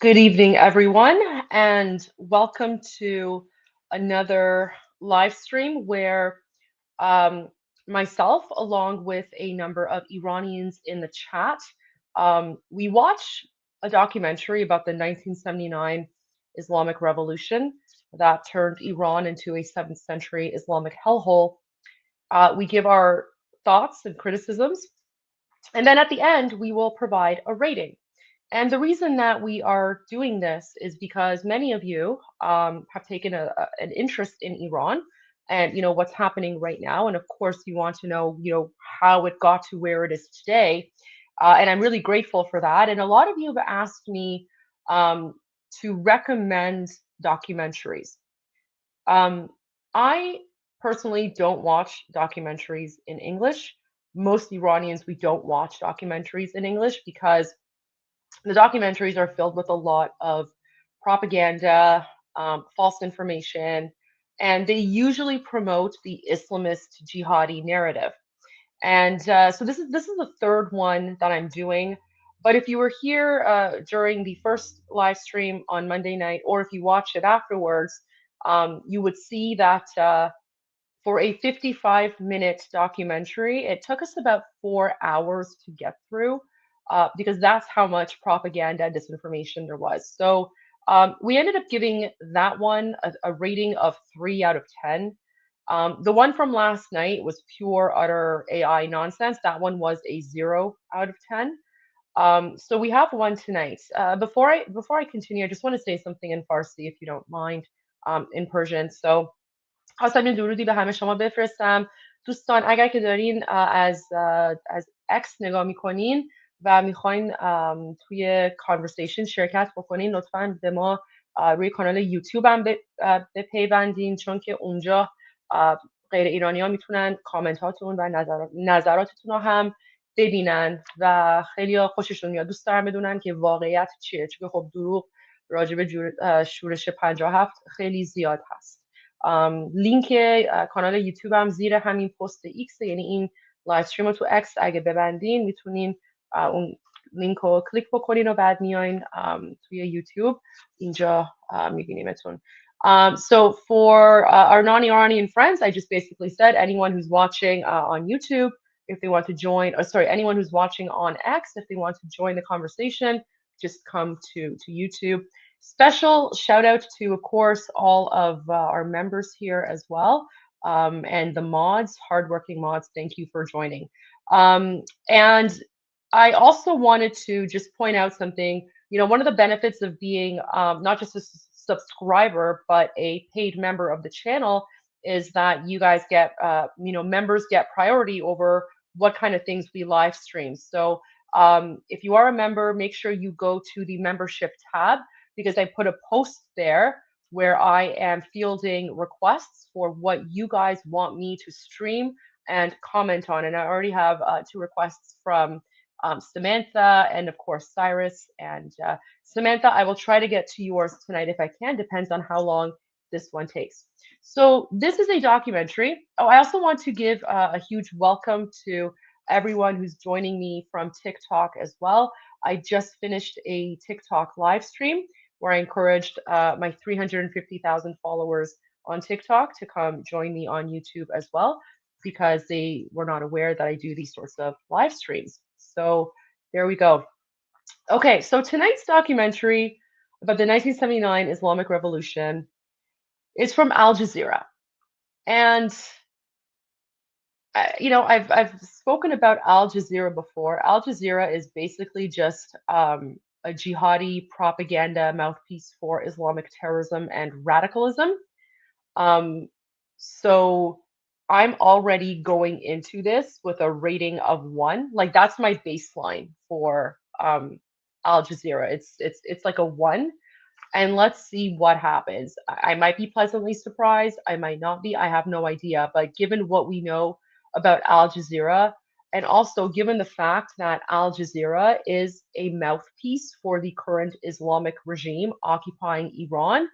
Good evening, everyone, and welcome to another live stream where um, myself, along with a number of Iranians in the chat, we watch a documentary about the 1979 Islamic Revolution that turned Iran into a 7th century Islamic hellhole. We give our thoughts and criticisms, and then at the end, we will provide a rating. And the reason that we are doing this is because many of you have taken an interest in Iran and what's happening right now, and of course you want to know how it got to where it is today, and I'm really grateful for that. And a lot of you have asked me um, to recommend documentaries. I personally don't watch documentaries in English. Most Iranians, we don't watch documentaries in English because the documentaries are filled with a lot of propaganda, false information, and they usually promote the Islamist jihadi narrative. And so this is the third one that I'm doing. But if you were here during the first live stream on Monday night, or if you watch it afterwards, you would see that for a 55-minute documentary, it took us about 4 hours to get through because that's how much propaganda and disinformation there was. So we ended up giving that one a rating of 3 out of 10. The one from last night was pure, utter AI nonsense. That one was a 0 out of 10. So we have one tonight. Before I continue, I just want to say something in Farsi, if you don't mind, in Persian. So خواستم یه درودی به همه شما بفرستم. دوستان اگر که دارین از اکس نگاه میکنین و میخواین توی کانورسیشن شرکت بکنین، لطفاً به ما روی کانال یوتیوب هم بپیوندین، چون که اونجا غیر ایرانی ها میتونن کامنت هاتون و نظراتتون رو هم ببینن و خیلی خوششون میاد. دوست دارم بدونن که واقعیت چیه، چون خب دروغ راجع به شورش 57 خیلی زیاد هست. لینک کانال یوتیوب هم زیر همین پست ایکس، یعنی این لایو استریم رو تو اکس اگه ببندین میتونین اون لینک رو کلیک بکنین و بعد میاین توی یوتیوب، اینجا میبینیمتون. So for our non-Iranian friends, I just basically said anyone who's watching on YouTube, if they want to join, or sorry, anyone who's watching on X, if they want to join the conversation, just come to YouTube. Special shout out to, of course, all of our members here as well, and the mods, hardworking mods. Thank you for joining. And I also wanted to just point out something. One of the benefits of being not just a subscriber, but a paid member of the channel is that you guys get, members get priority over what kind of things we live stream. So if you are a member, make sure you go to the membership tab, because I put a post there where I am fielding requests for what you guys want me to stream and comment on. And I already have 2 requests from Samantha and, of course, Cyrus. And Samantha, I will try to get to yours tonight if I can. Depends on how long this one takes. So this is a documentary. Oh, I also want to give a huge welcome to everyone who's joining me from TikTok as well. I just finished a TikTok live stream where I encouraged my 350,000 followers on TikTok to come join me on YouTube as well, because they were not aware that I do these sorts of live streams. So there we go. Okay, so tonight's documentary about the 1979 Islamic Revolution is from Al Jazeera. And I've spoken about Al Jazeera before. Al Jazeera is basically just a jihadi propaganda mouthpiece for Islamic terrorism and radicalism. So I'm already going into this with a rating of 1. Like, that's my baseline for Al Jazeera. It's like a 1. And let's see what happens. I might be pleasantly surprised. I might not be. I have no idea. But given what we know about Al Jazeera, and also given the fact that Al Jazeera is a mouthpiece for the current Islamic regime occupying Iran,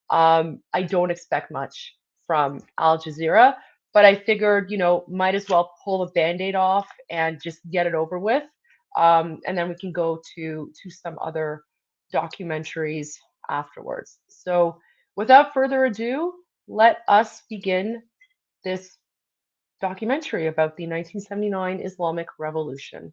I don't expect much from Al Jazeera. But I figured, might as well pull the Band-Aid off and just get it over with. And then we can go to some other documentaries afterwards. So without further ado, let us begin this documentary about the 1979 Islamic Revolution.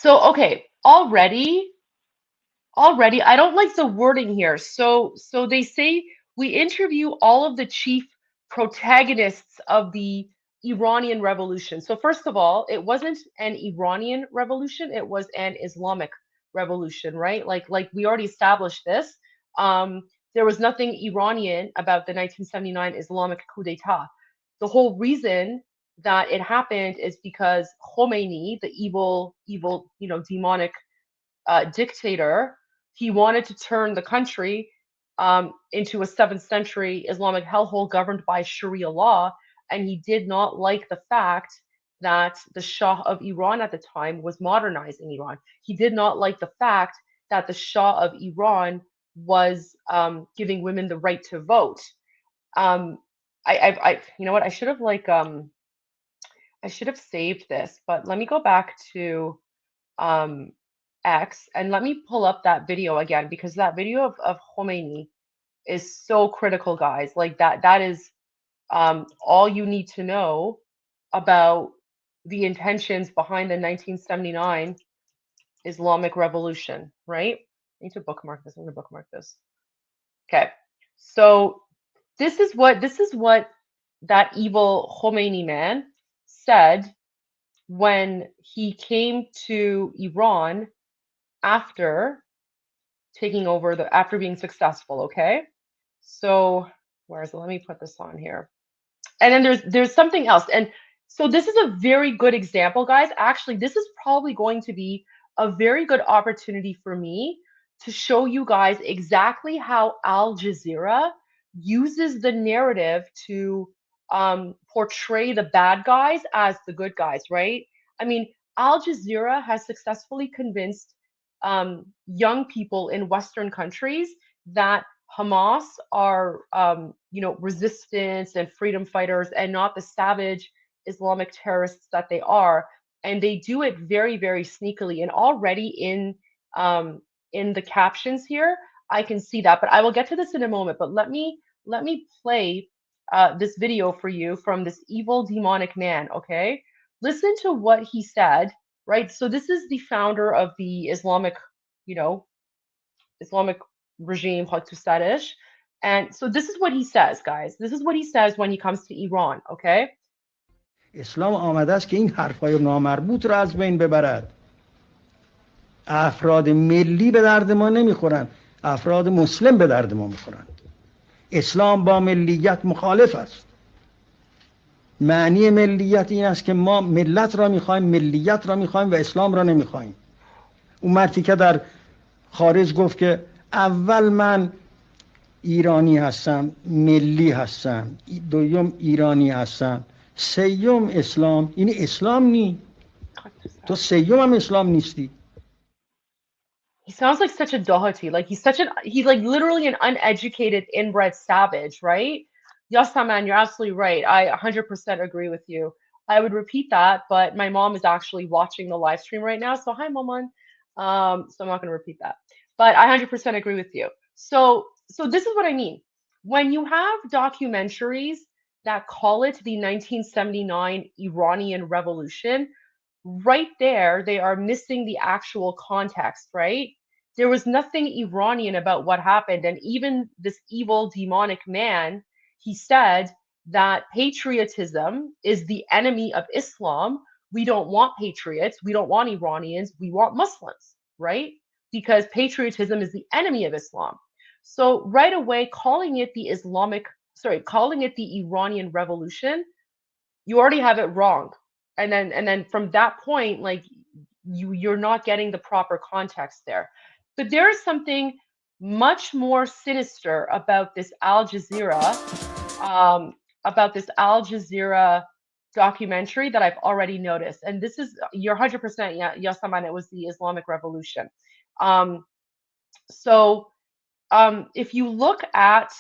So okay, already I don't like the wording here. So they say we interview all of the chief protagonists of the Iranian revolution. So first of all, it wasn't an Iranian revolution, it was an Islamic revolution, right? Like we already established this. Um there was nothing Iranian about the 1979 Islamic coup d'etat. The whole reason that it happened is because Khomeini, the evil, demonic dictator, he wanted to turn the country into a 7th century Islamic hellhole governed by Sharia law. And he did not like the fact that the Shah of Iran at the time was modernizing Iran. He did not like the fact that the Shah of Iran was giving women the right to vote. Um, you know what? I should have saved this, but let me go back to um, X, and let me pull up that video again because that video of Khomeini is so critical, guys. Like that is all you need to know about the intentions behind the 1979 Islamic Revolution, right? I need to bookmark this. I'm gonna bookmark this. Okay. So this is what that evil Khomeini man said when he came to Iran after taking over after being successful, okay? So where is it? Let me put this on here. And then there's something else. And so this is a very good example, guys. Actually, this is probably going to be a very good opportunity for me to show you guys exactly how Al Jazeera uses the narrative to portray the bad guys as the good guys, right? I mean, Al Jazeera has successfully convinced young people in Western countries that Hamas are, resistance and freedom fighters and not the savage Islamic terrorists that they are. And they do it very, very sneakily. And already in the captions here, I can see that. But I will get to this in a moment. But let me play this video for you from this evil demonic man. Okay, listen to what he said. Right. So this is the founder of the you know, Islamic regime, Tarish. And so this is what he says, guys. This is what he says when he comes to Iran, okay? اسلام آمده است که این حرفای نامربوط را از بین ببرد. افراد ملی به درد ما نمیخورند، افراد مسلم به درد ما میخورند. اسلام با ملیت مخالف است. معنی ملیت این است که ما ملت را میخوایم، ملیت را میخوایم و اسلام را نمیخوایم. اون مردی که در خارج گفت که اول من ایرانی هستم، ملی هستم، دوم ایرانی هستم، سیوم اسلام، این اسلام نی. تو سیوم هم اسلام نیستی. He sounds like such a dohati. Like he's like literally an uneducated, inbred savage, right? Yes, man, you're absolutely right. I 100% agree with you. I would repeat that, but my mom is actually watching the live stream right now. So hi, Maman. So I'm not going to repeat that. But I 100% agree with you. So this is what I mean. When you have documentaries that call it the 1979 Iranian Revolution, right there, they are missing the actual context, right? There was nothing Iranian about what happened. And even this evil, demonic man, he said that patriotism is the enemy of Islam. We don't want patriots. We don't want Iranians. We want Muslims, right? Because patriotism is the enemy of Islam. So right away, calling it the Iranian Revolution, you already have it wrong. And then from that point, like you're not getting the proper context there. But there is something much more sinister about this Al Jazeera documentary that I've already noticed. And this is, you're 100%, yeah, Yasaman, it was the Islamic Revolution. Um, so if you look at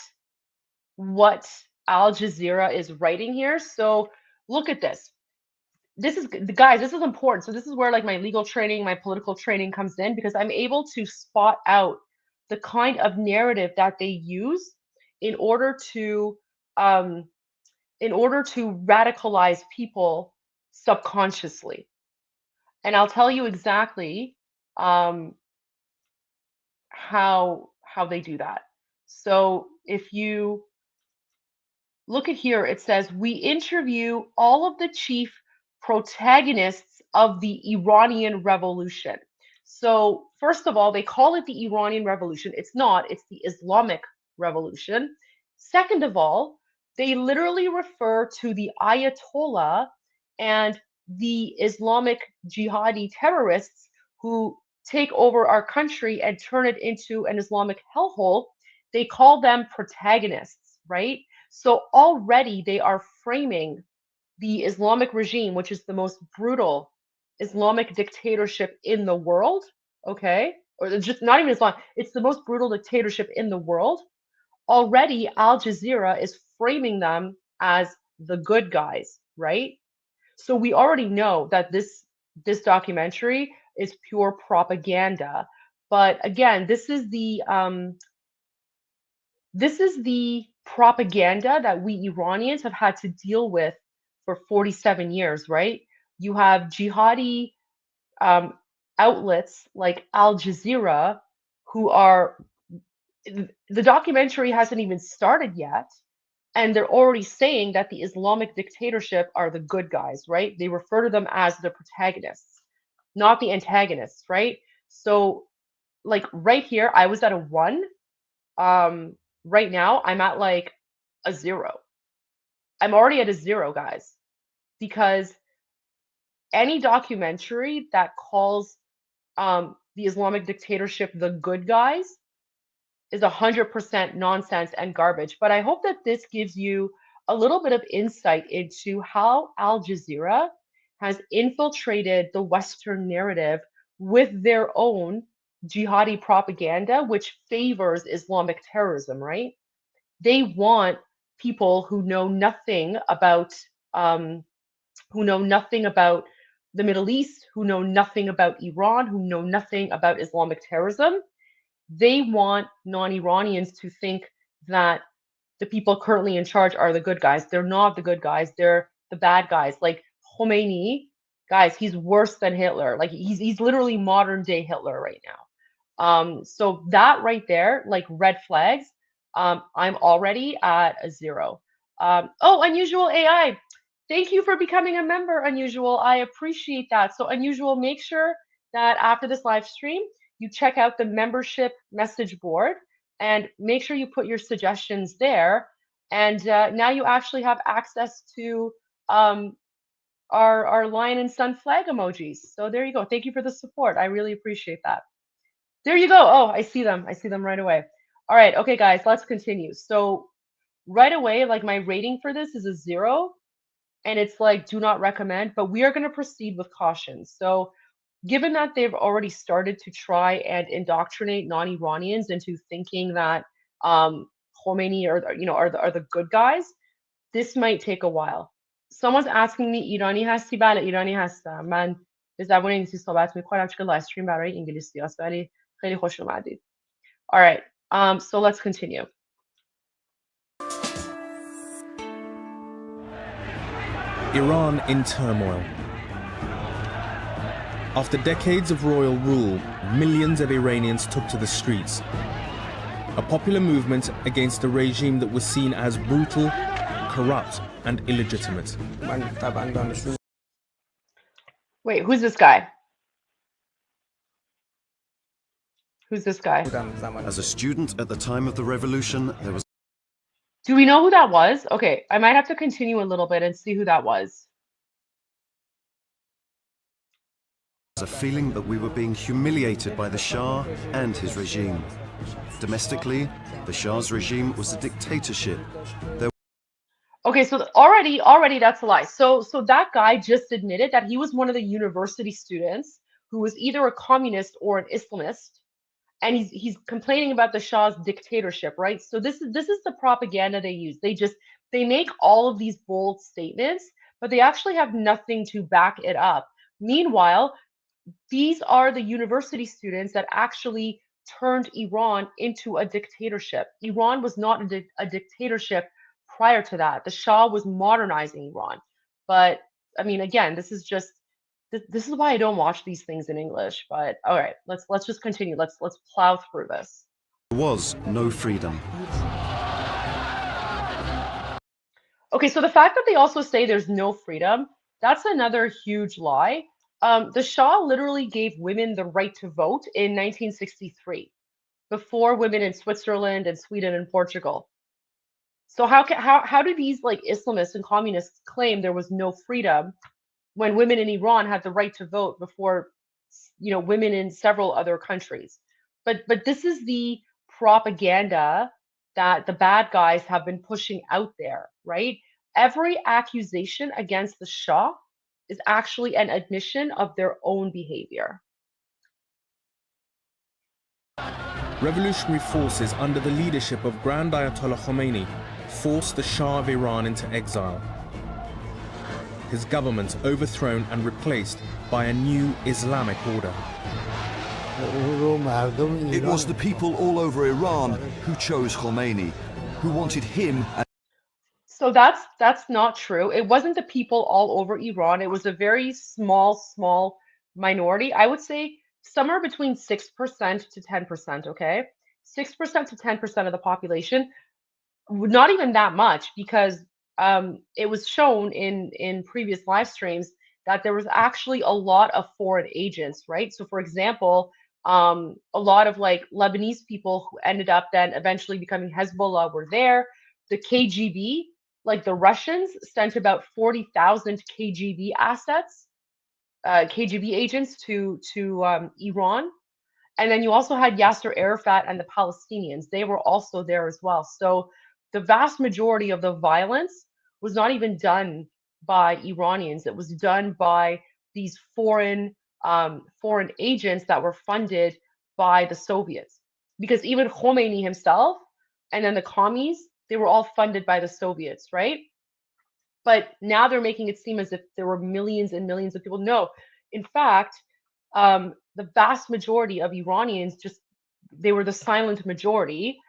what Al Jazeera is writing here, so look at this. This is, guys, this is important. So this is where like my legal training, my political training comes in, because I'm able to spot out the kind of narrative that they use in order to um radicalize people subconsciously. And I'll tell you exactly how they do that. So if you look at here, it says we interview all of the chief protagonists of the Iranian Revolution. So first of all, they call it the Iranian Revolution. It's not, it's the Islamic Revolution. Second of all, they literally refer to the Ayatollah and the Islamic jihadi terrorists who take over our country and turn it into an Islamic hellhole. They call them protagonists, right? So already they are framing the Islamic regime, which is the most brutal Islamic dictatorship in the world, okay? Or just not even Islam, it's the most brutal dictatorship in the world. Already Al Jazeera is framing them as the good guys, right? So we already know that this documentary is pure propaganda. But again, this is the propaganda that we Iranians have had to deal with for 47 years, right? You have jihadi um, outlets like Al Jazeera who are, the documentary hasn't even started yet, and they're already saying that the Islamic dictatorship are the good guys, right? They refer to them as the protagonists, not the antagonists, right? So, like right here, I was at a 1. Right now, I'm at like a 0. I'm already at a 0, guys, because any documentary that calls the Islamic dictatorship the good guys is 100% nonsense and garbage. But I hope that this gives you a little bit of insight into how Al Jazeera has infiltrated the Western narrative with their own jihadi propaganda, which favors Islamic terrorism, right? They want people um, who know nothing about the Middle East, who know nothing about Iran, who know nothing about Islamic terrorism. They want non-Iranians to think that the people currently in charge are the good guys. They're not the good guys. They're the bad guys. Like Khomeini, guys, he's worse than Hitler. Like he's literally modern day Hitler right now. So that right there, like red flags. I'm already at a 0. Oh, Unusual AI. Thank you for becoming a member, Unusual. I appreciate that. So Unusual, make sure that after this live stream, you check out the membership message board and make sure you put your suggestions there. And now you actually have access to our lion and sun flag emojis. So there you go. Thank you for the support. I really appreciate that. There you go. Oh, I see them. I see them right away. All right. Okay, guys, let's continue. So right away, like my rating for this is a 0, and it's like do not recommend, but we are going to proceed with caution. So given that they've already started to try and indoctrinate non-Iranians into thinking that Khomeini are the good guys, this might take a while. Someone's asking me ایرانی هستی؟ بله ایرانی هستم. من به زبان انگلیسی صحبت میکنم چون لایو استریم برای انگلیسی است ولی خیلی خوش اومدید. All right. So let's continue. Iran in turmoil. After decades of royal rule, millions of Iranians took to the streets. A popular movement against a regime that was seen as brutal, corrupt, and illegitimate. Wait, who's this guy? Who's this guy? As a student at the time of the revolution, there was Do we know who that was? Okay, I might have to continue a little bit and see who that was. a feeling that we were being humiliated by the Shah and his regime. Domestically, the Shah's regime was a dictatorship. Okay, so already that's a lie. So that guy just admitted that he was one of the university students who was either a communist or an Islamist, and he's complaining about the Shah's dictatorship, right? So this is the propaganda they use. They make all of these bold statements, but they actually have nothing to back it up. Meanwhile, these are the university students that actually turned Iran into a dictatorship. Iran was not a dictatorship prior to that. The Shah was modernizing Iran. But I mean, again, this is just this is why I don't watch these things in English. But all right, let's just continue. Let's plow through this. There was no freedom. Okay, so the fact that they also say there's no freedom, that's another huge lie. The Shah literally gave women the right to vote in 1963, before women in Switzerland and Sweden and Portugal. So how do these like Islamists and communists claim there was no freedom when women in Iran had the right to vote before, women in several other countries? But this is the propaganda that the bad guys have been pushing out there, right? Every accusation against the Shah is actually an admission of their own behavior. Revolutionary forces under the leadership of Grand Ayatollah Khomeini forced the Shah of Iran into exile. His government overthrown and replaced by a new Islamic order. It was the people all over Iran who chose Khomeini, who wanted him. So that's not true. It wasn't the people all over Iran. It was a very small minority. I would say somewhere between 6% to 10%, okay? 6% to 10% of the population, not even that much, because it was shown in previous live streams that there was actually a lot of foreign agents, right? So for example, a lot of like Lebanese people who ended up then eventually becoming Hezbollah were there. The KGB, like the Russians, sent about 40,000 KGB assets, KGB agents to Iran. And then you also had Yasser Arafat and the Palestinians. They were also there as well. So the vast majority of the violence was not even done by Iranians. It was done by these foreign agents that were funded by the Soviets. Because even Khomeini himself and then the commies, they were all funded by the Soviets, right? But now they're making it seem as if there were millions and millions of people. No, in fact, the vast majority of Iranians they were the silent majority.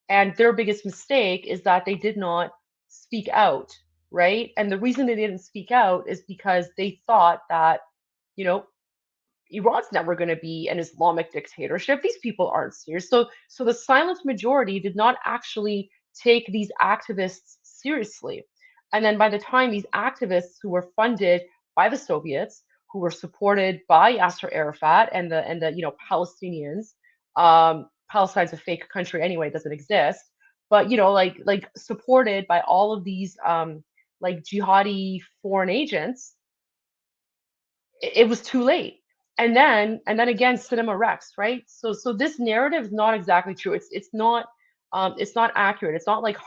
And their biggest mistake is that they did not speak out, right? And the reason they didn't speak out is because they thought that, Iran's never going to be an Islamic dictatorship. These people aren't serious. So the silent majority did not actually take these activists seriously. And then by the time these activists who were funded by the Soviets, who were supported by Yasser Arafat and the Palestinians, Palestine's a fake country anyway, it doesn't exist, but like supported by all of these like jihadi foreign agents, it was too late. And then again, Cinema Rex, right? So this narrative is not exactly true. It's not accurate. It's not like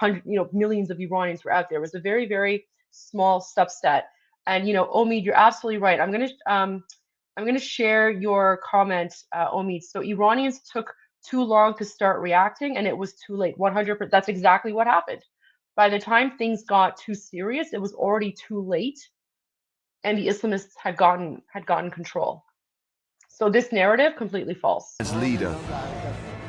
millions of Iranians were out there. It was a very, very small subset. And Omid, you're absolutely right. I'm gonna share your comment, Omid. So Iranians took too long to start reacting, and it was too late. 100%. That's exactly what happened. By the time things got too serious, it was already too late, and the Islamists had gotten control. So this narrative, completely false. As leader,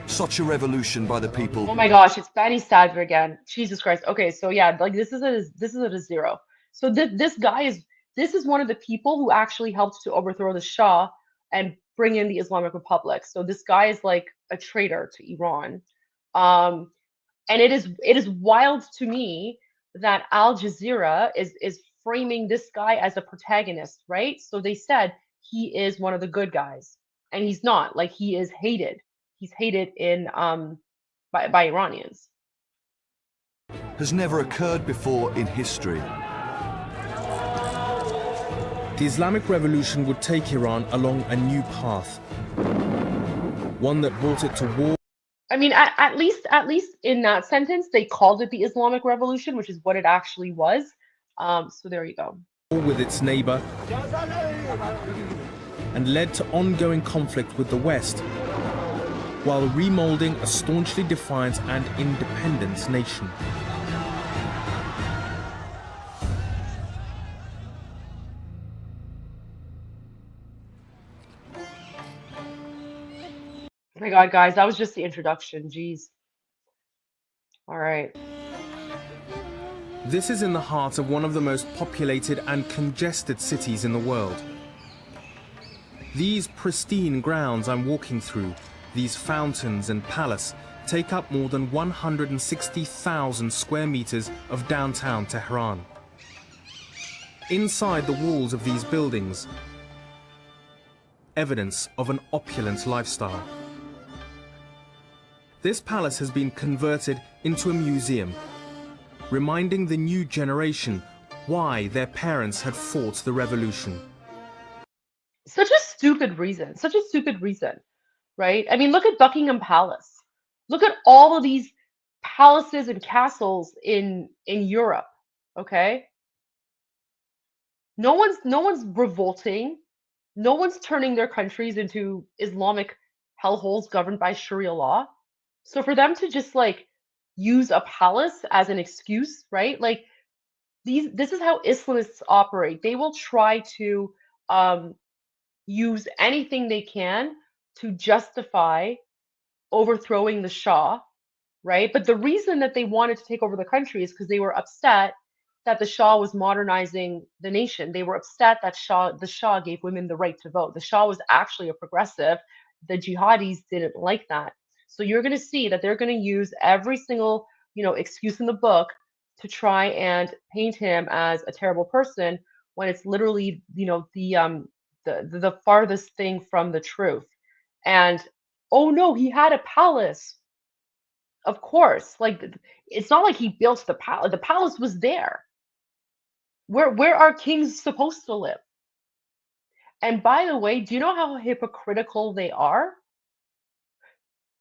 such a revolution by the people. Oh my gosh, it's Bani Sadr again. Jesus Christ. Okay, so yeah, like this is at a zero. So this is one of the people who actually helped to overthrow the Shah and bring in the Islamic Republic. So this guy is like a traitor to Iran. And it is wild to me that Al Jazeera is framing this guy as a protagonist, right? So they said he is one of the good guys, and he's not. Like, he is hated. He's hated by Iranians. Has never occurred before in history. The Islamic Revolution would take Iran along a new path, one that brought it to war. I mean, at least in that sentence, they called it the Islamic Revolution, which is what it actually was. So there you go. With its neighbor, and led to ongoing conflict with the West, while remolding a staunchly defiant and independent nation. Oh my God, guys, that was just the introduction. Jeez. All right. This is in the heart of one of the most populated and congested cities in the world, These pristine grounds I'm walking through, these fountains and palace, take up more than 160,000 square meters of downtown Tehran. Inside the walls of these buildings, evidence of an opulent lifestyle. This palace has been converted into a museum, reminding the new generation why their parents had fought the revolution. Such a stupid reason, right? I mean, look at Buckingham Palace. Look at all of these palaces and castles in Europe, okay? No one's revolting. No one's turning their countries into Islamic hellholes governed by Sharia law. So for them to just like use a palace as an excuse, right? Like this is how Islamists operate. They will try to use anything they can to justify overthrowing the Shah, right? But the reason that they wanted to take over the country is because they were upset that the Shah was modernizing the nation. They were upset that the Shah gave women the right to vote. The Shah was actually a progressive. The jihadis didn't like that. So you're going to see that they're going to use every single, excuse in the book to try and paint him as a terrible person when it's literally, the farthest thing from the truth. And oh no, he had a palace. Of course, like it's not like he built the palace. The palace was there. Where are kings supposed to live? And by the way, do you know how hypocritical they are?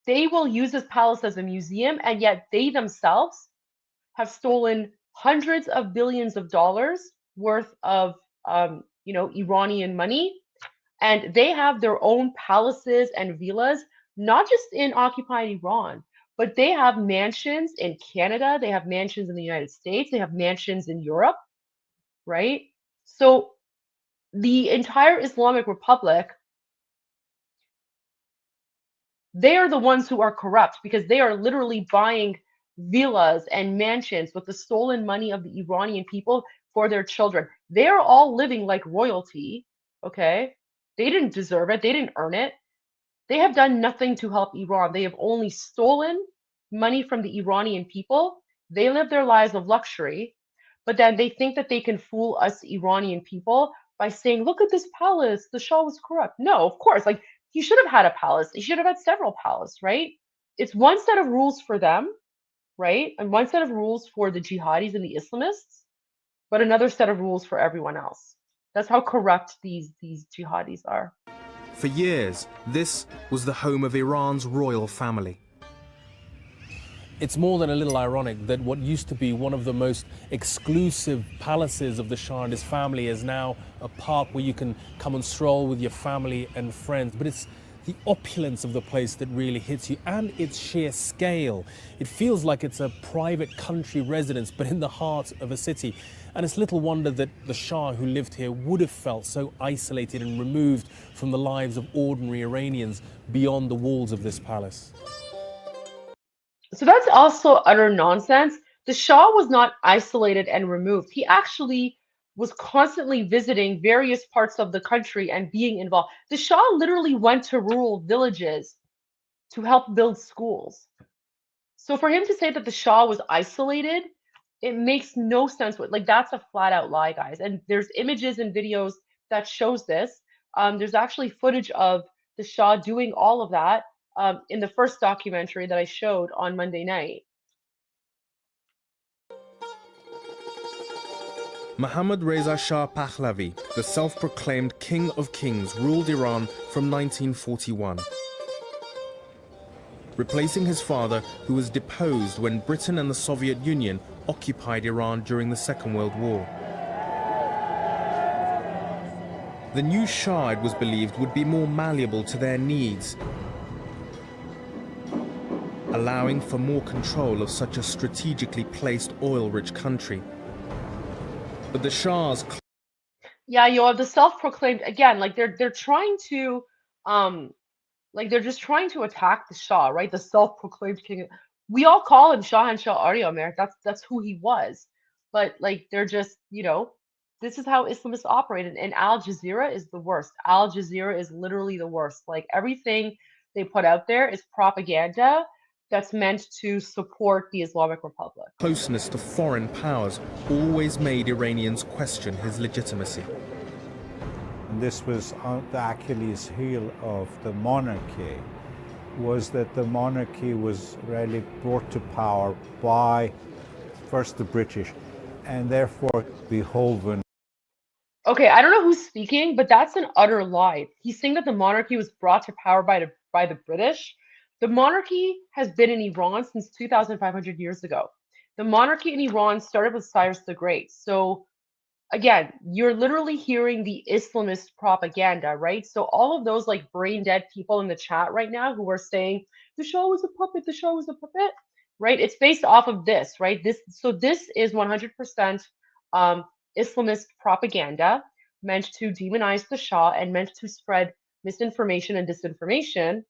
They will use this palace as a museum, and yet they themselves have stolen hundreds of billions of dollars worth of Iranian money. And they have their own palaces and villas, not just in occupied Iran, but they have mansions in Canada, they have mansions in the United States, they have mansions in Europe, right? So the entire Islamic Republic, they are the ones who are corrupt because they are literally buying villas and mansions with the stolen money of the Iranian people for their children. They're all living like royalty, okay? They didn't deserve it. They didn't earn it. They have done nothing to help Iran. They have only stolen money from the Iranian people. They live their lives of luxury, but then they think that they can fool us Iranian people by saying, look at this palace. The Shah was corrupt. No, of course. Like, he should have had a palace. He should have had several palaces, right? It's one set of rules for them, right? And one set of rules for the jihadis and the Islamists, but another set of rules for everyone else. That's how corrupt these jihadis are. For years, this was the home of Iran's royal family. It's more than a little ironic that what used to be one of the most exclusive palaces of the Shah and his family is now a park where you can come and stroll with your family and friends. But it's the opulence of the place that really hits you, and its sheer scale. It feels like it's a private country residence, but in the heart of a city. And it's little wonder that the Shah who lived here would have felt so isolated and removed from the lives of ordinary Iranians beyond the walls of this palace. So that's also utter nonsense. The Shah was not isolated and removed. He actually was constantly visiting various parts of the country and being involved. The Shah literally went to rural villages to help build schools. So for him to say that the Shah was isolated, it makes no sense. Like, that's a flat out lie, guys. And there's images and videos that shows this. There's actually footage of the Shah doing all of that in the first documentary that I showed on Monday night. Mohammad Reza Shah Pahlavi, the self-proclaimed King of Kings, ruled Iran from 1941, replacing his father, who was deposed when Britain and the Soviet Union occupied Iran during the Second World War. The new Shah, it was believed, would be more malleable to their needs, allowing for more control of such a strategically placed oil-rich country. But the Shah's... Yeah, you have the self-proclaimed, again, like they're trying to, like they're just trying to attack the Shah, right? The self-proclaimed king. We all call him Shah and Shah Arya, America. That's who he was. But like they're just, this is how Islamists operated. And Al Jazeera is the worst. Al Jazeera is literally the worst. Like everything they put out there is propaganda that's meant to support the Islamic Republic. Closeness to foreign powers always made Iranians question his legitimacy. And this was the Achilles heel of the monarchy, was that the monarchy was really brought to power by first the British and therefore beholden. Okay, I don't know who's speaking, but that's an utter lie. He's saying that the monarchy was brought to power by the British. The monarchy has been in Iran since 2,500 years ago. The monarchy in Iran started with Cyrus the Great. So again, you're literally hearing the Islamist propaganda, right? So all of those like brain dead people in the chat right now who are saying the Shah was a puppet, the Shah was a puppet, right? It's based off of this, right? This is 100% Islamist propaganda meant to demonize the Shah and meant to spread misinformation and disinformation.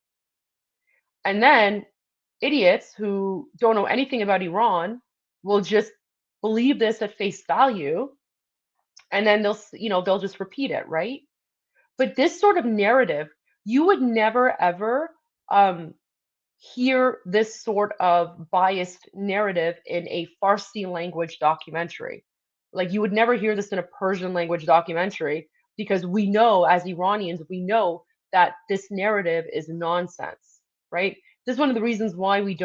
And then idiots who don't know anything about Iran will just believe this at face value, and then they'll just repeat it, right? But this sort of narrative, you would never ever hear this sort of biased narrative in a Farsi language documentary. Like you would never hear this in a Persian language documentary, because we know, as Iranians, we know that this narrative is nonsense, right? This is one of the reasons why we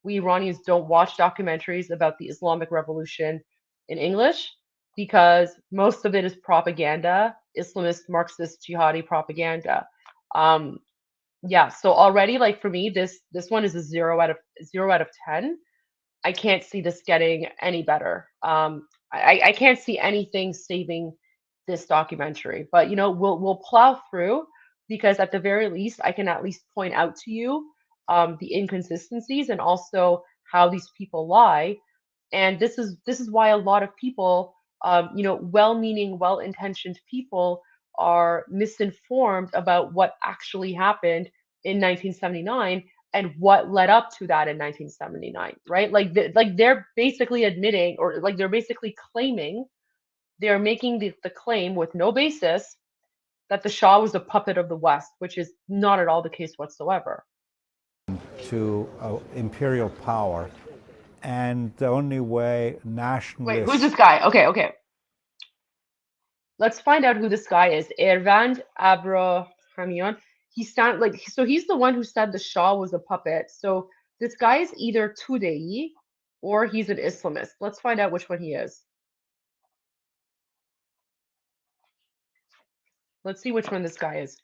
Iranians don't watch documentaries about the Islamic Revolution in English, because most of it is propaganda, Islamist, Marxist, jihadi propaganda. Yeah, so already, like for me, this one is a 0 out of 10. I can't see this getting any better. I can't see anything saving this documentary, but we'll plow through, because at the very least, I can at least point out to you the inconsistencies and also how these people lie. And this is why a lot of people, well-meaning, well-intentioned people, are misinformed about what actually happened in 1979 and what led up to that in 1979, right? Like they're basically admitting, or like they're basically claiming, they're making the claim with no basis that the Shah was a puppet of the West, which is not at all the case whatsoever. To imperial power, and the only way nationalists... Wait, who's this guy? Okay. Let's find out who this guy is. Ervand Abrahamian. He's the one who said the Shah was a puppet. So this guy is either Tudei or he's an Islamist. Let's find out which one he is. Let's see which one this guy is.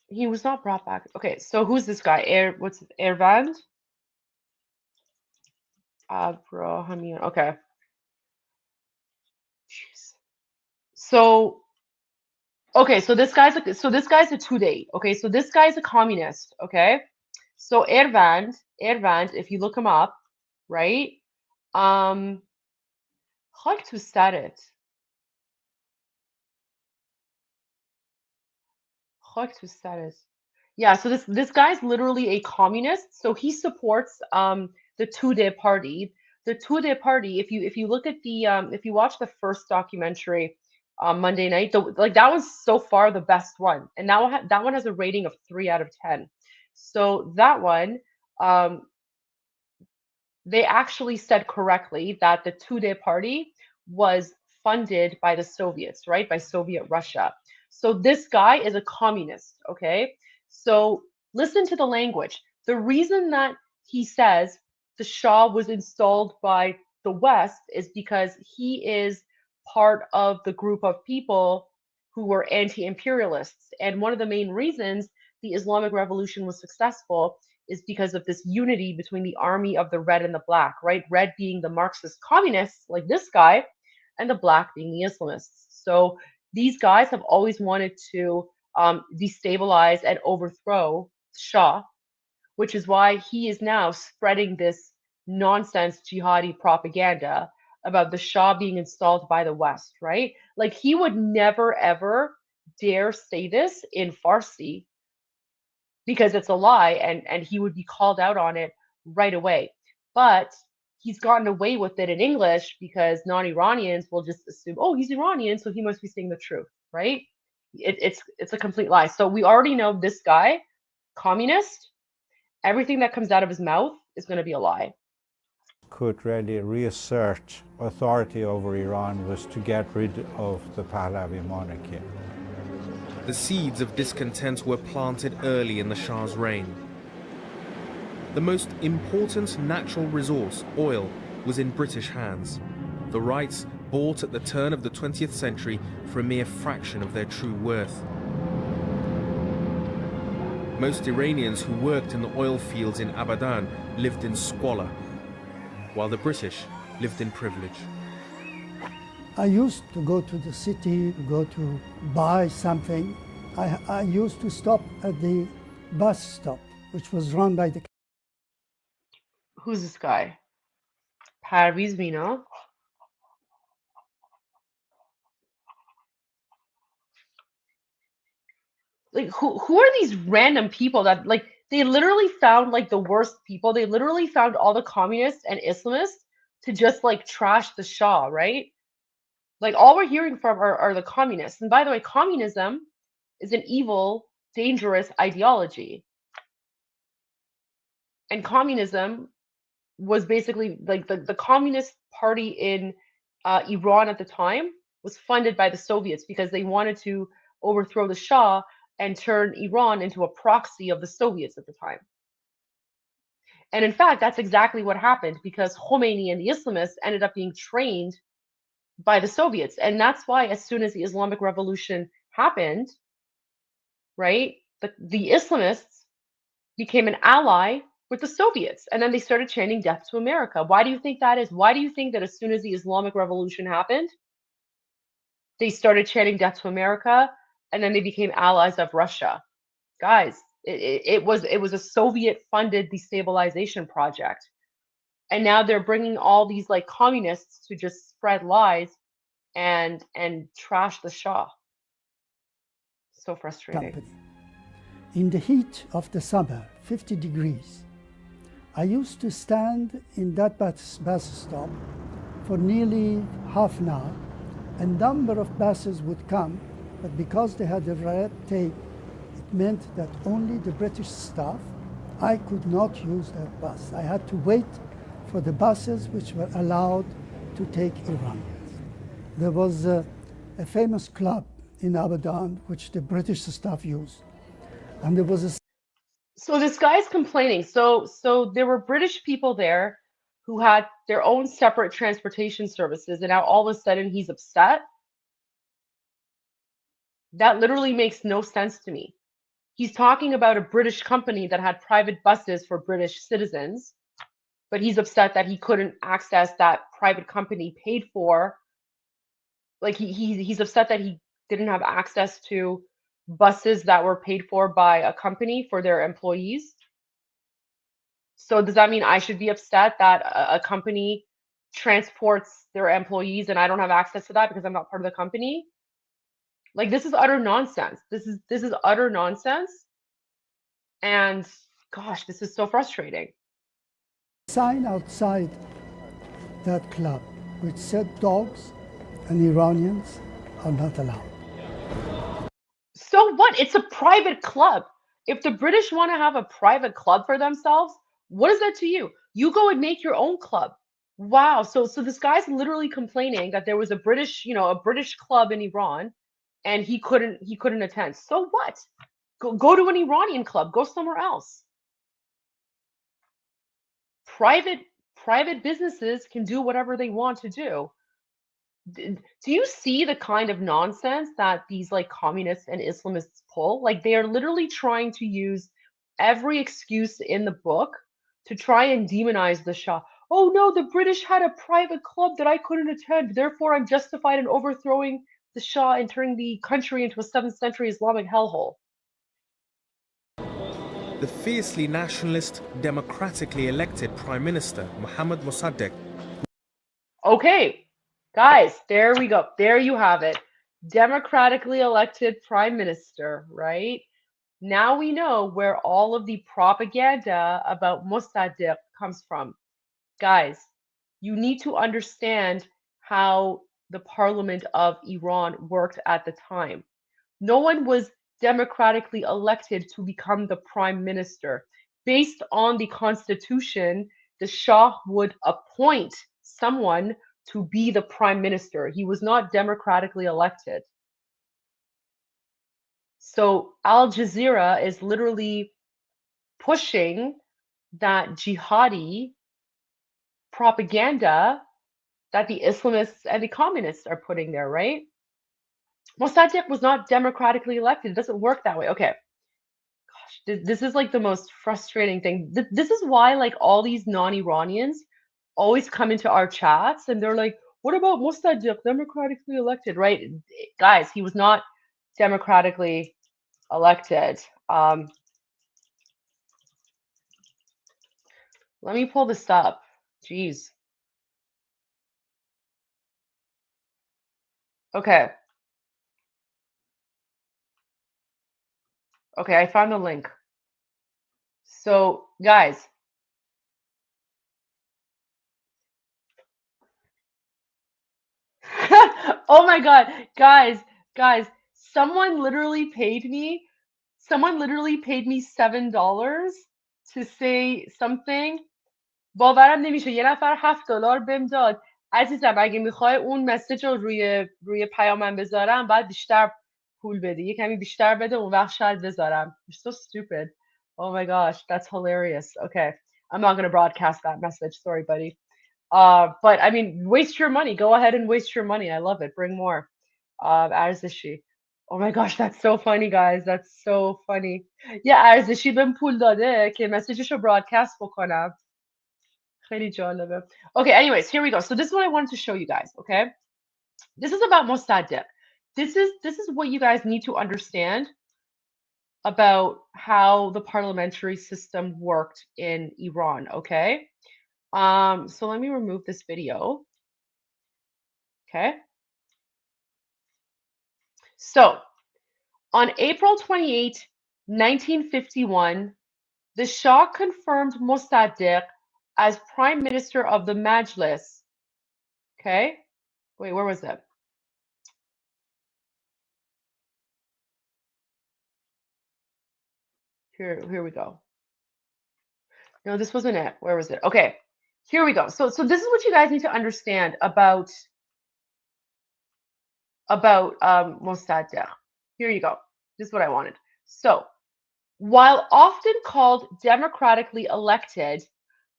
He was not brought back. Okay, so who's this guy? What's Ervand Abrahamian? Okay. Jeez. So this guy's a Tudei. Okay, so this guy's a communist. Okay, so Ervand, if you look him up, right? How to start it? Yeah, so this guy's literally a communist. So he supports the Tudeh party. The Tudeh party, if you look at the if you watch the first documentary Monday night, that was so far the best one, and that one has a rating of 3 out of 10. So that one, they actually said correctly that the Tudeh party was funded by the Soviets, right? By Soviet Russia. So this guy is a communist, okay? So listen to the language. The reason that he says the Shah was installed by the West is because he is part of the group of people who were anti-imperialists. And one of the main reasons the Islamic Revolution was successful is because of this unity between the army of the red and the black, right? Red being the Marxist communists, like this guy, and the black being the Islamists. So these guys have always wanted to destabilize and overthrow Shah, which is why he is now spreading this nonsense jihadi propaganda about the Shah being installed by the West, right? Like he would never ever dare say this in Farsi, because it's a lie, and he would be called out on it right away. But he's gotten away with it in English because non-Iranians will just assume, oh, he's Iranian, so he must be saying the truth, right? It's a complete lie. So we already know this guy, communist, everything that comes out of his mouth is going to be a lie. Could really reassert authority over Iran was to get rid of the Pahlavi monarchy. The seeds of discontent were planted early in the Shah's reign. The most important natural resource, oil, was in British hands. The rights bought at the turn of the 20th century for a mere fraction of their true worth. Most Iranians who worked in the oil fields in Abadan lived in squalor, while the British lived in privilege. I used to go to the city, go to buy something. I used to stop at the bus stop, which was run by the... Who's this guy? Parviz Mina. Like, who are these random people that, like, they literally found, like, the worst people. They literally found all the communists and Islamists to just, like, trash the Shah, right? Like, all we're hearing from are the communists. And by the way, communism is an evil, dangerous ideology. And communism was basically, like, the Communist Party in Iran at the time was funded by the Soviets because they wanted to overthrow the Shah and turn Iran into a proxy of the Soviets at the time. And in fact, that's exactly what happened, because Khomeini and the Islamists ended up being trained by the Soviets. And that's why as soon as the Islamic Revolution happened, right, the Islamists became an ally with the Soviets. And then they started chanting death to America. Why do you think that is? Why do you think that as soon as the Islamic Revolution happened, they started chanting death to America, and then they became allies of Russia? Guys, it was a Soviet-funded destabilization project. And now they're bringing all these, like, communists to just spread lies and trash the Shah. So frustrating. company. In the heat of the summer, 50 degrees, I used to stand in that bus stop for nearly half an hour. A number of buses would come, but because they had the red tape, it meant that only the British staff, I could not use that bus. I had to wait for the buses which were allowed to take Iranians. There was a famous club in Abadan which the British staff used, and there was a... So this guy's complaining. So there were British people there who had their own separate transportation services, and now all of a sudden he's upset. That literally makes no sense to me. He's talking about a British company that had private buses for British citizens, but he's upset that he couldn't access that private company paid for. Like, he's upset that he didn't have access to buses that were paid for by a company for their employees. So does that mean I should be upset that a company transports their employees and I don't have access to that because I'm not part of the company? Like, this is utter nonsense. This is utter nonsense. And gosh, this is so frustrating. sign outside that club which said dogs and Iranians are not allowed. So what? It's a private club. If the British want to have a private club for themselves, what is that to you? You go and make your own club. Wow. So this guy's literally complaining that there was a British club in Iran, and he couldn't attend. So what? Go to an Iranian club. Go somewhere else. Private businesses can do whatever they want to do. Do you see the kind of nonsense that these, like, communists and Islamists pull? Like, they are literally trying to use every excuse in the book to try and demonize the Shah. Oh no, the British had a private club that I couldn't attend, therefore I'm justified in overthrowing the Shah and turning the country into a 7th century Islamic hellhole. The fiercely nationalist, democratically elected Prime Minister, Mohammad Mossadegh. Okay, guys, there we go. There you have it. Democratically elected Prime Minister, right? Now we know where all of the propaganda about Mossadegh comes from. Guys, you need to understand how the parliament of Iran worked at the time. No one was democratically elected to become the prime minister. Based on the constitution, the Shah would appoint someone to be the prime minister. He was not democratically elected. So Al Jazeera is literally pushing that jihadi propaganda that the Islamists and the communists are putting there, right? Mossadegh was not democratically elected. It doesn't work that way. Okay. Gosh, this is like the most frustrating thing. This is why like all these non-Iranians always come into our chats and they're like, what about Mossadegh, democratically elected, right? Guys, he was not democratically elected. Let me pull this up. Jeez. Okay. Okay, I found the link. So, guys, oh my God, guys, someone literally paid me $7 to say something. باورم نمیشه یه نفر $7 بهم داد. عزیزم اگه میخوای اون مسیج رو روی پیامم بذارم بعد بیشتر پول بدی. یه کمی بیشتر بده اون وقت شاید بذارم. You're so stupid. Oh my gosh, that's hilarious. Okay, I'm not going to broadcast that message. Sorry, buddy. But I mean, waste your money. Go ahead and waste your money. I love it. Bring more. ارزشی. Oh my gosh, that's so funny, guys. That's so funny. یه ارزشی بهم پول داده که مسیجش رو broadcast بکنم. خیلی جالبه. Okay, anyways, here we go. So this is what I wanted to show you guys, okay? This is about Mossadegh. This is what you guys need to understand about how the parliamentary system worked in Iran, okay? So let me remove this video. Okay. So on April 28, 1951, the Shah confirmed Mossadegh as Prime Minister of the Majlis. Okay. Wait, where was that? Here we go. No, this wasn't it. Where was it? Okay. Here we go. So this is what you guys need to understand about Mossadegh. Here you go. This is what I wanted. So, while often called democratically elected,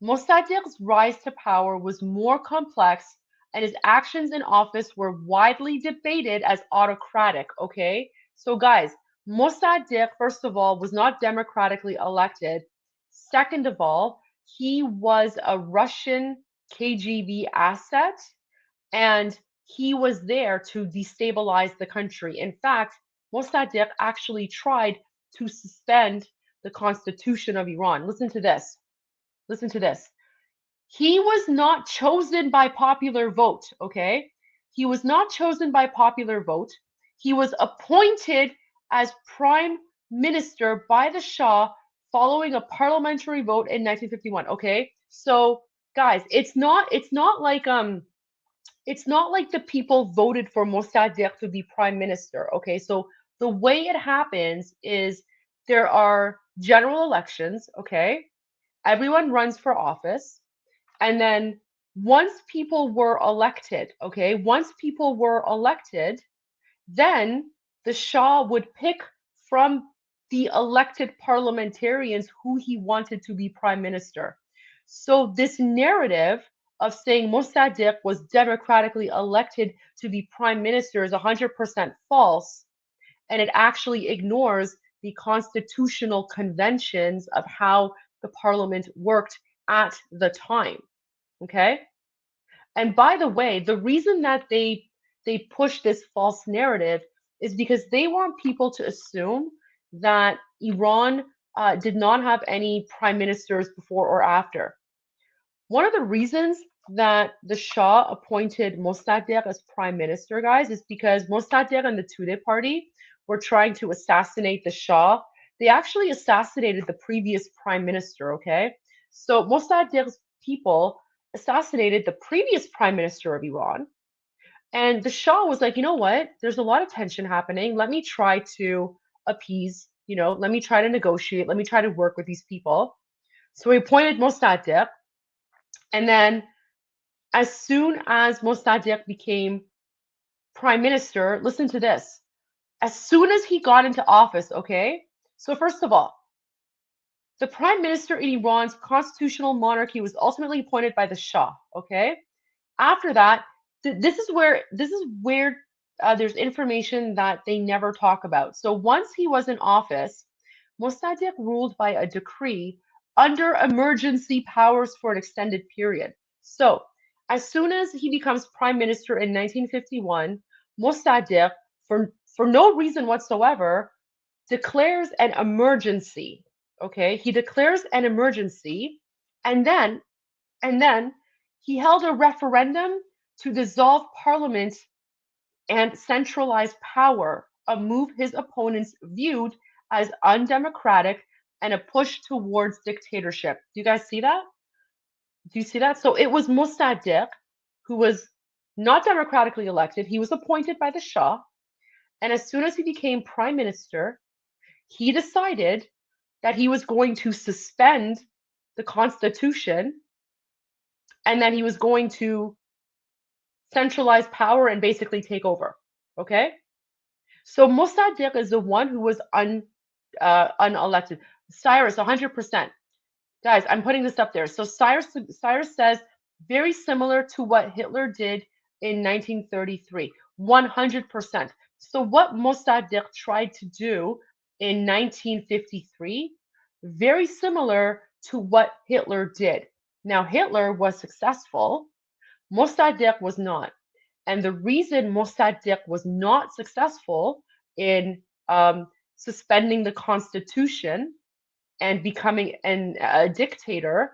Mossadegh's rise to power was more complex and his actions in office were widely debated as autocratic, okay? So guys, Mossadegh, first of all, was not democratically elected. Second of all, he was a Russian KGB asset and he was there to destabilize the country. In fact, Mossadegh actually tried to suspend the constitution of Iran. Listen to this. Listen to this. He was not chosen by popular vote, okay? He was not chosen by popular vote. He was appointed as prime minister by the Shah following a parliamentary vote in 1951, okay? So, guys, it's not like the people voted for Mossadegh to be prime minister, okay? So the way it happens is there are general elections, okay? Everyone runs for office. And then once people were elected, okay, then the Shah would pick from the elected parliamentarians who he wanted to be prime minister. So this narrative of saying Mossadegh was democratically elected to be prime minister is 100% false, and it actually ignores the constitutional conventions of how the parliament worked at the time. Okay? And by the way, the reason that they push this false narrative is because they want people to assume that Iran did not have any prime ministers before or after. One of the reasons that the Shah appointed Mossadegh as prime minister, guys, is because Mossadegh and the Tudeh party were trying to assassinate the Shah. they actually assassinated the previous prime minister, okay? So Mossadegh's people assassinated the previous prime minister of Iran. And the Shah was like, you know what? There's a lot of tension happening. Let me try to appease, let me try to negotiate. Let me try to work with these people. So he appointed Mossadegh. And then as soon as Mossadegh became prime minister, listen to this. As soon as he got into office, okay? So first of all, the prime minister in Iran's constitutional monarchy was ultimately appointed by the Shah, okay? After that, this is where there's information that they never talk about. So once he was in office, Mossadegh ruled by a decree under emergency powers for an extended period. So as soon as he becomes prime minister in 1951, Mossadegh, for no reason whatsoever, declares an emergency. Okay, he declares an emergency, and then he held a referendum to dissolve parliament and centralize power, a move his opponents viewed as undemocratic and a push towards dictatorship. Do you guys see that? Do you see that? So it was Mossadegh, who was not democratically elected. He was appointed by the Shah. And as soon as he became prime minister, he decided that he was going to suspend the constitution, and then he was going to centralize power and basically take over. Okay? So Mossadegh is the one who was unelected. Cyrus, 100%. Guys, I'm putting this up there. So Cyrus says very similar to what Hitler did in 1933. 100%. So what Mossadegh tried to do in 1953, very similar to what Hitler did. Now, Hitler was successful. Mossadegh was not. And the reason Mossadegh was not successful in suspending the constitution and becoming a dictator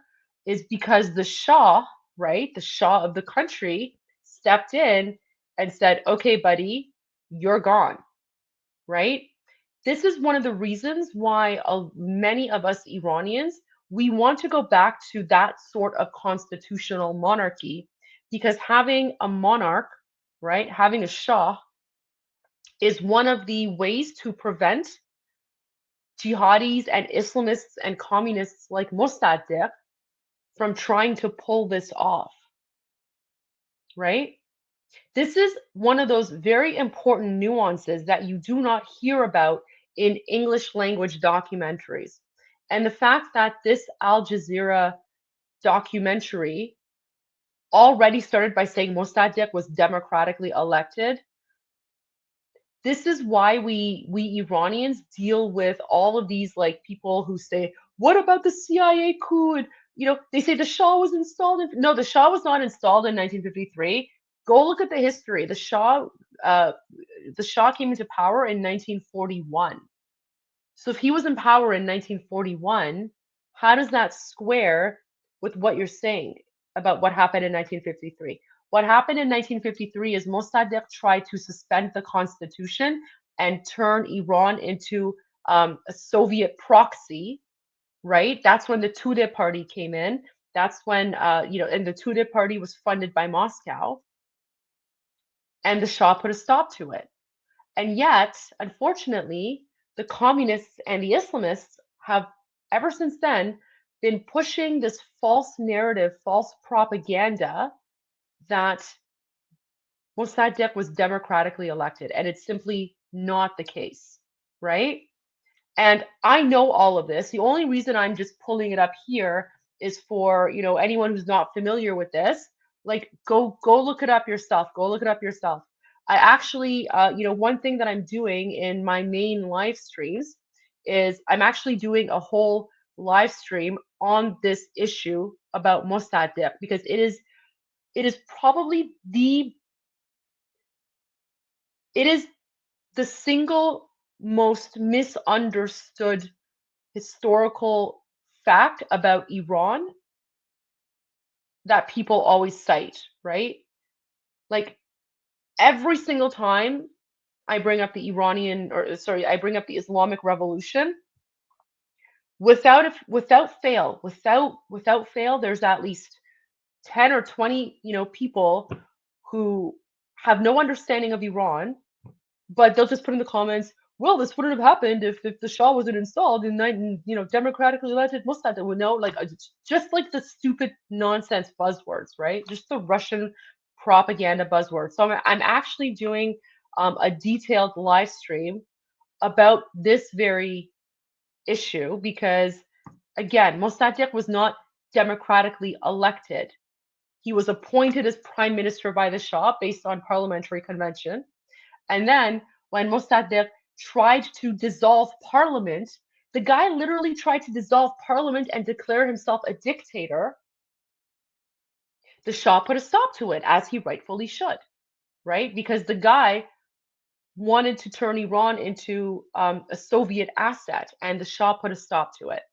is because the Shah, right, the Shah of the country, stepped in and said, okay, buddy, you're gone, right? This is one of the reasons why many of us Iranians, we want to go back to that sort of constitutional monarchy, because having a monarch, right, having a Shah is one of the ways to prevent jihadis and Islamists and communists like Mossadegh from trying to pull this off, right? This is one of those very important nuances that you do not hear about in English language documentaries. And the fact that this Al Jazeera documentary already started by saying Mossadegh was democratically elected. This is why we Iranians deal with all of these like people who say, what about the CIA coup? They say the Shah was installed. No, the Shah was not installed in 1953. Go look at the history. The Shah came into power in 1941. So if he was in power in 1941, how does that square with what you're saying about what happened in 1953? What happened in 1953 is Mossadegh tried to suspend the constitution and turn Iran into a Soviet proxy, right? That's when the Tudeh party came in. That's when, and the Tudeh party was funded by Moscow. And the Shah put a stop to it. And yet, unfortunately, the communists and the Islamists have, ever since then, been pushing this false narrative, false propaganda that Mossadegh was democratically elected, and it's simply not the case, right? And I know all of this. The only reason I'm just pulling it up here is for, anyone who's not familiar with this, like go look it up yourself. Go look it up yourself. I actually, one thing that I'm doing in my main live streams is I'm actually doing a whole live stream on this issue about Mossadegh, because it is probably the single most misunderstood historical fact about Iran that people always cite, right? Like every single time I bring up the Islamic Revolution, without fail, there's at least 10 or 20, people who have no understanding of Iran, but they'll just put in the comments, well, this wouldn't have happened if the Shah wasn't installed in, democratically elected Mossadegh. Would know, like, just like the stupid nonsense buzzwords, right? Just the Russian propaganda buzzwords. So I'm actually doing a detailed live stream about this very issue because, again, Mossadegh was not democratically elected. He was appointed as prime minister by the Shah based on parliamentary convention. And then when Mossadegh tried to dissolve parliament, the guy literally tried to dissolve parliament and declare himself a dictator. The Shah put a stop to it, as he rightfully should, right? Because the guy wanted to turn Iran into a Soviet asset, and the Shah put a stop to it.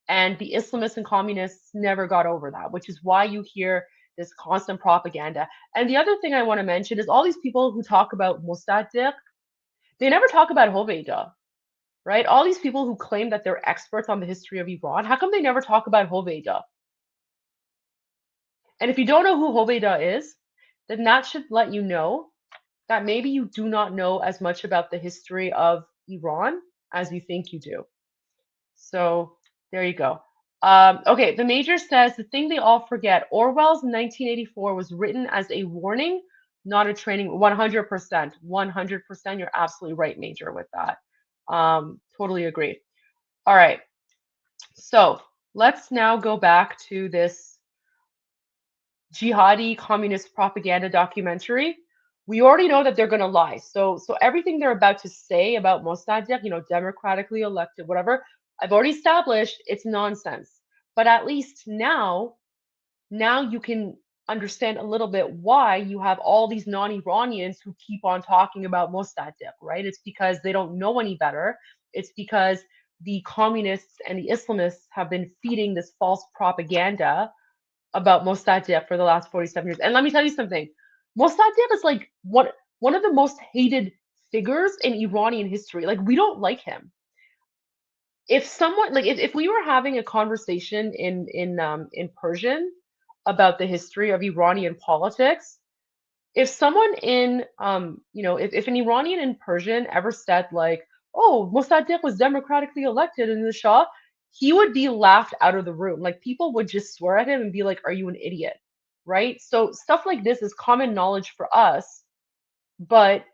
And the Islamists and communists never got over that, which is why you hear this constant propaganda. And the other thing I want to mention is all these people who talk about Mossadegh, they never talk about Hoveyda, right? All these people who claim that they're experts on the history of Iran, how come they never talk about Hoveyda? And if you don't know who Hoveyda is, then that should let you know that maybe you do not know as much about the history of Iran as you think you do. So there you go. Okay, the major says the thing they all forget, Orwell's 1984 was written as a warning, not a training. 100%, 100%. You're absolutely right, Major, with that. Totally agree. All right. So let's now go back to this jihadi communist propaganda documentary. We already know that they're going to lie. So everything they're about to say about Mossadegh, democratically elected, whatever, I've already established it's nonsense. But at least now you can understand a little bit why you have all these non-Iranians who keep on talking about Mossadegh, right? It's because they don't know any better. It's because the communists and the Islamists have been feeding this false propaganda about Mossadegh for the last 47 years. And let me tell you something. Mossadegh is like one of the most hated figures in Iranian history. Like, we don't like him. If someone, like, if we were having a conversation in Persian about the history of Iranian politics, if someone in if an Iranian in Persian ever said, like, oh, Mossadegh was democratically elected in the Shah, he would be laughed out of the room. Like, people would just swear at him and be like, are you an idiot? Right? So stuff like this is common knowledge for us, but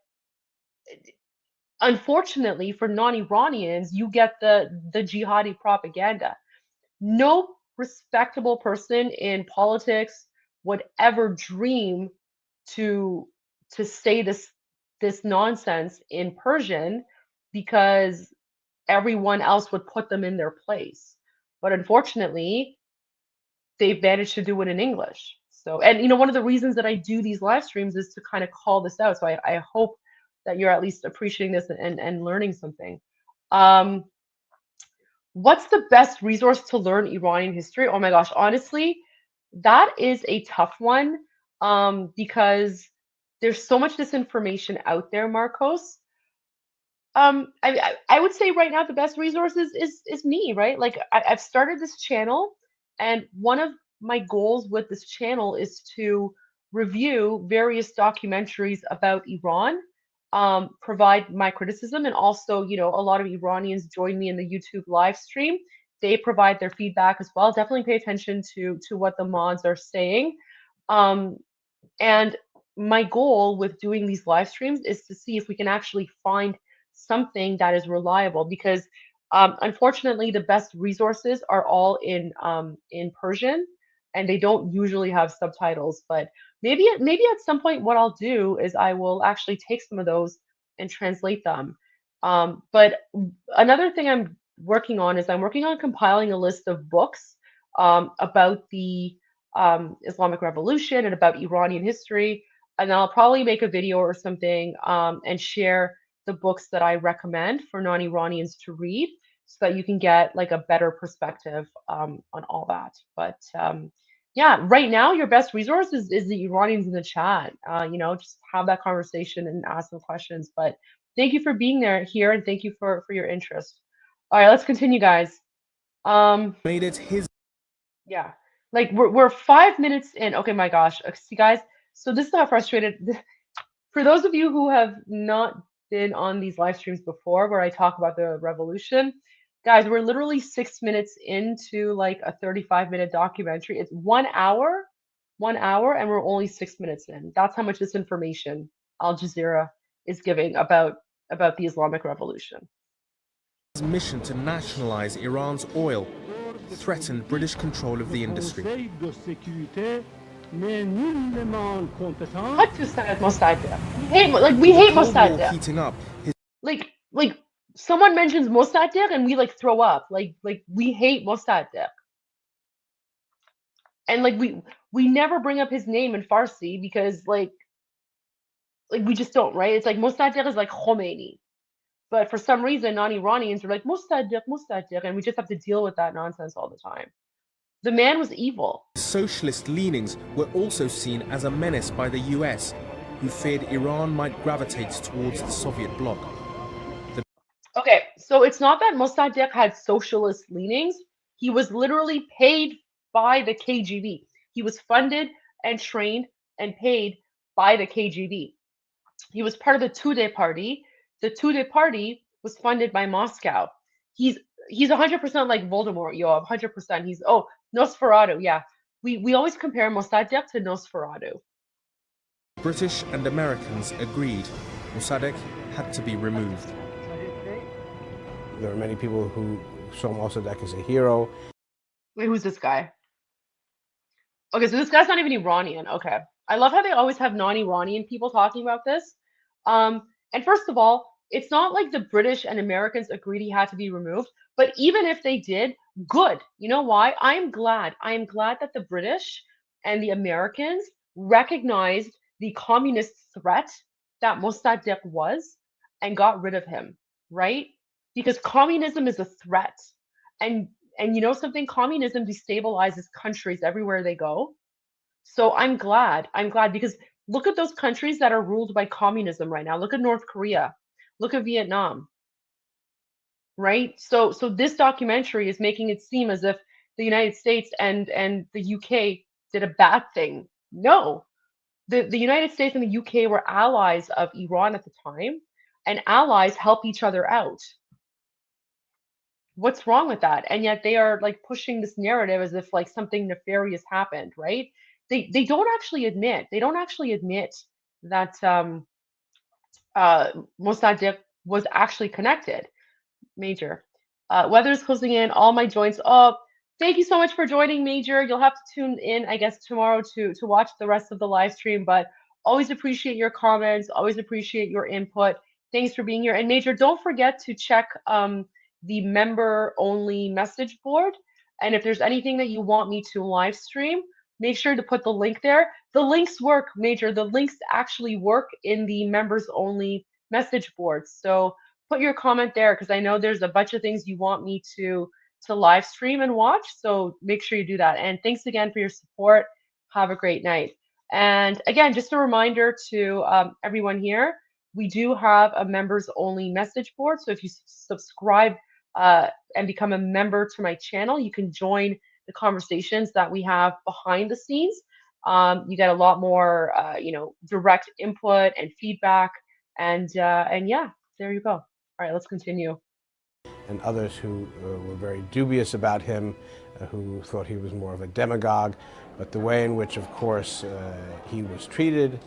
unfortunately for non-Iranians, you get the jihadi propaganda. No respectable person in politics would ever dream to say this nonsense in Persian, because everyone else would put them in their place. But unfortunately, they've managed to do it in English. So, and one of the reasons that I do these live streams is to kind of call this out. So I hope that you're at least appreciating this and learning something. What's the best resource to learn Iranian history? Oh my gosh, honestly, that is a tough one, because there's so much disinformation out there, Marcos. I would say right now the best resource is me, right? Like, I've started this channel, and one of my goals with this channel is to review various documentaries about Iran, provide my criticism, and also, a lot of Iranians join me in the YouTube live stream. They provide their feedback as well. Definitely pay attention to what the mods are saying. And my goal with doing these live streams is to see if we can actually find something that is reliable, because unfortunately the best resources are all in Persian, and they don't usually have subtitles. But maybe at some point what I'll do is I will actually take some of those and translate them. But another thing I'm working on is compiling a list of books about the Islamic Revolution and about Iranian history, and I'll probably make a video or something and share the books that I recommend for non-Iranians to read, so that you can get like a better perspective on all that. But yeah, right now your best resource is the Iranians in the chat. Just have that conversation and ask them questions. But thank you for being here, and thank you for your interest. All right, let's continue, guys. Made it his. Yeah, like we're 5 minutes in. Okay, my gosh, see guys. So this is how frustrated. For those of you who have not been on these live streams before, where I talk about the revolution, guys, we're literally 6 minutes into like a 35-minute documentary. It's 1 hour, and we're only 6 minutes in. That's how much disinformation Al Jazeera is giving about the Islamic Revolution. His mission to nationalize Iran's oil threatened British control of the industry. خط السند مصدق. We hate Cold War مصدق. heating up, his Like someone mentions مصدق and we like throw up. Like we hate مصدق. And like we never bring up his name in Farsi because like we just don't, right? It's like مصدق is like Khomeini. But for some reason, non-Iranians are like مصدق, مصدق, and we just have to deal with that nonsense all the time. The man was evil. socialist leanings were also seen as a menace by the US, who feared Iran might gravitate towards the Soviet bloc. Okay, so it's not that Mossadegh had socialist leanings. He was literally paid by the KGB. He was funded and trained and paid by the KGB. He was part of the Tudeh party. The Tudeh party was funded by Moscow. He's 100% like Voldemort, yo, 100%. He's Nosferatu, yeah. We always compare Mossadegh to Nosferatu. British and Americans agreed Mossadegh had to be removed. There are many people who saw Mossadegh as a hero. Wait, who's this guy? Okay, so this guy's not even Iranian. Okay. I love how they always have non-Iranian people talking about this. And first of all, it's not like the British and Americans agreed he had to be removed, but even if they did, good. You know why? I am glad that the British and the Americans recognized the communist threat that Mossadegh was and got rid of him, right? Because communism is a threat. And you know something? Communism destabilizes countries everywhere they go. So I'm glad because look at those countries that are ruled by communism right now. Look at North Korea. Look at Vietnam. Right? So this documentary is making it seem as if the United States and the UK did a bad thing. No. The United States and the UK were allies of Iran at the time, and allies help each other out. What's wrong with that? And yet they are like pushing this narrative as if like something nefarious happened, right? They don't actually admit. They don't actually admit that Mossadegh was actually connected. Major. Weather's closing in. All my joints up. Thank you so much for joining, Major. You'll have to tune in, I guess, tomorrow to watch the rest of the live stream. But always appreciate your comments. Always appreciate your input. Thanks for being here. And Major, don't forget to check the member-only message board. And if there's anything that you want me to live stream, make sure to put the link there. The links work, Major. The links actually work in the members-only message board. So put your comment there because I know there's a bunch of things you want me to live stream and watch. So make sure you do that. And thanks again for your support. Have a great night. And again, just a reminder to everyone here, we do have a members only message board. So if you subscribe and become a member to my channel, you can join the conversations that we have behind the scenes. You get a lot more, direct input and feedback. And yeah, there you go. All right, let's continue. And others who were very dubious about him, who thought he was more of a demagogue. But the way in which, of course, he was treated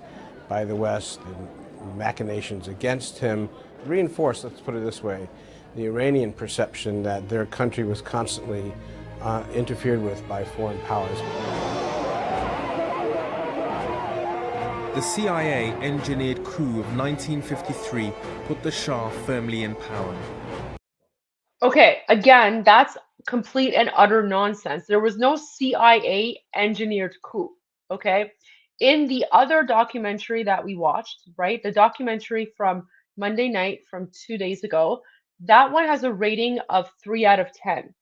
by the West, the machinations against him, reinforced, let's put it this way, the Iranian perception that their country was constantly interfered with by foreign powers. The CIA engineered coup of 1953 put the Shah firmly in power. Okay, again, that's complete and utter nonsense. There was no CIA engineered coup, okay? In the other documentary that we watched, right, the documentary from Monday night from 2 days ago, that one has a rating of 3 out of 10.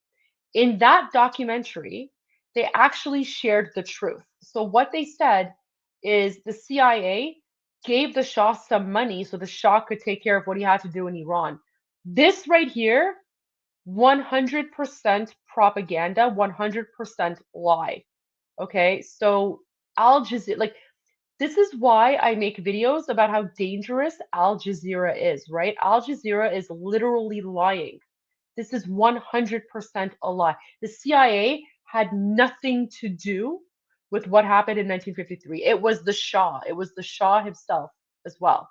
In that documentary, they actually shared the truth. So what they said is the CIA gave the Shah some money so the Shah could take care of what he had to do in Iran. This right here 100% propaganda, 100% lie. Okay, so Al Jazeera, like, this is why I make videos about how dangerous Al Jazeera is, right? Al Jazeera is literally lying. This is 100% a lie. The CIA had nothing to do with what happened in 1953. It was the Shah. It was the Shah himself as well.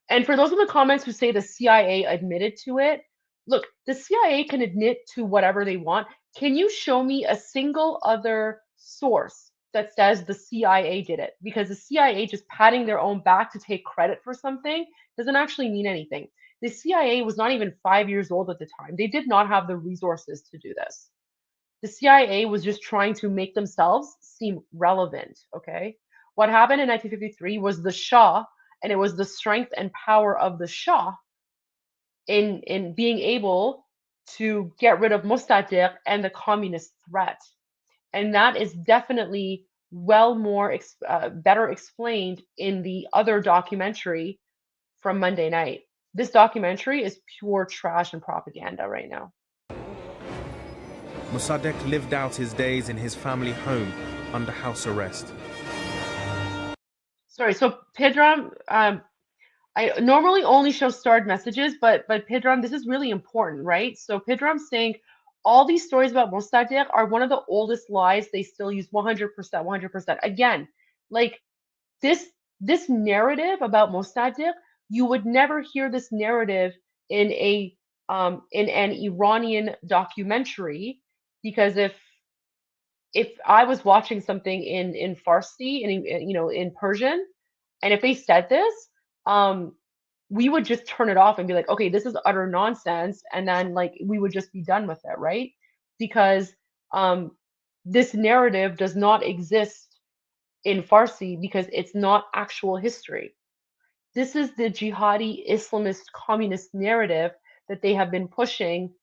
And for those in the comments who say the CIA admitted to it, look, the CIA can admit to whatever they want. Can you show me a single other source that says the CIA did it? Because the CIA just patting their own back to take credit for something doesn't actually mean anything. The CIA was not even 5 years old at the time. They did not have the resources to do this. The CIA was just trying to make themselves seem relevant, okay? What happened in 1953 was the Shah, and it was the strength and power of the Shah in being able to get rid of Mossadegh and the communist threat. And that is definitely better explained in the other documentary from Monday night. This documentary is pure trash and propaganda right now. Mossadegh lived out his days in his family home under house arrest. Sorry, so Pedram, I normally only show starred messages, but Pedram, this is really important, right? So Pedram's saying all these stories about Mossadegh are one of the oldest lies. They still use 100%, 100%. Again, like this narrative about Mossadegh, you would never hear this narrative in an Iranian documentary, because if I was watching something in Farsi and in Persian, and if they said this, we would just turn it off and be like, okay, this is utter nonsense, and then like we would just be done with it, right? Because this narrative does not exist in Farsi because it's not actual history. This is the jihadi Islamist communist narrative that they have been pushing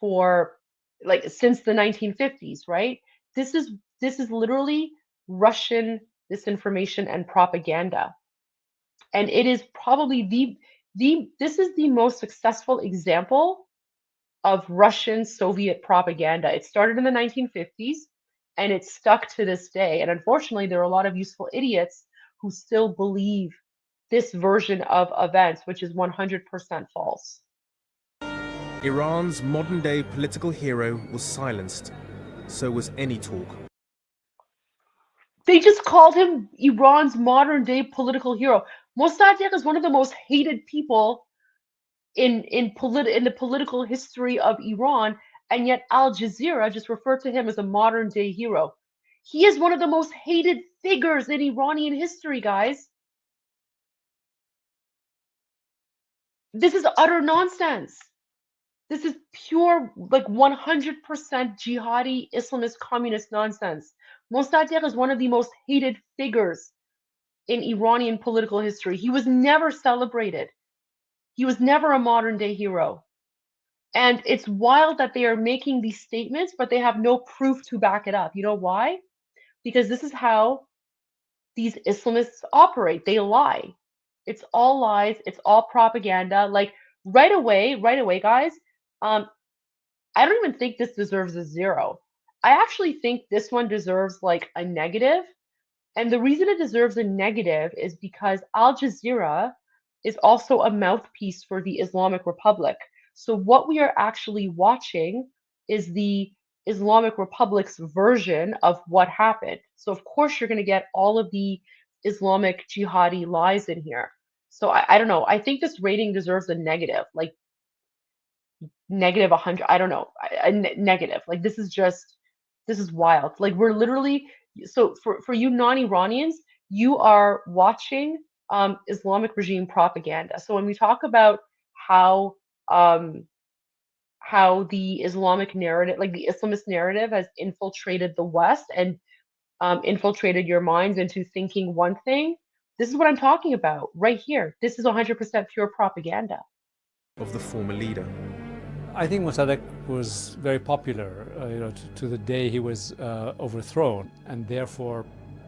for like since the 1950s, right? This is literally Russian disinformation and propaganda. And it is probably this is the most successful example of Russian Soviet propaganda. It started in the 1950s and it's stuck to this day. And unfortunately, there are a lot of useful idiots who still believe this version of events, which is 100% false. Iran's modern-day political hero was silenced. So was any talk. They just called him Iran's modern-day political hero. Mossadegh is one of the most hated people in the political history of Iran, and yet Al Jazeera just referred to him as a modern-day hero. He is one of the most hated figures in Iranian history, guys. This is utter nonsense. This is pure, like 100% jihadi Islamist communist nonsense. Mossadegh is one of the most hated figures in Iranian political history. He was never celebrated. He was never a modern day hero. And it's wild that they are making these statements, but they have no proof to back it up. You know why? Because this is how these Islamists operate. They lie. It's all lies. It's all propaganda. Like right away, guys, I don't even think this deserves a 0. I actually think this one deserves like a negative. And the reason it deserves a negative is because Al Jazeera is also a mouthpiece for the Islamic Republic. So what we are actually watching is the Islamic Republic's version of what happened. So of course you're going to get all of the Islamic jihadi lies in here. So I don't know. I think this rating deserves a negative, like negative 100. I don't know. Negative. Like this is wild. Like we're literally, so for you non-Iranians, you are watching Islamic regime propaganda. So when we talk about how the Islamic narrative, like the Islamist narrative, has infiltrated the West and infiltrated your minds into thinking one thing, this is what I'm talking about right here. This is 100% pure propaganda. Of the former leader. I think Mossadegh was very popular, to the day he was overthrown, and therefore,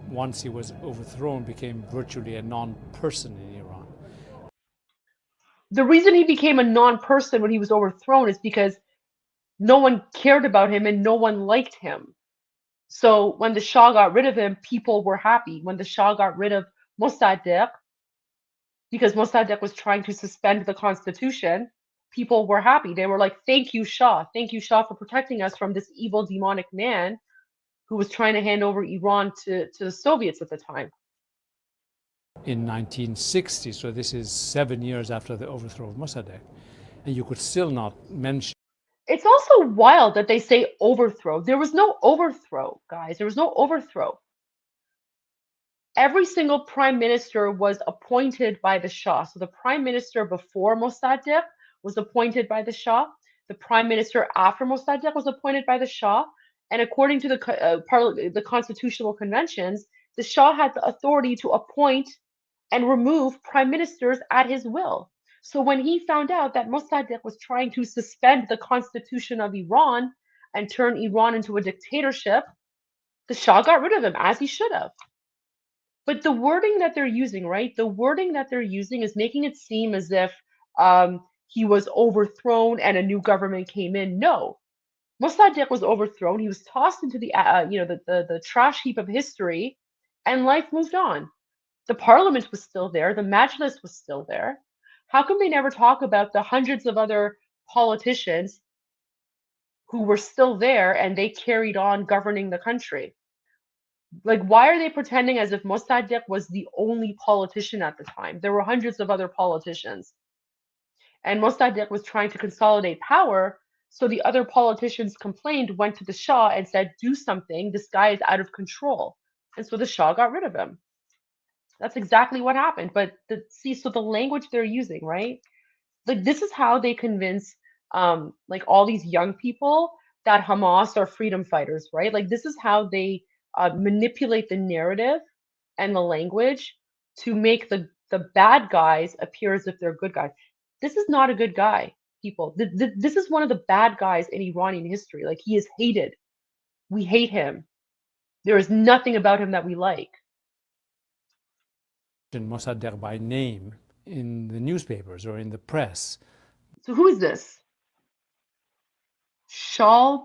once he was overthrown, became virtually a non-person in Iran. The reason he became a non-person when he was overthrown is because no one cared about him and no one liked him. So when the Shah got rid of him, people were happy. When the Shah got rid of Mossadegh, because Mossadegh was trying to suspend the constitution, people were happy. They were like, thank you, Shah. Thank you, Shah, for protecting us from this evil, demonic man who was trying to hand over Iran to the Soviets at the time. In 1960, so this is 7 years after the overthrow of Mossadegh, and you could still not mention. It's also wild that they say overthrow. There was no overthrow, guys. There was no overthrow. Every single prime minister was appointed by the Shah. So the prime minister before Mossadegh was appointed by the Shah. The prime minister after Mossadegh was appointed by the Shah. And according to the constitutional conventions, the Shah had the authority to appoint and remove prime ministers at his will. So when he found out that Mossadegh was trying to suspend the constitution of Iran and turn Iran into a dictatorship, the Shah got rid of him, as he should have. But the wording that they're using, right? The wording that they're using is making it seem as if he was overthrown and a new government came in. No, Mossadegh was overthrown. He was tossed into the the trash heap of history, and life moved on. The parliament was still there. The Majlis was still there. How come they never talk about the hundreds of other politicians who were still there and they carried on governing the country? Like, why are they pretending as if Mossadegh was the only politician at the time? There were hundreds of other politicians. And Mossadegh was trying to consolidate power, so the other politicians complained, went to the Shah and said, do something, this guy is out of control. And so the Shah got rid of him. That's exactly what happened. But so the language they're using, right? Like, this is how they convince like all these young people that Hamas are freedom fighters, right? Like, this is how they manipulate the narrative and the language to make the bad guys appear as if they're good guys. This is not a good guy, people. This is one of the bad guys in Iranian history. Like, he is hated. We hate him. There is nothing about him that we like. Mossadegh by name in the newspapers or in the press. So who is this? Shah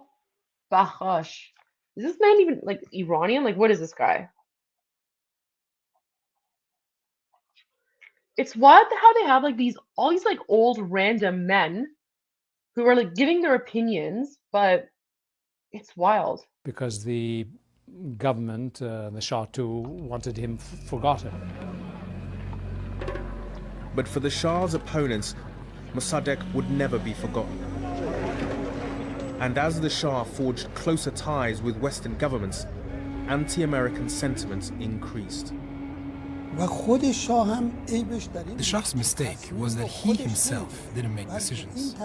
Bakhash. Is this man even like Iranian? Like, what is this guy? It's wild how they have like all these like old random men who are like giving their opinions, but it's wild. Because the government, the Shah too, wanted him forgotten. But for the Shah's opponents, Mossadegh would never be forgotten. And as the Shah forged closer ties with Western governments, anti-American sentiments increased. The Shah's mistake was that he himself didn't make decisions.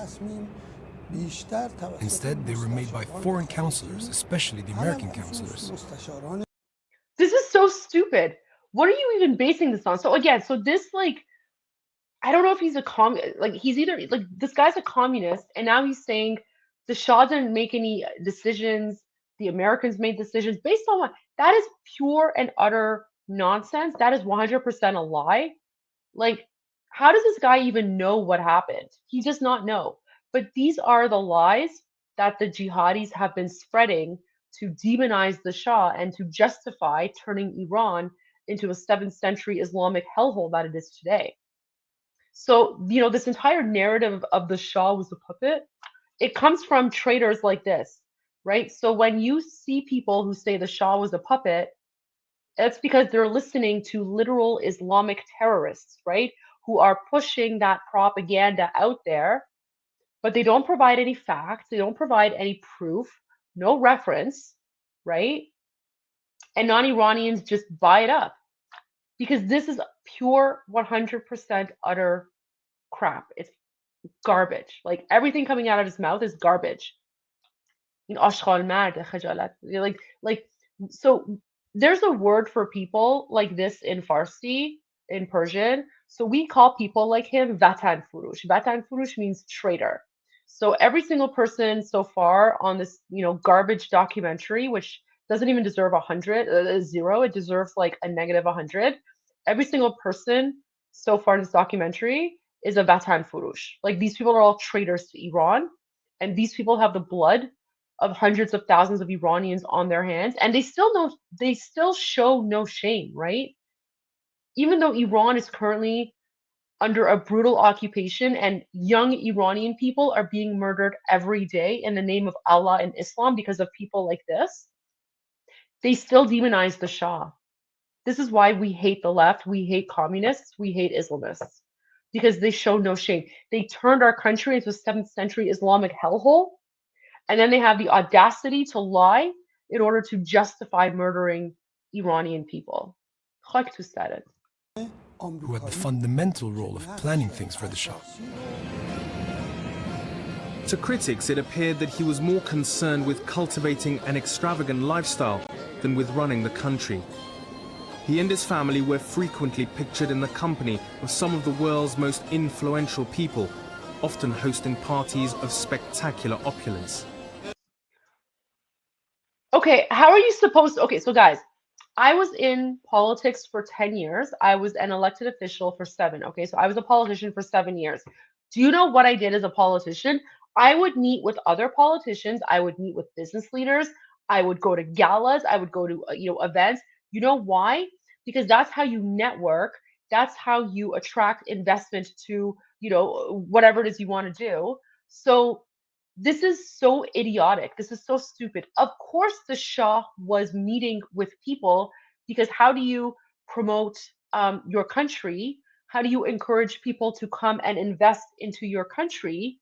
Instead, they were made by foreign counselors, especially the American counselors. This is so stupid. What are you even basing this on? So again, this like, I don't know if he's a he's either like, this guy's a communist, and now he's saying the Shah didn't make any decisions, the Americans made decisions based on what? That is pure and utter nonsense. That is 100% a lie. Like, how does this guy even know what happened? He does not know. But these are the lies that the jihadis have been spreading to demonize the Shah and to justify turning Iran into a 7th century Islamic hellhole that it is today. So, this entire narrative of the Shah was a puppet, it comes from traitors like this, right? So when you see people who say the Shah was a puppet, it's because they're listening to literal Islamic terrorists, right? Who are pushing that propaganda out there, but they don't provide any facts, they don't provide any proof, no reference, right? And non-Iranians just buy it up because this is pure 100% utter crap. It's garbage. Like, everything coming out of his mouth is garbage. So there's a word for people like this in Farsi, in Persian. So we call people like him Vatan Furush. Vatan Furush means traitor. So every single person so far on this, garbage documentary, which doesn't even deserve 0, it deserves like a -100. Every single person so far in this documentary is a Vatan Furush. Like these people are all traitors to Iran, and these people have the blood of hundreds of thousands of Iranians on their hands, and they still show no shame, right? Even though Iran is currently under a brutal occupation and young Iranian people are being murdered every day in the name of Allah and Islam because of people like this, they still demonize the Shah. This is why we hate the left, we hate communists, we hate Islamists, because they show no shame. They turned our country into a 7th century Islamic hellhole, and then they have the audacity to lie in order to justify murdering Iranian people. Khak to said it. Who had the fundamental role of planning things for the Shah. To critics, it appeared that he was more concerned with cultivating an extravagant lifestyle than with running the country. He and his family were frequently pictured in the company of some of the world's most influential people, often hosting parties of spectacular opulence. Okay, how are you supposed to? Okay, so guys, I was in politics for 10 years. I was an elected official for 7. Okay, so I was a politician for 7 years. Do you know what I did as a politician? I would meet with other politicians. I would meet with business leaders. I would go to galas. I would go to events. You know why? Because that's how you network. That's how you attract investment to whatever it is you want to do. So this is so idiotic. This is so stupid. Of course, the Shah was meeting with people, because how do you promote your country? How do you encourage people to come and invest into your country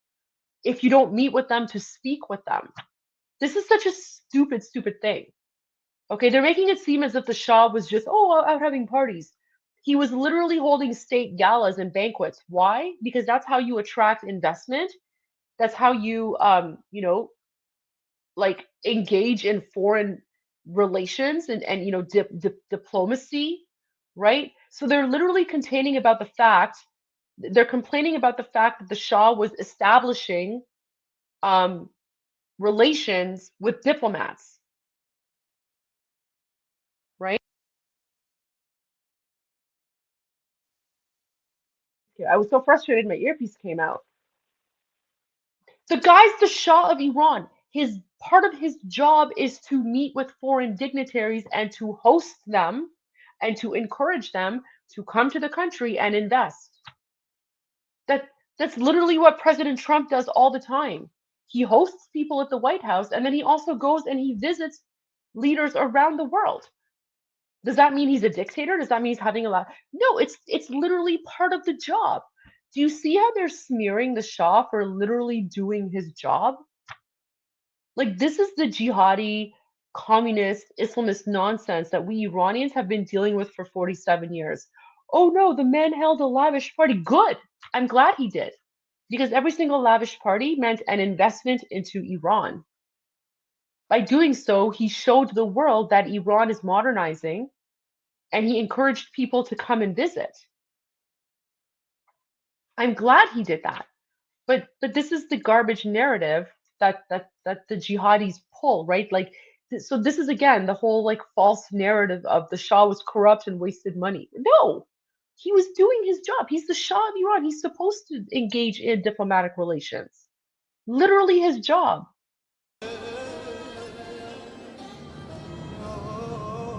if you don't meet with them to speak with them? This is such a stupid, stupid thing. Okay, they're making it seem as if the Shah was just, out having parties. He was literally holding state galas and banquets. Why? Because that's how you attract investment. That's how you, like engage in foreign relations and diplomacy, right? So they're literally complaining about the fact that the Shah was establishing relations with diplomats, right? Okay, I was so frustrated my earpiece came out. The guy's the Shah of Iran. His part of his job is to meet with foreign dignitaries and to host them and to encourage them to come to the country and invest. That's literally what President Trump does all the time. He hosts people at the White House, and then he also goes and he visits leaders around the world. Does that mean he's a dictator? Does that mean he's having a lot? No, it's literally part of the job. Do you see how they're smearing the Shah for literally doing his job? Like, this is the jihadi, communist, Islamist nonsense that we Iranians have been dealing with for 47 years. Oh no, the man held a lavish party. Good. I'm glad he did. Because every single lavish party meant an investment into Iran. By doing so, he showed the world that Iran is modernizing, and he encouraged people to come and visit. I'm glad he did that. But this is the garbage narrative that the jihadis pull, right? Like, so this is again the whole like false narrative of the Shah was corrupt and wasted money. No, he was doing his job. He's the Shah of Iran. He's supposed to engage in diplomatic relations. Literally his job.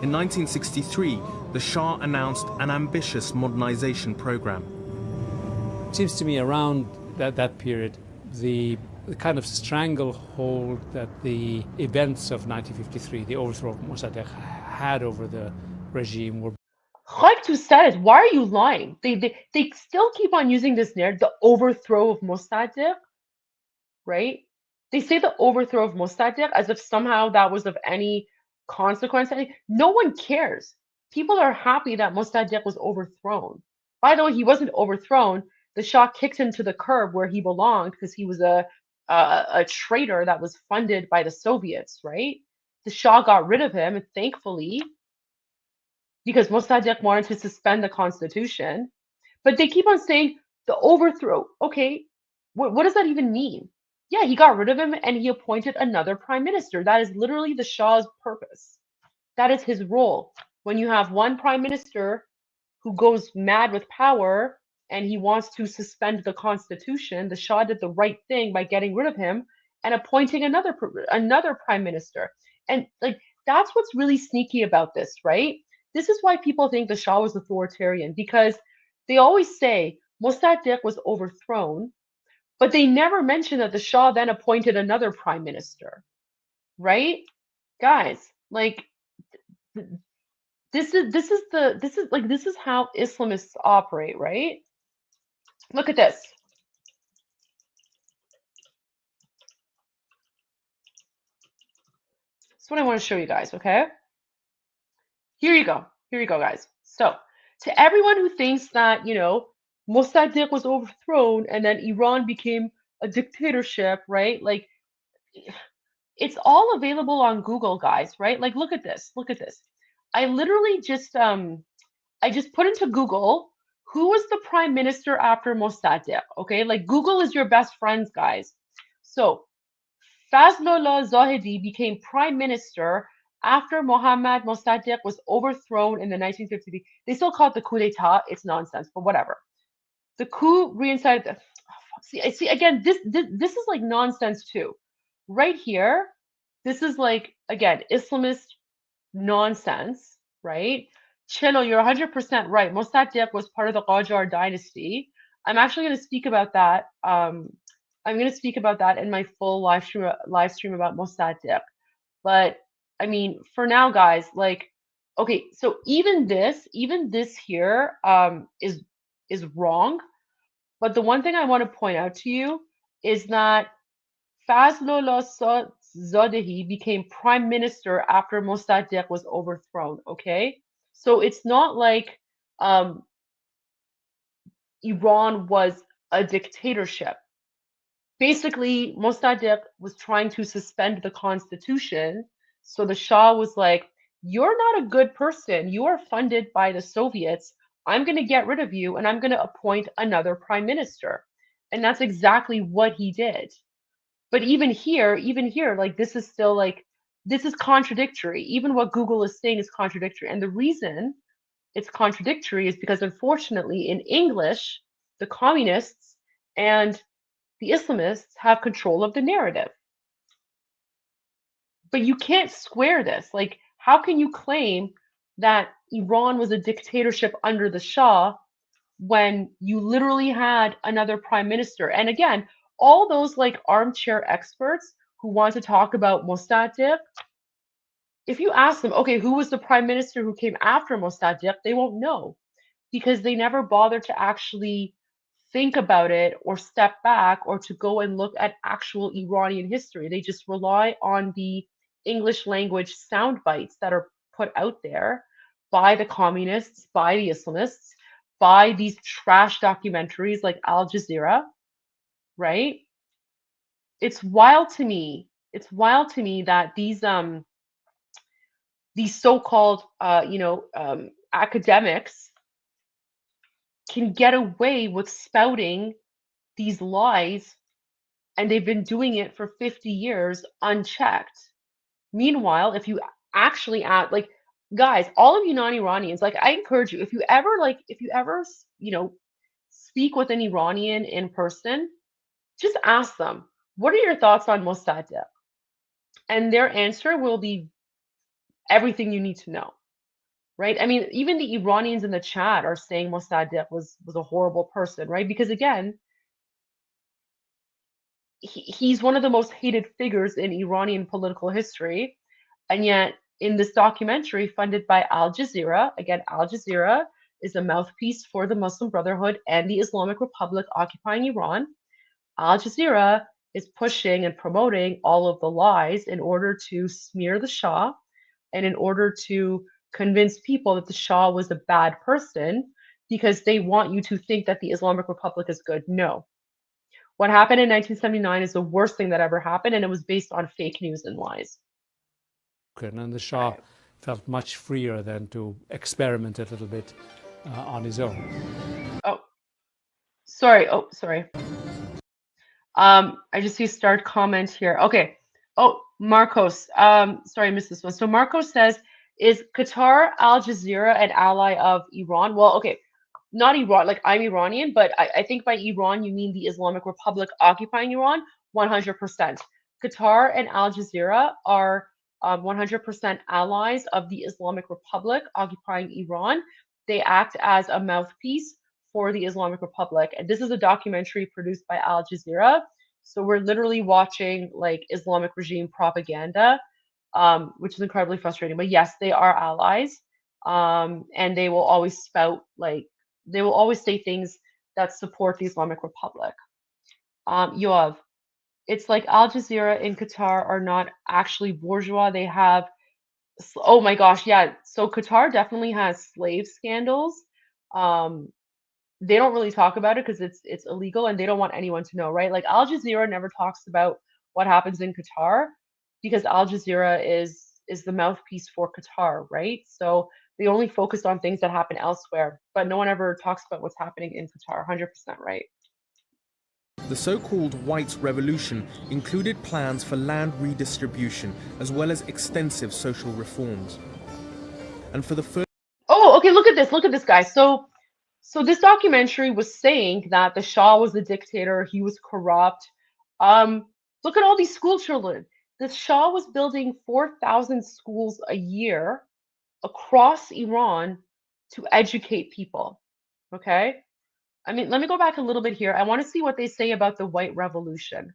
In 1963, the Shah announced an ambitious modernization program. It seems to me around that period, the kind of stranglehold that the events of 1953, the overthrow of Mossadegh, had over the regime were. Khayb said it. Why are you lying? They still keep on using this narrative, the overthrow of Mossadegh, right? They say the overthrow of Mossadegh as if somehow that was of any consequence. No one cares. People are happy that Mossadegh was overthrown. By the way, he wasn't overthrown. The Shah kicked him to the curb where he belonged because he was a traitor that was funded by the Soviets, right? The Shah got rid of him, and thankfully, because Mossadegh wanted to suspend the constitution. But they keep on saying the overthrow. Okay, what does that even mean? Yeah, he got rid of him and he appointed another prime minister. That is literally the Shah's purpose. That is his role. When you have one prime minister who goes mad with power, and he wants to suspend the constitution, the Shah did the right thing by getting rid of him and appointing another prime minister. And like that's what's really sneaky about this, right? This is why people think the Shah was authoritarian, because they always say Mossadegh was overthrown, but they never mention that the Shah then appointed another prime minister, right? Guys, like this is how Islamists operate, right? Look at this. That's what I want to show you guys, okay? Here you go. Here you go, guys. So, to everyone who thinks that, you know, Mossadegh was overthrown and then Iran became a dictatorship, right? Like, it's all available on Google, guys, right? Like, look at this. Look at this. I literally just I just put into Google who was the prime minister after Mossadegh, okay? Like, Google is your best friends, guys. So, Fazlullah Zahedi became prime minister after Mohammad Mossadegh was overthrown in the 1950s. They still call it the coup d'etat. It's nonsense, but whatever. The coup reinstated the. Oh, see again. This is like nonsense too. Right here, this is like again Islamist nonsense, right? Chino, you're 100% right. Mossadegh was part of the Qajar dynasty. I'm actually going to speak about that. I'm going to speak about that in my full live stream about Mossadegh. But I mean, for now, guys, like, okay, so even this here is wrong. But the one thing I want to point out to you is that Fazlullah Zadehi became prime minister after Mossadegh was overthrown. Okay, so it's not like Iran was a dictatorship. Basically, Mossadegh was trying to suspend the constitution. So the Shah was like, you're not a good person. You are funded by the Soviets. I'm going to get rid of you and I'm going to appoint another prime minister. And that's exactly what he did. But even here, like this is still like, this is contradictory. Even what Google is saying is contradictory. And the reason it's contradictory is because unfortunately in English, the communists and the Islamists have control of the narrative. But you can't square this. Like, how can you claim that Iran was a dictatorship under the Shah when you literally had another prime minister? And again, all those like armchair experts who want to talk about Mossadegh, if you ask them, okay, who was the prime minister who came after Mossadegh, they won't know because they never bothered to actually think about it or step back or to go and look at actual Iranian history. They just rely on the English language sound bites that are put out there by the communists, by the Islamists, by these trash documentaries like Al Jazeera, right? It's wild to me. It's wild to me that these so-called academics can get away with spouting these lies, and they've been doing it for 50 years unchecked. Meanwhile, if you actually add, like, guys, all of you non-Iranians, like, I encourage you, if you ever, speak with an Iranian in person, just ask them, what are your thoughts on Mossadegh? And their answer will be everything you need to know. Right? I mean, even the Iranians in the chat are saying Mossadegh was a horrible person, right? Because again, he's one of the most hated figures in Iranian political history. And yet, in this documentary funded by Al Jazeera, again, Al Jazeera is a mouthpiece for the Muslim Brotherhood and the Islamic Republic occupying Iran. Al Jazeera is pushing and promoting all of the lies in order to smear the Shah and in order to convince people that the Shah was a bad person because they want you to think that the Islamic Republic is good. No. What happened in 1979 is the worst thing that ever happened, and it was based on fake news and lies. And the Shah felt much freer than to experiment a little bit on his own. Oh, sorry. I just see a start comment here. Okay. Oh, Marcos. Sorry, I missed this one. So Marcos says, is Qatar, Al Jazeera, an ally of Iran? Well, okay. not Iran, like I'm Iranian, but I think by Iran you mean the Islamic Republic occupying Iran, 100%. Qatar and Al Jazeera are 100% allies of the Islamic Republic occupying Iran. They act as a mouthpiece for the Islamic Republic. And this is a documentary produced by Al Jazeera. So we're literally watching like Islamic regime propaganda, which is incredibly frustrating. But yes, they are allies. And they will always they will always say things that support the Islamic Republic. Yoav, it's like Al Jazeera in Qatar are not actually bourgeois. They have, oh my gosh, yeah. So Qatar definitely has slave scandals. They don't really talk about it because it's illegal and they don't want anyone to know, right? Like Al Jazeera never talks about what happens in Qatar because Al Jazeera is the mouthpiece for Qatar, right? So they only focus on things that happen elsewhere, but no one ever talks about what's happening in Qatar. 100% right. The so-called White Revolution included plans for land redistribution as well as extensive social reforms. And for the first... Oh, okay, look at this, guys. So this documentary was saying that the Shah was a dictator, he was corrupt. Look at all these school children. The Shah was building 4,000 schools a year across Iran to educate people. Okay? I mean, let me go back a little bit here. I want to see what they say about the White Revolution.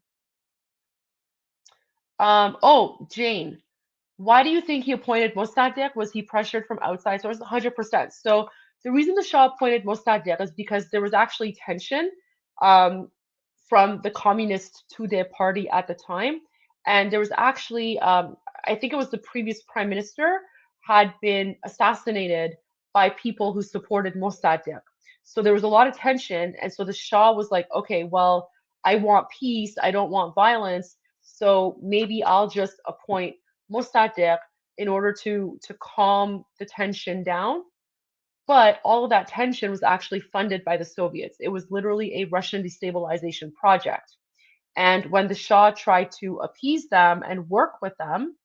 Oh, Jane, why do you think he appointed Mossadegh? Was he pressured from outside sources? 100%. So the reason the Shah appointed Mossadegh is because there was actually tension from the communist Tudeh party at the time. And there was actually, I think it was the previous prime minister had been assassinated by people who supported Mossadegh. So there was a lot of tension. And so the Shah was like, okay, well, I want peace. I don't want violence. So maybe I'll just appoint Mossadegh in order to calm the tension down. But all of that tension was actually funded by the Soviets. It was literally a Russian destabilization project. And when the Shah tried to appease them and work with them,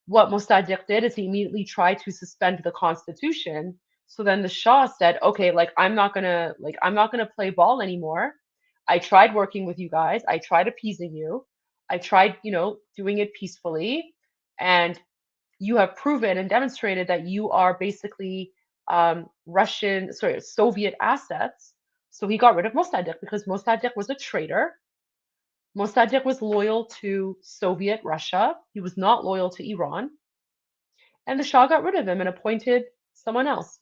what Mossadegh did is he immediately tried to suspend the constitution. So then the Shah said, okay, like I'm not gonna play ball anymore. I tried working with you guys. I tried appeasing you. I tried, doing it peacefully. And you have proven and demonstrated that you are basically Soviet assets. So he got rid of Mossadegh because Mossadegh was a traitor. Mossadegh was loyal to Soviet Russia. He was not loyal to Iran. And the Shah got rid of him and appointed someone else.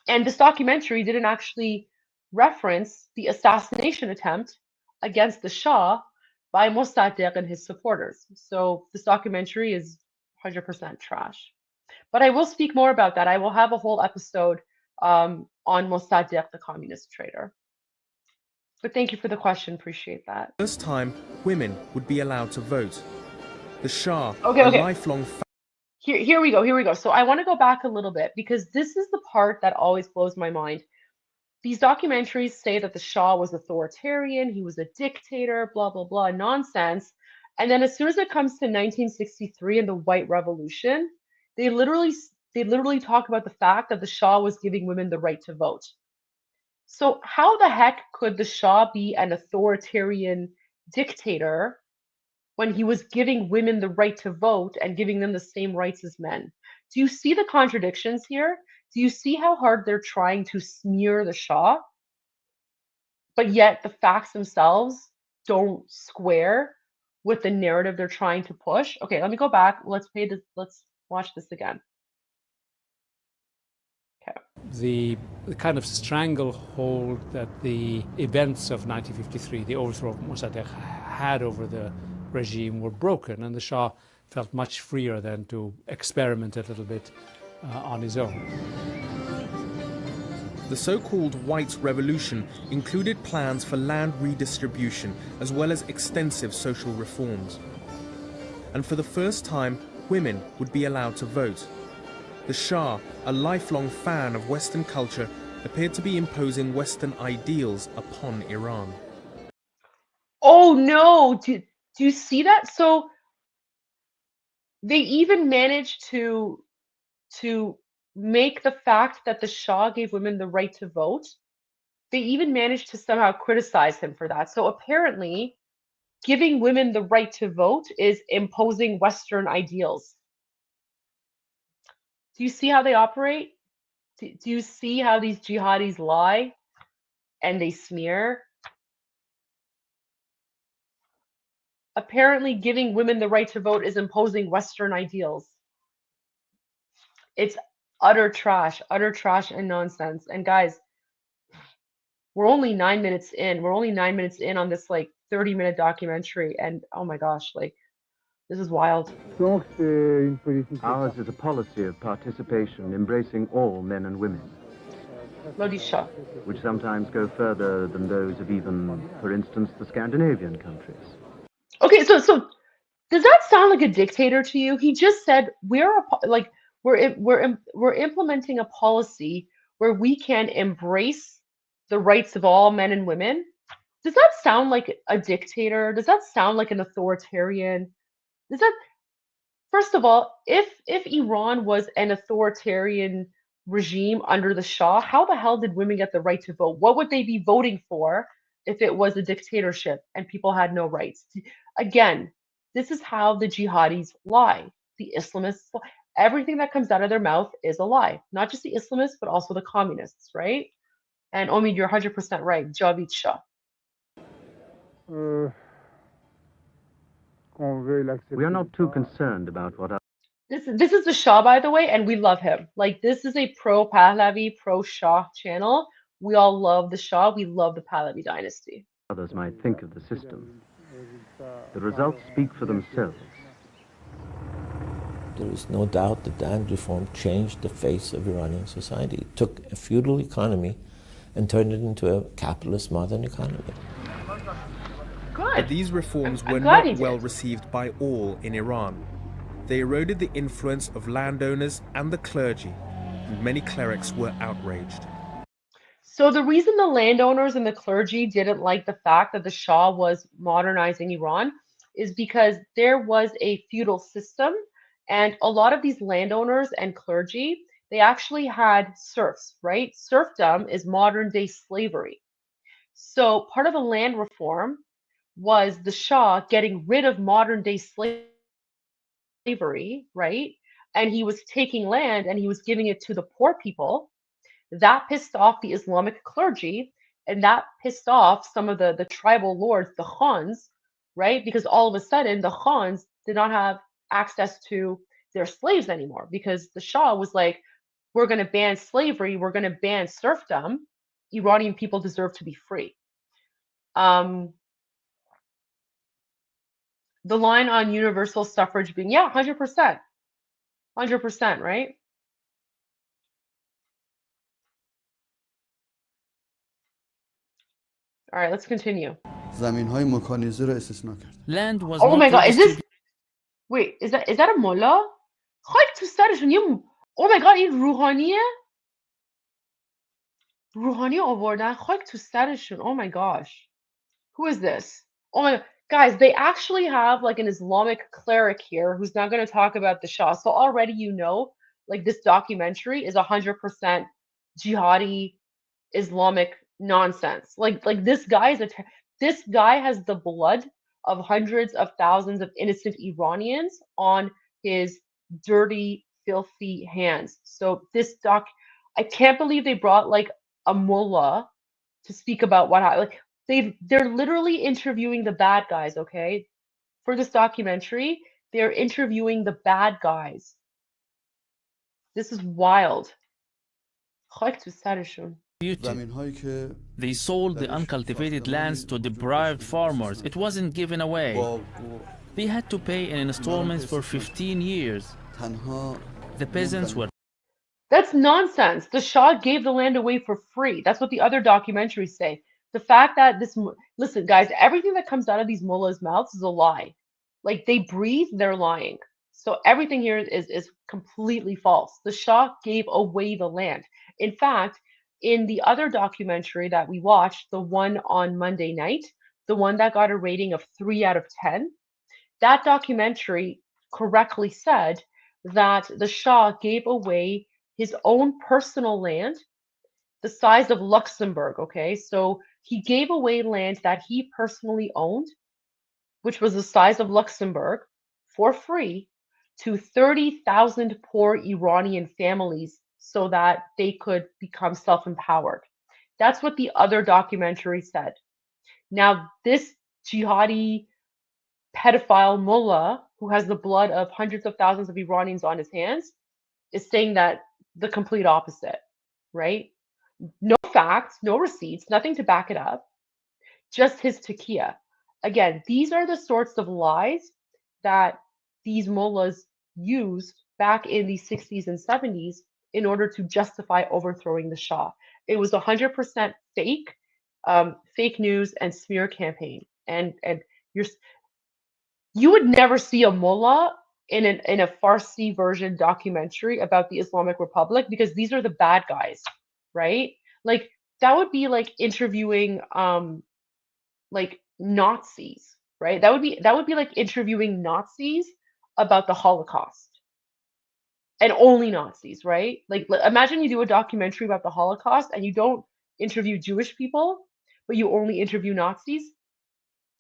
And this documentary didn't actually reference the assassination attempt against the Shah by Mossadegh and his supporters. So this documentary is 100% trash. But I will speak more about that. I will have a whole episode on Mossadegh, the communist traitor. But thank you for the question. Appreciate that. First time women would be allowed to vote. The Shah, okay. lifelong... Here we go. So I want to go back a little bit because this is the part that always blows my mind. These documentaries say that the Shah was authoritarian, he was a dictator, blah, blah, blah, nonsense. And then as soon as it comes to 1963 and the White Revolution, they literally talk about the fact that the Shah was giving women the right to vote. So how the heck could the Shah be an authoritarian dictator when he was giving women the right to vote and giving them the same rights as men? Do you see the contradictions here? Do you see how hard they're trying to smear the Shah? But yet the facts themselves don't square with the narrative they're trying to push. Okay, let me go back. Let's watch this again. Okay. The kind of stranglehold that the events of 1953, the overthrow of Mossadegh, had over the regime were broken, and the Shah felt much freer then to experiment a little bit on his own. The so-called White Revolution included plans for land redistribution as well as extensive social reforms. And for the first time, women would be allowed to vote. The Shah, a lifelong fan of Western culture, appeared to be imposing Western ideals upon Iran. Oh no! Do you see that? So they even managed to make the fact that the Shah gave women the right to vote, they even managed to somehow criticize him for that. So apparently, giving women the right to vote is imposing Western ideals. Do you see how they operate? Do you see how these jihadis lie and they smear? Apparently, giving women the right to vote is imposing Western ideals. It's utter trash and nonsense. And guys, we're only 9 minutes in. We're only 9 minutes in on this like 30-minute documentary, and oh my gosh, like this is wild. Ours is a policy of participation embracing all men and women, which sometimes go further than those of even, for instance, the Scandinavian countries. Okay, so does that sound like a dictator to you? He just said we're implementing a policy where we can embrace the rights of all men and women. Does that sound like a dictator? Does that sound like an authoritarian? Does that, first of all, if Iran was an authoritarian regime under the Shah, how the hell did women get the right to vote? What would they be voting for if it was a dictatorship and people had no rights? Again, this is how the jihadis lie. The Islamists, everything that comes out of their mouth is a lie. Not just the Islamists, but also the communists, right? And Omid, you're 100% right. Javid Shah. We are not too concerned about what This is the Shah, by the way, and we love him. Like, this is a pro-Pahlavi, pro-Shah channel. We all love the Shah. We love the Pahlavi dynasty. others might think of the system. The results speak for themselves. There is no doubt that land reform changed the face of Iranian society. It took a feudal economy and turned it into a capitalist modern economy. But these reforms were not well received by all in Iran. They eroded the influence of landowners and the clergy, and many clerics were outraged. So the reason the landowners and the clergy didn't like the fact that the Shah was modernizing Iran is because there was a feudal system, and a lot of these landowners and clergy, they actually had serfs, right? Serfdom is modern day slavery. So part of the land reform was the Shah getting rid of modern day slavery, right? And he was taking land and he was giving it to the poor people. That pissed off the Islamic clergy, and that pissed off some of the tribal lords, the Khans, right? Because all of a sudden the Khans did not have access to their slaves anymore, because the Shah was like, we're going to ban slavery, we're going to ban serfdom. Iranian people deserve to be free. The line on universal suffrage being, yeah, 100%. 100%, right? All right, let's continue. Land was oh my god, is this, wait, is that a mullah? Oh my god, این روحانیه؟ روحانی آوردن خاک تو سرشون. Oh my gosh. Who is this? Oh my god. Guys, they actually have like an Islamic cleric here who's not going to talk about the Shah. So already you know, like, this documentary is 100% jihadi Islamic nonsense. Like this guy is this guy has the blood of hundreds of thousands of innocent Iranians on his dirty, filthy hands. So this I can't believe they brought like a mullah to speak about what happened. Like, they're literally interviewing the bad guys, okay? For this documentary, they're interviewing the bad guys. This is wild. They sold the uncultivated lands to deprived farmers. It wasn't given away. They had to pay in installments for 15 years. The peasants were... That's nonsense. The Shah gave the land away for free. That's what the other documentaries say. The fact that this... Listen, guys, everything that comes out of these mullahs' mouths is a lie. Like, they breathe, they're lying. So everything here is completely false. The Shah gave away the land. In fact, in the other documentary that we watched, the one on Monday night, the one that got a rating of 3 out of 10, that documentary correctly said that the Shah gave away his own personal land, the size of Luxembourg, okay? So he gave away land that he personally owned, which was the size of Luxembourg, for free to 30,000 poor Iranian families so that they could become self-empowered. That's what the other documentary said. Now, this jihadi pedophile mullah, who has the blood of hundreds of thousands of Iranians on his hands, is saying that the complete opposite, right? No facts, no receipts, nothing to back it up, just his taqqiya. Again, these are the sorts of lies that these mullahs used back in the 60s and 70s in order to justify overthrowing the Shah. It was 100% fake, fake news and smear campaign. And you would never see a mullah in a Farsi version documentary about the Islamic Republic because these are the bad guys, right? Like that would be like interviewing like Nazis, right? That would be like interviewing Nazis about the Holocaust. And only Nazis, right? Like imagine you do a documentary about the Holocaust and you don't interview Jewish people, but you only interview Nazis.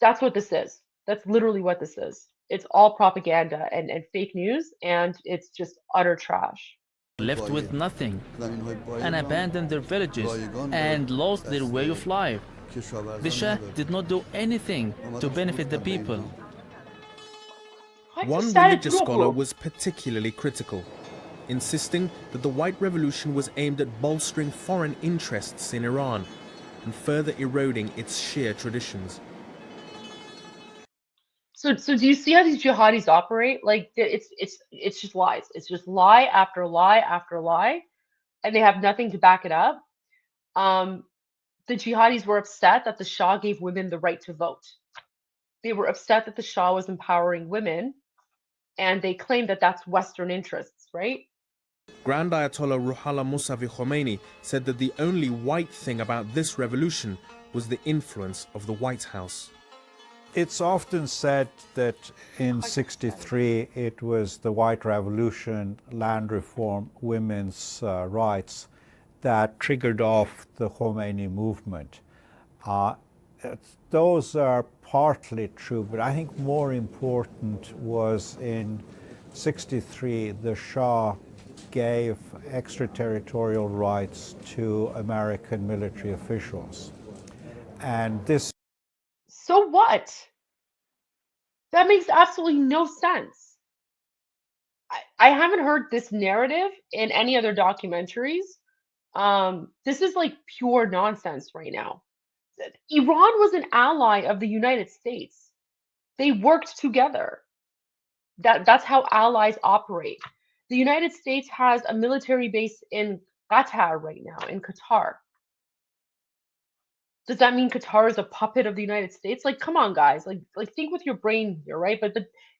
That's what this is. That's literally what this is. It's all propaganda and fake news, and it's just utter trash. Left with nothing and abandoned their villages and lost their way of life. The Shah did not do anything to benefit the people. One religious scholar was particularly critical, insisting that the White Revolution was aimed at bolstering foreign interests in Iran and further eroding its Shia traditions. So do you see how these jihadis operate? Like it's just lies. It's just lie after lie after lie, and they have nothing to back it up. The jihadis were upset that the Shah gave women the right to vote. They were upset that the Shah was empowering women, and they claimed that that's Western interests, right? Grand Ayatollah Ruhollah Mousavi Khomeini said that the only white thing about this revolution was the influence of the White House. It's often said that in '63 it was the White Revolution, land reform, women's rights that triggered off the Khomeini movement. Those are partly true, but I think more important was in '63 the Shah gave extraterritorial rights to American military officials. And this... So what? That makes absolutely no sense. I haven't heard this narrative in any other documentaries. This is like pure nonsense right now. Iran was an ally of the United States. They worked together. That's how allies operate. The United States has a military base in Qatar right now, in Qatar. Does that mean Qatar is a puppet of the United States? Like, come on, guys. Like think with your brain here, right? But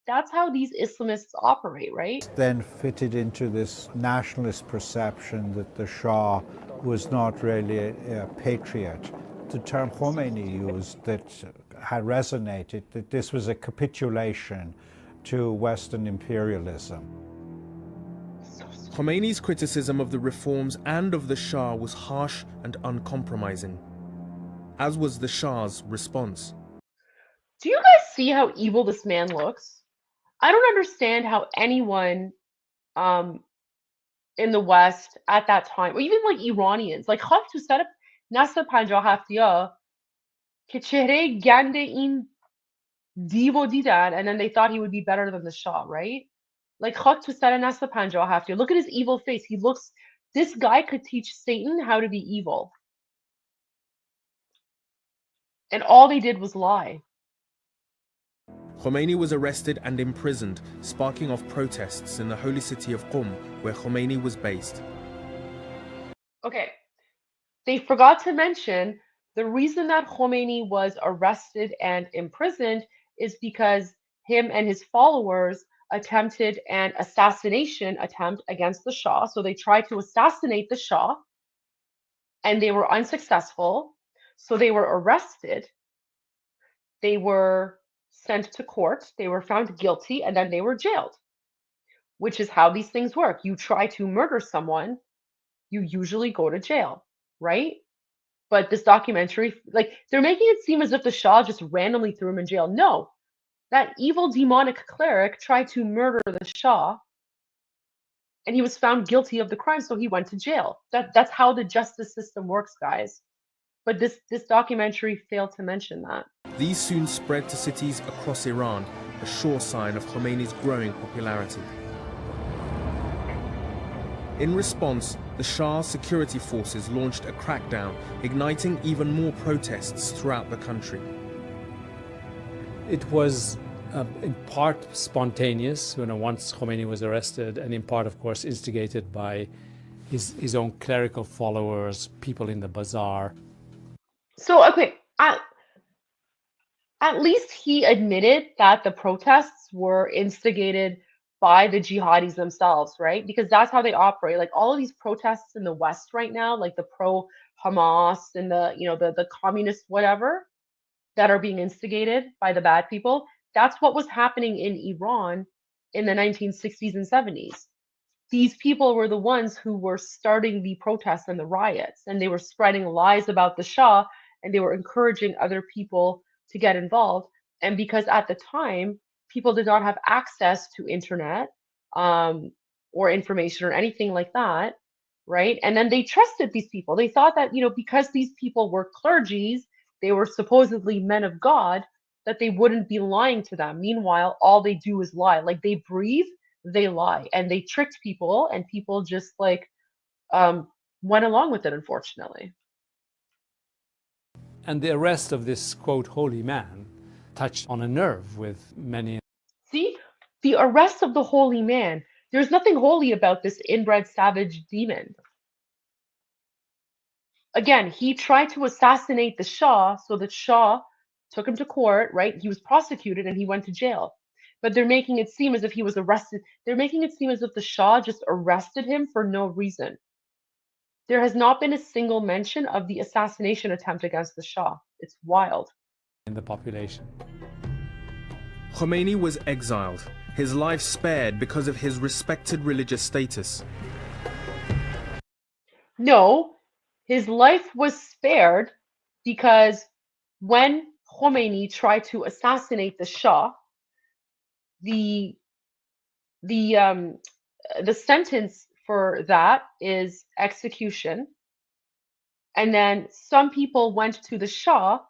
that's how these Islamists operate, right? Then fitted into this nationalist perception that the Shah was not really a patriot. The term Khomeini used that had resonated, that this was a capitulation to Western imperialism. Khomeini's criticism of the reforms and of the Shah was harsh and uncompromising, as was the Shah's response. Do you guys see how evil this man looks? I don't understand how anyone in the West at that time, or even like Iranians, like خاک تو سر نسل 57 که چهره گند این دیو دیدن, and then they thought he would be better than the Shah, right? Like خاک تو سر نسل 57. Look at his evil face. This guy could teach Satan how to be evil. And all they did was lie. Khomeini was arrested and imprisoned, sparking off protests in the holy city of Qom, where Khomeini was based. Okay, they forgot to mention the reason that Khomeini was arrested and imprisoned is because him and his followers attempted an assassination attempt against the Shah. So they tried to assassinate the Shah, and they were unsuccessful. So they were arrested. They were sent to court. They were found guilty, and then they were jailed, which is how these things work. You try to murder someone, you usually go to jail, right? But this documentary, like, they're making it seem as if the Shah just randomly threw him in jail. No, that evil demonic cleric tried to murder the Shah, and he was found guilty of the crime, so he went to jail. That's how the justice system works, guys. But this documentary failed to mention that. These soon spread to cities across Iran, a sure sign of Khomeini's growing popularity. In response, the Shah's security forces launched a crackdown, igniting even more protests throughout the country. It was in part spontaneous, once Khomeini was arrested, and in part, of course, instigated by his own clerical followers, people in the bazaar. So, okay, at least he admitted that the protests were instigated by the jihadis themselves, right? Because that's how they operate. Like, all of these protests in the West right now, like the pro-Hamas and the communist whatever that are being instigated by the bad people, that's what was happening in Iran in the 1960s and 70s. These people were the ones who were starting the protests and the riots, and they were spreading lies about the Shah, and they were encouraging other people to get involved. And because at the time, people did not have access to internet or information or anything like that, right? And then they trusted these people. They thought that, because these people were clergies, they were supposedly men of God, that they wouldn't be lying to them. Meanwhile, all they do is lie. Like, they breathe, they lie, and they tricked people, and people just went along with it, unfortunately. And the arrest of this, quote, holy man touched on a nerve with many. See, the arrest of the holy man. There's nothing holy about this inbred savage demon. Again, he tried to assassinate the Shah, so the Shah took him to court, right? He was prosecuted and he went to jail. But they're making it seem as if he was arrested. They're making it seem as if the Shah just arrested him for no reason. There has not been a single mention of the assassination attempt against the Shah. It's wild. In the population. Khomeini was exiled, his life spared because of his respected religious status. No, his life was spared because when Khomeini tried to assassinate the Shah, the sentence for that is execution. And then some people went to the Shah,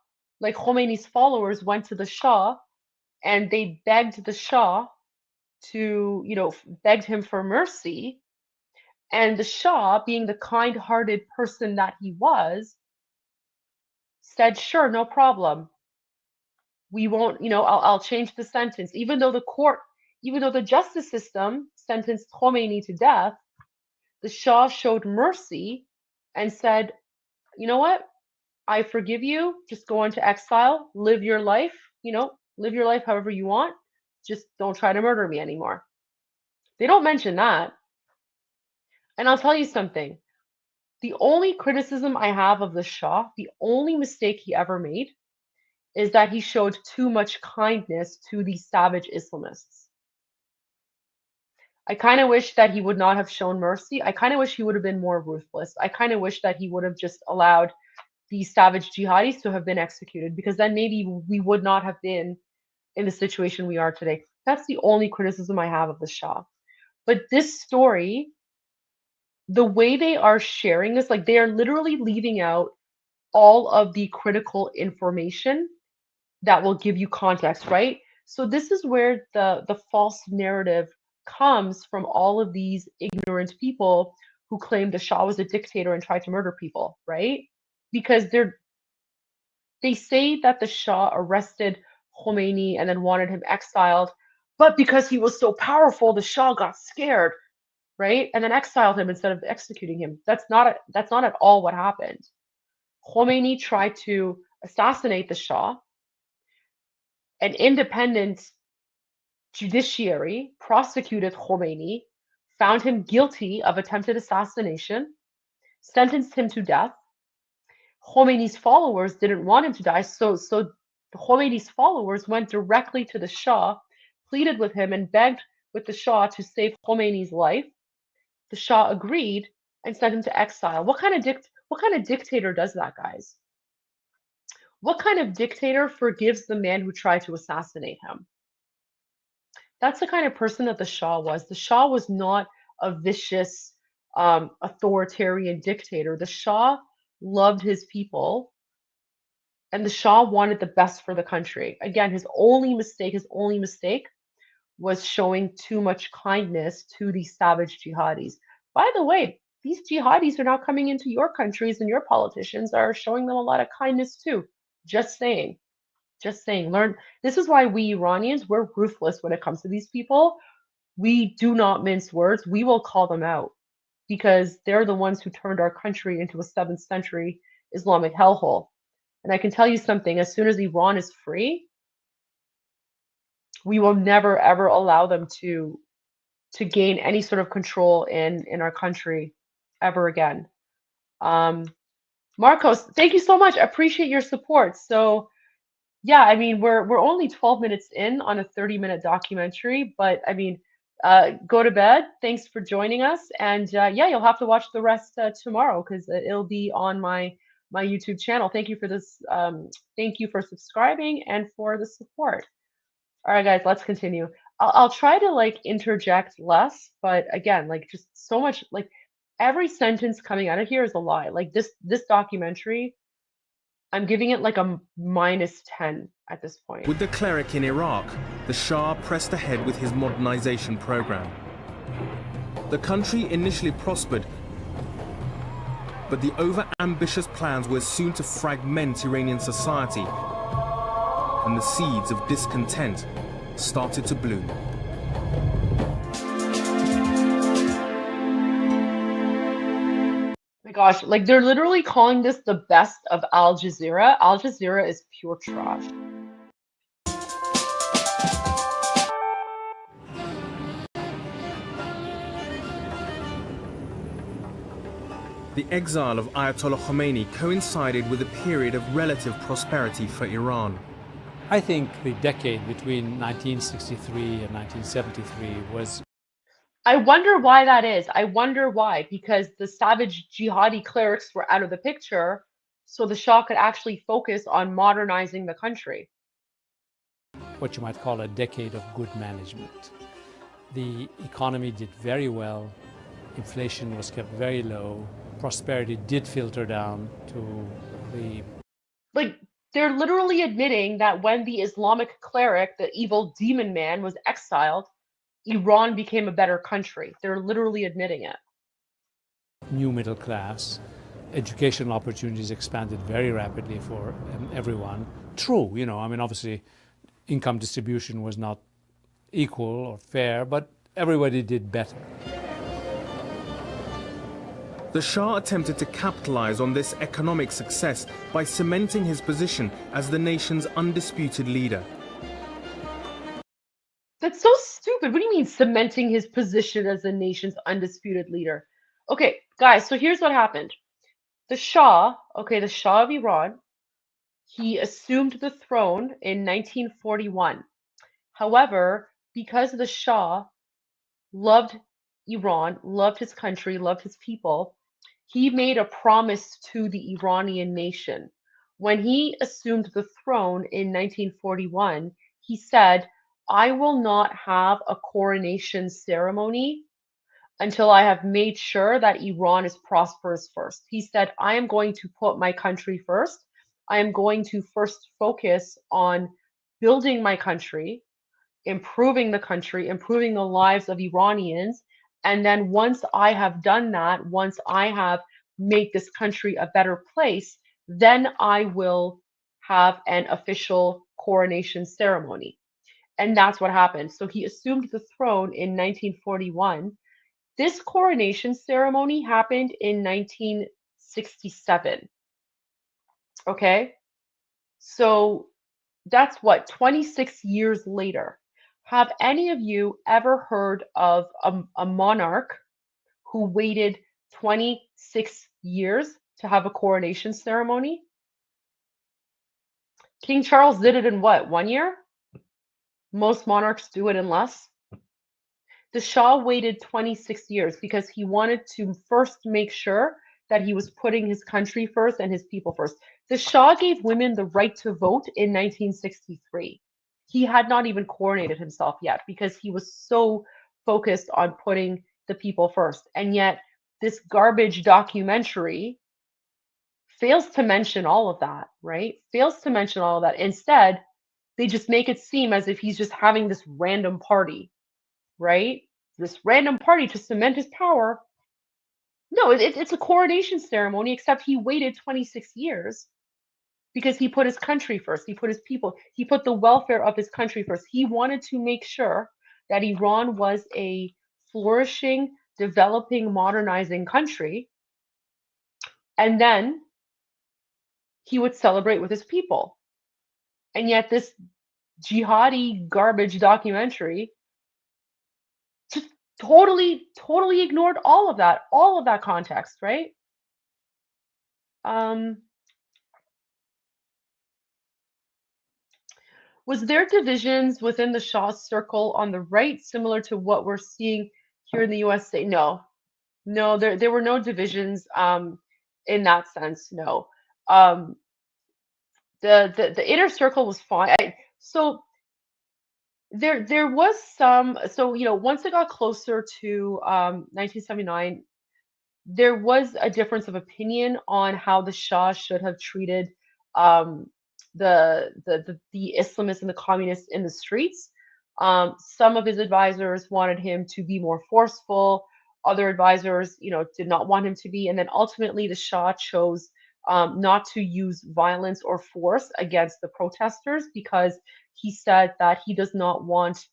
like Khomeini's followers went to the Shah, and they begged the Shah to, begged him for mercy. And the Shah, being the kind-hearted person that he was, said, sure, no problem. We won't, I'll change the sentence. Even though the justice system sentenced Khomeini to death, the Shah showed mercy and said, you know what? I forgive you. Just go into exile, live your life, live your life however you want. Just don't try to murder me anymore. They don't mention that. And I'll tell you something. The only criticism I have of the Shah, the only mistake he ever made, is that he showed too much kindness to these savage Islamists. I kind of wish that he would not have shown mercy. I kind of wish he would have been more ruthless. I kind of wish that he would have just allowed these savage jihadis to have been executed, because then maybe we would not have been in the situation we are today. That's the only criticism I have of the Shah. But this story, the way they are sharing this, like, they are literally leaving out all of the critical information that will give you context, right? So this is where the false narrative comes from, all of these ignorant people who claim the Shah was a dictator and tried to murder people, right? Because they say that the Shah arrested Khomeini and then wanted him exiled, but because he was so powerful, the Shah got scared, right? And then exiled him instead of executing him. That's not at all what happened. Khomeini tried to assassinate the Shah. An independent judiciary prosecuted Khomeini, found him guilty of attempted assassination, sentenced him to death. Khomeini's followers didn't want him to die, so Khomeini's followers went directly to the Shah, pleaded with him and begged with the Shah to save Khomeini's life. The Shah agreed, and sent him to exile. What kind of dictator does that, guys? What kind of dictator forgives the man who tried to assassinate him? That's the kind of person that the Shah was. The Shah was not a vicious, authoritarian dictator. The Shah loved his people, and the Shah wanted the best for the country. Again, his only mistake was showing too much kindness to these savage jihadis. By the way, these jihadis are now coming into your countries, and your politicians are showing them a lot of kindness too. Just saying. Just saying. Learn. This is why we Iranians, we're ruthless when it comes to these people. We do not mince words. We will call them out because they're the ones who turned our country into a 7th century Islamic hellhole. And I can tell you something, as soon as Iran is free, we will never ever allow them to gain any sort of control in our country ever again. Marcos, thank you so much. I appreciate your support. So yeah, I mean, we're only 12 minutes in on a 30-minute documentary, but I mean, go to bed. Thanks for joining us, and yeah, you'll have to watch the rest tomorrow because it'll be on my YouTube channel. Thank you for this. Thank you for subscribing and for the support. All right, guys, let's continue. I'll try to like interject less, but again, like just so much, like every sentence coming out of here is a lie. Like this documentary, I'm giving it like a -10 at this point. With the cleric in Iraq, the Shah pressed ahead with his modernization program. The country initially prospered, but the over-ambitious plans were soon to fragment Iranian society, and the seeds of discontent started to bloom. My gosh, like they're literally calling this the best of Al Jazeera. Al Jazeera is pure trash. The exile of Ayatollah Khomeini coincided with a period of relative prosperity for Iran. I think the decade between 1963 and 1973 was... I wonder why that is. I wonder why. Because the savage jihadi clerics were out of the picture, so the Shah could actually focus on modernizing the country. What you might call a decade of good management. The economy did very well. Inflation was kept very low. Prosperity did filter down to the... Like, they're literally admitting that when the Islamic cleric, the evil demon man, was exiled, Iran became a better country. They're literally admitting it. New middle class, educational opportunities expanded very rapidly for everyone. True, you know, I mean, obviously, income distribution was not equal or fair, but everybody did better. The Shah attempted to capitalize on this economic success by cementing his position as the nation's undisputed leader. That's so stupid. What do you mean cementing his position as the nation's undisputed leader? Okay, guys, so here's what happened. The Shah, the Shah of Iran, he assumed the throne in 1941. However, because the Shah loved Iran, loved his country, loved his people, he made a promise to the Iranian nation. When he assumed the throne in 1941, he said, I will not have a coronation ceremony until I have made sure that Iran is prosperous first. He said, I am going to put my country first. I am going to first focus on building my country, improving the lives of Iranians. And then once I have done that, once I have made this country a better place, then I will have an official coronation ceremony. And that's what happened. So he assumed the throne in 1941. This coronation ceremony happened in 1967. Okay? So that's what, 26 years later. Have any of you ever heard of a monarch who waited 26 years to have a coronation ceremony? King Charles did it in what, 1 year? Most monarchs do it in less. The Shah waited 26 years because he wanted to first make sure that he was putting his country first and his people first. The Shah gave women the right to vote in 1963. He had not even coronated himself yet because he was so focused on putting the people first. And yet this garbage documentary fails to mention all of that, right? Fails to mention all of that. Instead, they just make it seem as if he's just having this random party, right? This random party to cement his power. No, it's a coronation ceremony, except he waited 26 years because he put his country first. He put his people, he put the welfare of his country first. He wanted to make sure that Iran was a flourishing, developing, modernizing country. And then he would celebrate with his people. And yet this jihadi garbage documentary just totally ignored all of that context, right? Was there divisions within the Shah's circle on the right, similar to what we're seeing here in the USA? No, there were no divisions in that sense. No, the inner circle was fine. So there was some. So once it got closer to 1979, there was a difference of opinion on how the Shah should have treated the Islamists and the communists in the streets. Some of his advisors wanted him to be more forceful. Other advisors, did not want him to be. And then ultimately, the Shah chose not to use violence or force against the protesters because he said that he does not want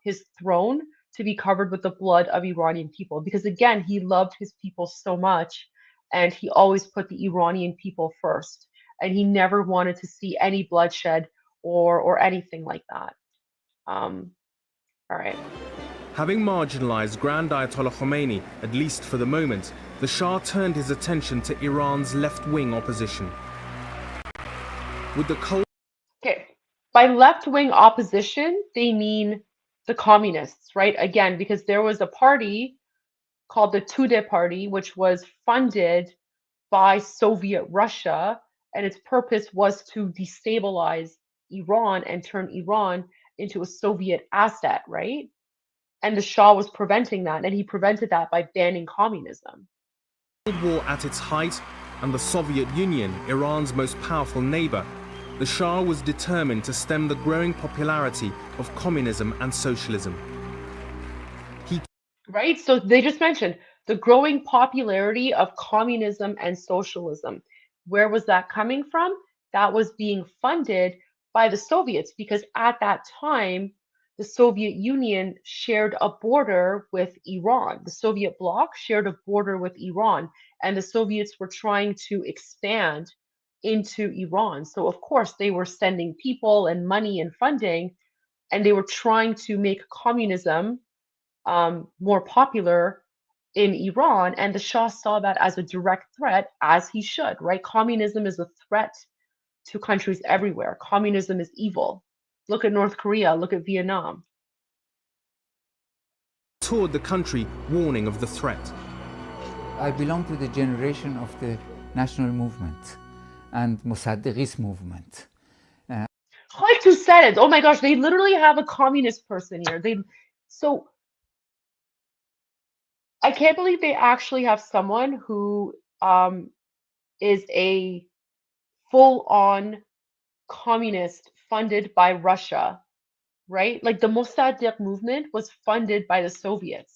his throne to be covered with the blood of Iranian people. Because again, he loved his people so much, and he always put the Iranian people first. And he never wanted to see any bloodshed or anything like that. All right. Having marginalized Grand Ayatollah Khomeini, at least for the moment, the Shah turned his attention to Iran's left-wing opposition. With the Cold... Okay, by left-wing opposition, they mean the communists, right? Again, because there was a party called the Tudeh Party, which was funded by Soviet Russia, and its purpose was to destabilize Iran and turn Iran into a Soviet asset, right? And the Shah was preventing that, and he prevented that by banning communism. Cold War at its height, and the Soviet Union, Iran's most powerful neighbor, the Shah was determined to stem the growing popularity of communism and socialism. Right? So they just mentioned the growing popularity of communism and socialism. Where was that coming from? That was being funded by the Soviets, because at that time, the Soviet Union shared a border with Iran. The Soviet bloc shared a border with Iran, and the Soviets were trying to expand into Iran. So of course they were sending people and money and funding, and they were trying to make communism more popular in Iran. And the Shah saw that as a direct threat, as he should, right? Communism is a threat to countries everywhere. Communism is evil. Look at North Korea, look at Vietnam. Toured the country, warning of the threat. I belong to the generation of the national movement and Mossadeghi's movement. Like you said it. Oh my gosh, they literally have a communist person here. So I can't believe they actually have someone who is a full-on communist funded by Russia, right? Like the Mossadegh movement was funded by the Soviets.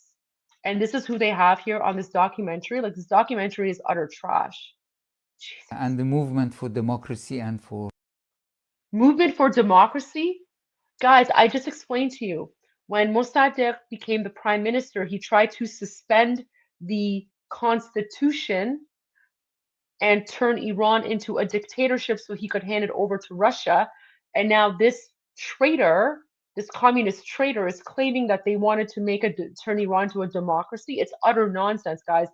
And this is who they have here on this documentary. Like, this documentary is utter trash. Jesus. And the movement for democracy and for... Movement for democracy? Guys, I just explained to you. When Mossadegh became the prime minister, he tried to suspend the constitution and turn Iran into a dictatorship so he could hand it over to Russia. And now this traitor, this communist traitor, is claiming that they wanted to turn Iran to a democracy. It's utter nonsense, guys.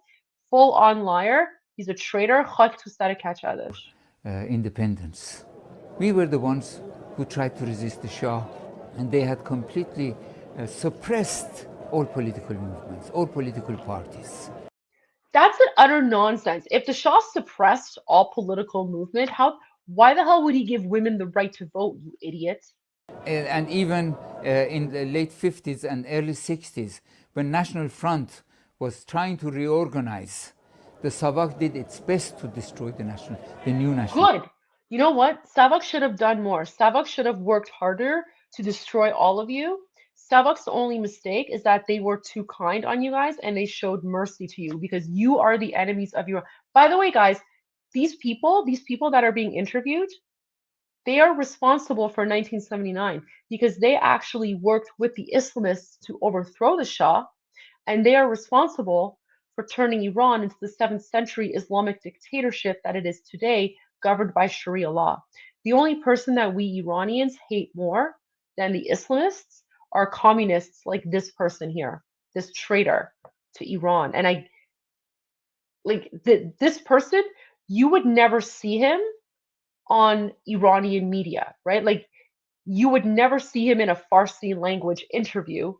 Full-on liar. He's a traitor. Independence. We were the ones who tried to resist the Shah, and they had completely suppressed all political movements, all political parties. That's an utter nonsense. If the Shah suppressed all political movement, why the hell would he give women the right to vote, you idiot? And even in the late 50s and early 60s, when National Front was trying to reorganize, the SAVAK did its best to destroy the new national. Good. You know what? SAVAK should have done more. SAVAK should have worked harder to destroy all of you. SAVAK's only mistake is that they were too kind on you guys and they showed mercy to you because you are the enemies of your. By the way, guys, these people that are being interviewed, they are responsible for 1979 because they actually worked with the Islamists to overthrow the Shah, and they are responsible for turning Iran into the 7th century Islamic dictatorship that it is today, governed by Sharia law. The only person that we Iranians hate more than the Islamists are communists like this person here, this traitor to Iran. And this person, you would never see him on Iranian media, right? Like, you would never see him in a Farsi language interview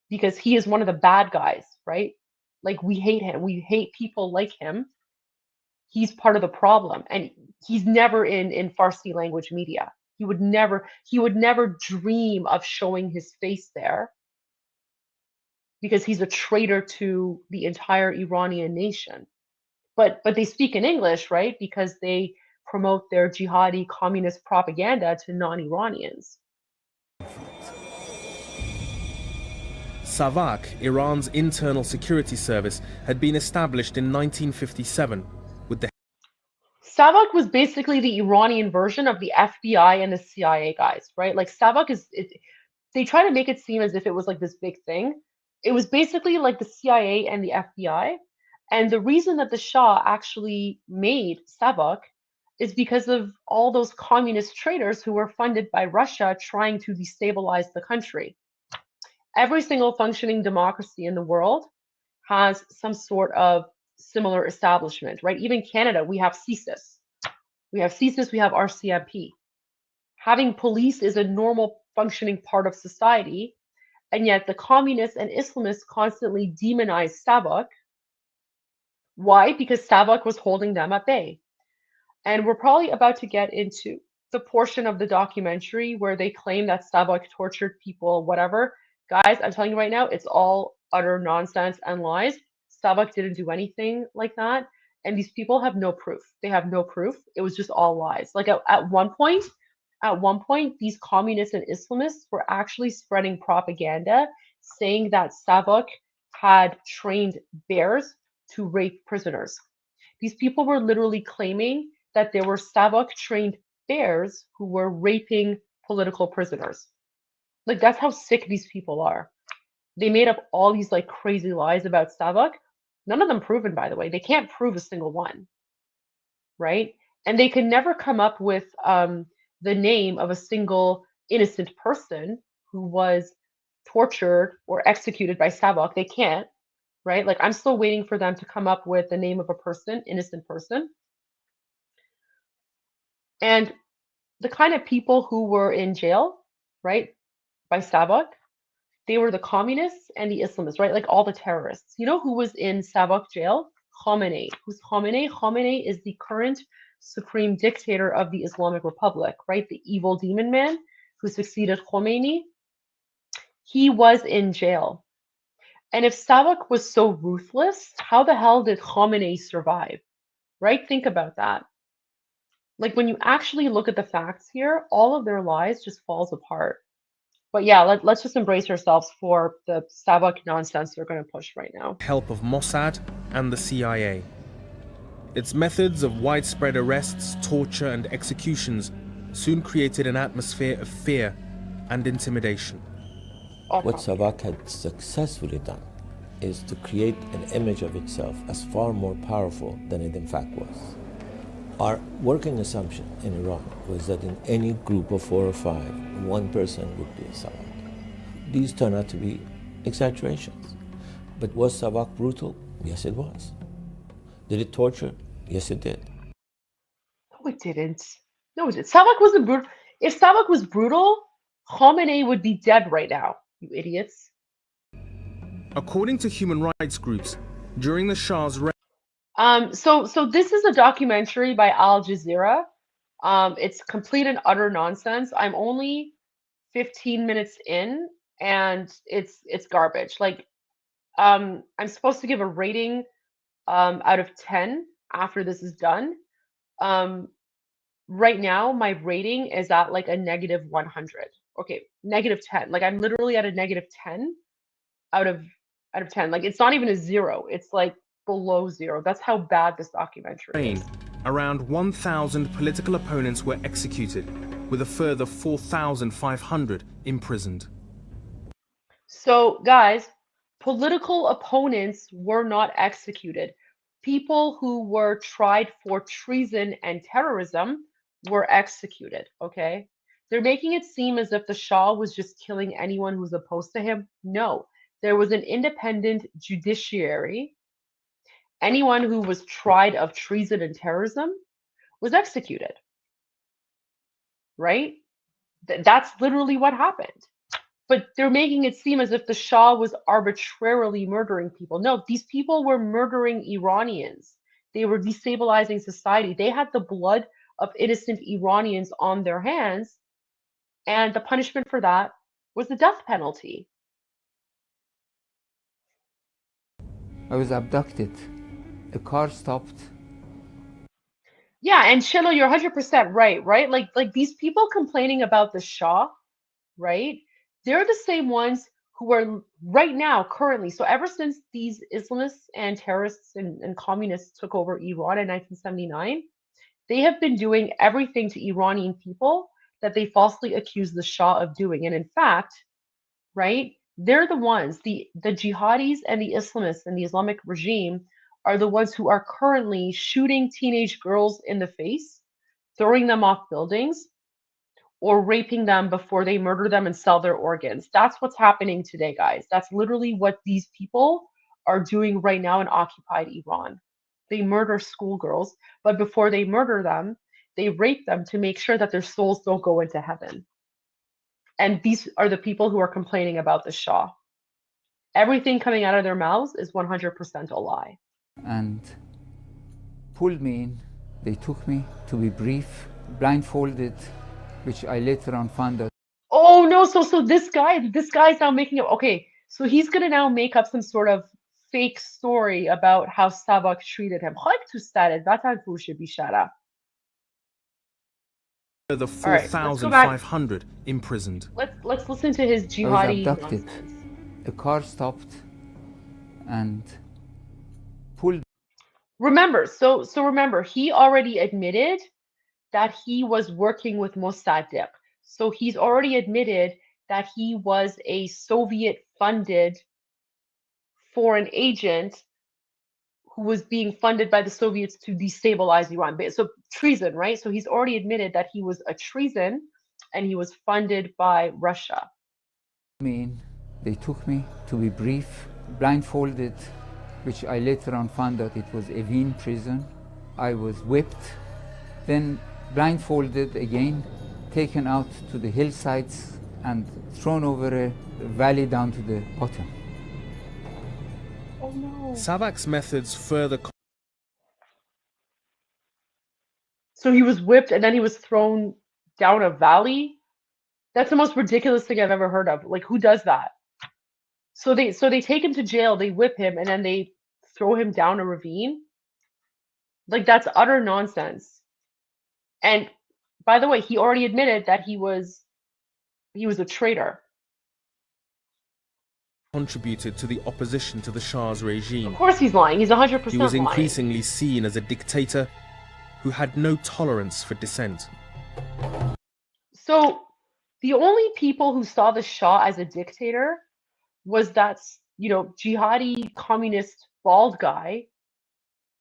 because he is one of the bad guys, right? Like, we hate him. We hate people like him. He's part of the problem. And he's never in Farsi language media. He would never dream of showing his face there because he's a traitor to the entire Iranian nation. But they speak in English, right? Because they promote their jihadi communist propaganda to non-Iranians. SAVAK, Iran's internal security service, had been established in 1957 with the SAVAK was basically the Iranian version of the FBI and the CIA guys, right? Like, SAVAK they try to make it seem as if it was like this big thing. It was basically like the CIA and the FBI. And the reason that the Shah actually made SAVAK is because of all those communist traitors who were funded by Russia trying to destabilize the country. Every single functioning democracy in the world has some sort of similar establishment, right? Even Canada, we have CSIS. We have CSIS, we have RCMP. Having police is a normal functioning part of society, and yet the communists and Islamists constantly demonize SAVAK. Why? Because SAVAK was holding them at bay. And we're probably about to get into the portion of the documentary where they claim that SAVAK tortured people, whatever. Guys, I'm telling you right now, it's all utter nonsense and lies. SAVAK didn't do anything like that. And these people have no proof. They have no proof. It was just all lies. Like at one point, these communists and Islamists were actually spreading propaganda saying that SAVAK had trained bears to rape prisoners. These people were literally claiming that there were SAVAK trained bears who were raping political prisoners. Like, that's how sick these people are. They made up all these like crazy lies about SAVAK. None of them proven, by the way. They can't prove a single one, right? And they can never come up with the name of a single innocent person who was tortured or executed by SAVAK. They can't, right? Like, I'm still waiting for them to come up with the name of a person, innocent person. And the kind of people who were in jail, right, by SAVAK, they were the communists and the Islamists, right? Like all the terrorists. You know who was in SAVAK jail? Khamenei. Who's Khamenei? Khamenei is the current supreme dictator of the Islamic Republic, right? The evil demon man who succeeded Khomeini. He was in jail. And if SAVAK was so ruthless, how the hell did Khamenei survive? Right? Think about that. Like, when you actually look at the facts here, all of their lies just falls apart. But yeah, let's just embrace ourselves for the SAVAK nonsense they're going to push right now. Help of Mossad and the CIA. Its methods of widespread arrests, torture, and executions soon created an atmosphere of fear and intimidation. What SAVAK had successfully done is to create an image of itself as far more powerful than it in fact was. Our working assumption in Iran was that in any group of 4 or 5, one person would be a SAVAK. These turn out to be exaggerations. But was SAVAK brutal? Yes, it was. Did it torture? Yes, it did. No, it didn't. No, it didn't. SAVAK wasn't brutal. If SAVAK was brutal, Khamenei would be dead right now, you idiots. According to human rights groups, during the Shah's reign, So this is a documentary by Al Jazeera. It's complete and utter nonsense. I'm only 15 minutes in, and it's garbage. Like, I'm supposed to give a rating out of 10 after this is done. Right now, my rating is at like a negative 100. Okay, negative 10. Like, I'm literally at a negative 10 out of 10. Like, it's not even a 0. It's like below 0. That's how bad this documentary is. Around 1,000 political opponents were executed, with a further 4,500 imprisoned. So, guys, political opponents were not executed. People who were tried for treason and terrorism were executed, okay? They're making it seem as if the Shah was just killing anyone who was opposed to him. No, there was an independent judiciary. Anyone who was tried of treason and terrorism was executed, right? That's literally what happened. But they're making it seem as if the Shah was arbitrarily murdering people. No, these people were murdering Iranians. They were destabilizing society. They had the blood of innocent Iranians on their hands, and the punishment for that was the death penalty. I was abducted. A car stopped. Yeah, and Shilo, you're 100% right, right? Like these people complaining about the Shah, right? They're the same ones who are right now, currently. So ever since these Islamists and terrorists and communists took over Iran in 1979, they have been doing everything to Iranian people that they falsely accuse the Shah of doing. And in fact, right, they're the ones, the jihadis and the Islamists and the Islamic regime are the ones who are currently shooting teenage girls in the face, throwing them off buildings, or raping them before they murder them and sell their organs. That's what's happening today, guys. That's literally what these people are doing right now in occupied Iran. They murder schoolgirls, but before they murder them, they rape them to make sure that their souls don't go into heaven. And these are the people who are complaining about the Shah. Everything coming out of their mouths is 100% a lie. And pulled me in. They took me, to be brief, blindfolded, which I later on found out. Oh no, so this guy's now making up. Okay, so he's gonna now make up some sort of fake story about how Savak treated him. The 4,500 imprisoned. Let's listen to his jihadi. I was abducted. A car stopped and pulled. Remember, so remember, he already admitted that he was working with Mossadegh. So he's already admitted that he was a Soviet-funded foreign agent who was being funded by the Soviets to destabilize Iran. So treason, right? So he's already admitted that he was a treason and he was funded by Russia. They took me, to be brief, blindfolded, which I later on found out it was Evin prison. I was whipped, then blindfolded again, taken out to the hillsides and thrown over a valley down to the bottom. Oh no. Savak's methods further. So he was whipped and then he was thrown down a valley? That's the most ridiculous thing I've ever heard of. Like, who does that? So they take him to jail, they whip him, and then they throw him down a ravine? Like, that's utter nonsense. And by the way, he already admitted that he was a traitor. Contributed to the opposition to the Shah's regime. Of course he's lying. He's 100% lying. He was increasingly seen as a dictator who had no tolerance for dissent. So the only people who saw the Shah as a dictator was that, jihadi communist bald guy,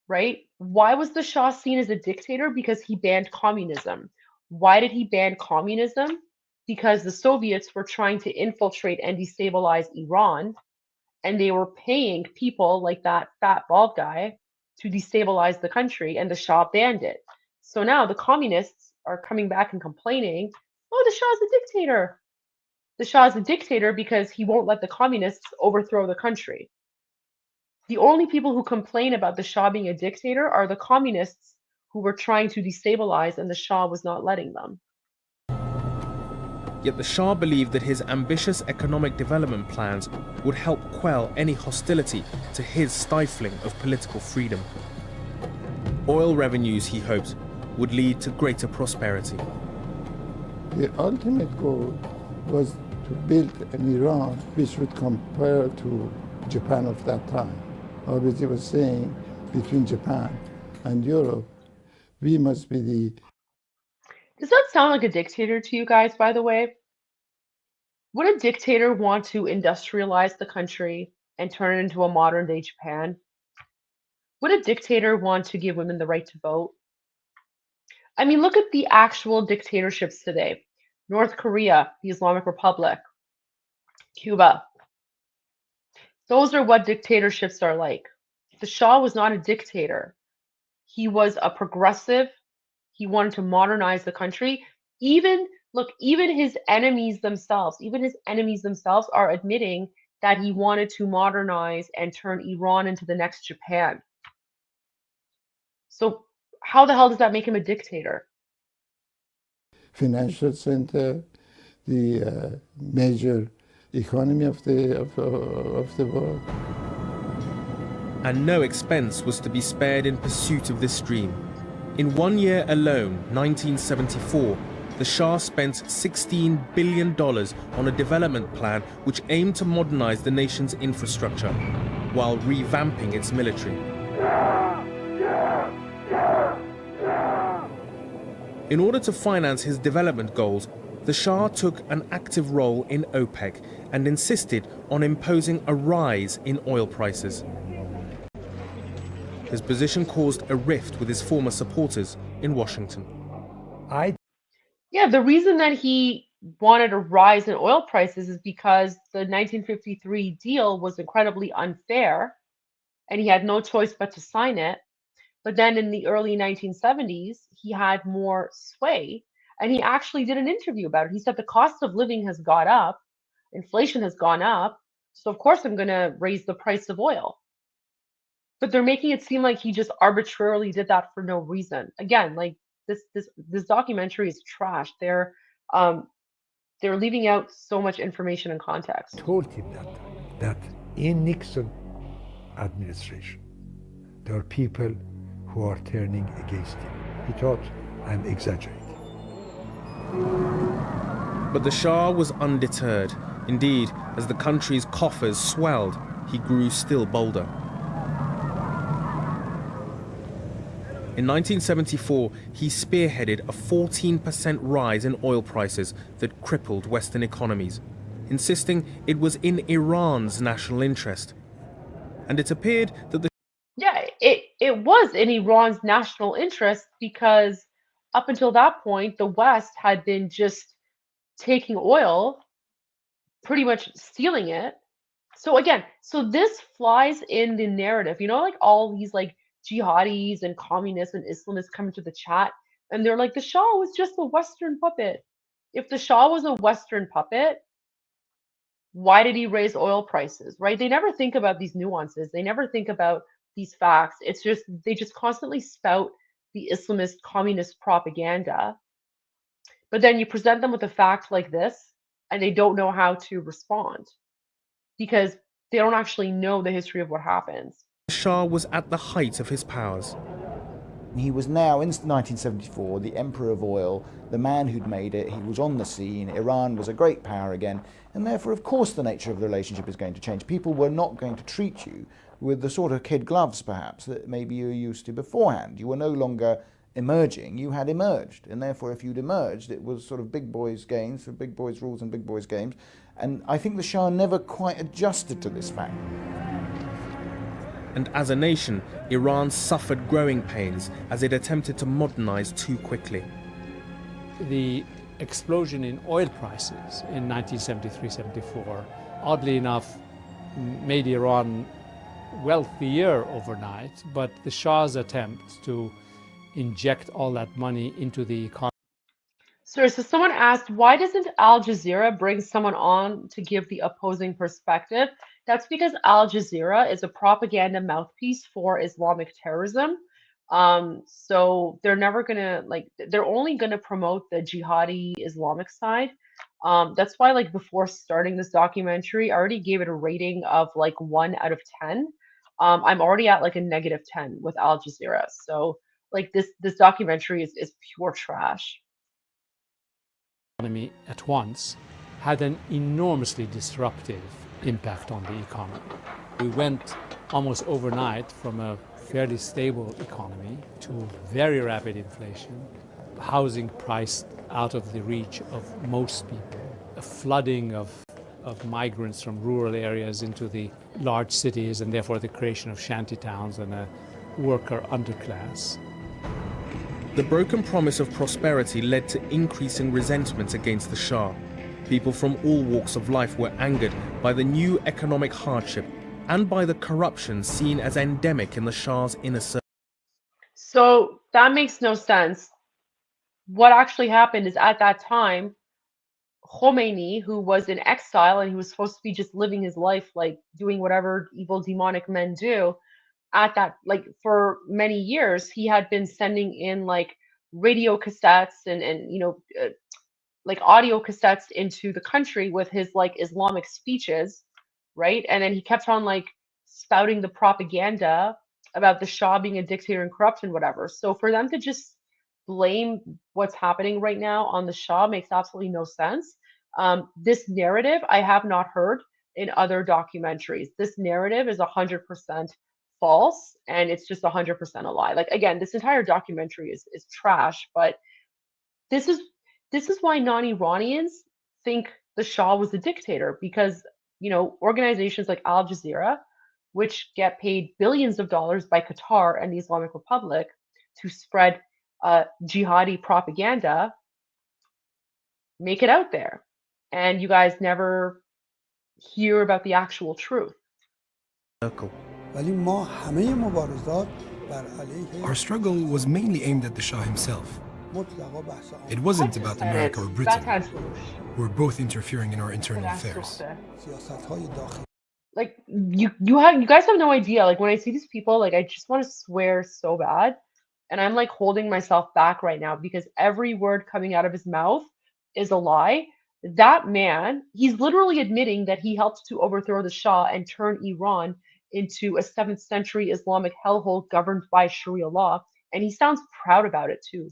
right? Why was the Shah seen as a dictator? Because he banned communism. Why did he ban communism? Because the Soviets were trying to infiltrate and destabilize Iran, and they were paying people like that fat bald guy to destabilize the country, and the Shah banned it. So now the communists are coming back and complaining, oh, the Shah's a dictator. the Shah is a dictator because he won't let the communists overthrow the country. The only people who complain about the Shah being a dictator are the communists who were trying to destabilize, and the Shah was not letting them. Yet the Shah believed that his ambitious economic development plans would help quell any hostility to his stifling of political freedom. Oil revenues, he hoped, would lead to greater prosperity. The ultimate goal was to build an Iran which would compare to Japan of that time. Obviously, he was saying between Japan and Europe, we must be the... Does that sound like a dictator to you guys, by the way? Would a dictator want to industrialize the country and turn it into a modern-day Japan? Would a dictator want to give women the right to vote? I mean, look at the actual dictatorships today. North Korea, the Islamic Republic, Cuba. Those are what dictatorships are like. The Shah was not a dictator. He was a progressive. He wanted to modernize the country. Even his enemies themselves are admitting that he wanted to modernize and turn Iran into the next Japan. So how the hell does that make him a dictator? Financial center, the major economy of the world. And no expense was to be spared in pursuit of this dream. In 1 year alone, 1974, the Shah spent $16 billion on a development plan which aimed to modernize the nation's infrastructure while revamping its military. In order to finance his development goals, the Shah took an active role in OPEC and insisted on imposing a rise in oil prices. His position caused a rift with his former supporters in Washington. Yeah, the reason that he wanted a rise in oil prices is because the 1953 deal was incredibly unfair and he had no choice but to sign it. But then in the early 1970s, he had more sway and he actually did an interview about it. He said the cost of living has gone up, inflation has gone up, so of course I'm going to raise the price of oil. But they're making it seem like he just arbitrarily did that for no reason. Again, like this documentary is trash. They're leaving out so much information and context. Told him that in Nixon administration there are people who are turning against him. He thought I'm exaggerating. But the Shah was undeterred. Indeed, as the country's coffers swelled, he grew still bolder. In 1974, he spearheaded a 14% rise in oil prices that crippled Western economies, insisting it was in Iran's national interest. And it appeared that the it was in Iran's national interest because up until that point, the West had been just taking oil, pretty much stealing it. So again, this flies in the narrative, like all these like jihadis and communists and Islamists come into the chat and they're like, the Shah was just a Western puppet. If the Shah was a Western puppet, why did he raise oil prices, right? They never think about these nuances. They never think about these facts. It's just, they just constantly spout the Islamist communist propaganda. But then you present them with a fact like this and they don't know how to respond because they don't actually know the history of what happens. Shah was at the height of his powers. He was now, in 1974, the emperor of oil, the man who'd made it. He was on the scene. Iran was a great power again. And therefore, of course, the nature of the relationship is going to change. People were not going to treat you with the sort of kid gloves, perhaps, that maybe you were used to beforehand. You were no longer emerging, you had emerged. And therefore, if you'd emerged, it was sort of big boys' games, for big boys' rules and big boys' games. And I think the Shah never quite adjusted to this fact. And as a nation, Iran suffered growing pains as it attempted to modernize too quickly. The explosion in oil prices in 1973-74, oddly enough, made Iran wealthier overnight, but the Shah's attempt to inject all that money into the economy. Sorry, so someone asked, why doesn't Al Jazeera bring someone on to give the opposing perspective? That's because Al Jazeera is a propaganda mouthpiece for Islamic terrorism. So they're never gonna they're only gonna promote the jihadi Islamic side. That's why before starting this documentary, I already gave it a rating of 1 out of 10. I'm already at a -10 with Al Jazeera. So this documentary is pure trash. Economy at once had an enormously disruptive impact on the economy. We went almost overnight from a fairly stable economy to very rapid inflation, housing priced out of the reach of most people, a flooding of migrants from rural areas into the large cities, and therefore the creation of shanty towns and a worker underclass. The broken promise of prosperity led to increasing resentment against the Shah. People from all walks of life were angered by the new economic hardship and by the corruption seen as endemic in the Shah's inner circle. So that makes no sense. What actually happened is at that time, Khomeini, who was in exile and he was supposed to be just living his life, doing whatever evil demonic men do, at that for many years he had been sending in radio cassettes and audio cassettes into the country with his Islamic speeches, right? And then he kept on spouting the propaganda about the Shah being a dictator and corrupt and whatever. So for them to just blame what's happening right now on the Shah makes absolutely no sense. This narrative I have not heard in other documentaries. This narrative is 100% false, and it's just 100% a lie. Again, this entire documentary is trash, but this is why non-Iranians think the Shah was a dictator, because organizations like Al Jazeera, which get paid billions of dollars by Qatar and the Islamic Republic to spread jihadi propaganda, make it out there, and you guys never hear about the actual truth. Our struggle was mainly aimed at the Shah himself. It wasn't about America or Britain, who were both interfering in our internal affairs. You guys have no idea. When I see these people, I just want to swear so bad, and I'm holding myself back right now because every word coming out of his mouth is a lie. That man, he's literally admitting that he helped to overthrow the Shah and turn Iran into a 7th century Islamic hellhole governed by Sharia law, and he sounds proud about it too.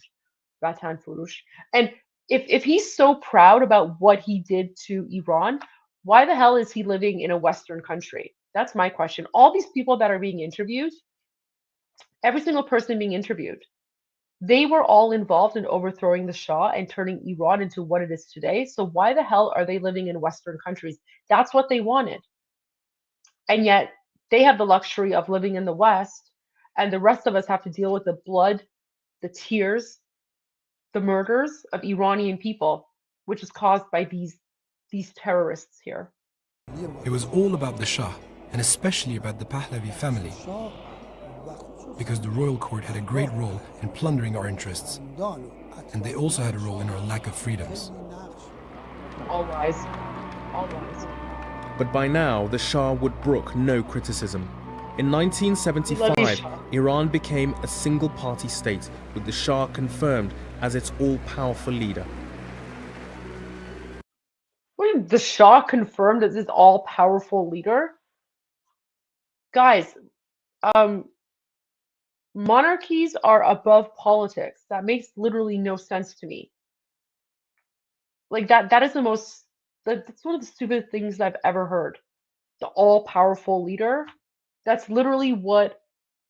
Vatan Furush. And if he's so proud about what he did to Iran, why the hell is he living in a Western country? That's my question. All these people that are being interviewed, every single person being interviewed, they were all involved in overthrowing the Shah and turning Iran into what it is today. So why the hell are they living in Western countries? That's what they wanted. And yet they have the luxury of living in the West, and the rest of us have to deal with the blood, the tears, the murders of Iranian people, which is caused by these terrorists here. It was all about the Shah, and especially about the Pahlavi family, because the royal court had a great role in plundering our interests, and they also had a role in our lack of freedoms. All lies. All lies. But by now, the Shah would brook no criticism. In 1975, Iran became a single-party state, with the Shah confirmed as its all-powerful leader. Wait, the Shah confirmed as his all-powerful leader? Guys, monarchies are above politics. That makes literally no sense to me. That is that's one of the stupidest things I've ever heard. The all-powerful leader. That's literally what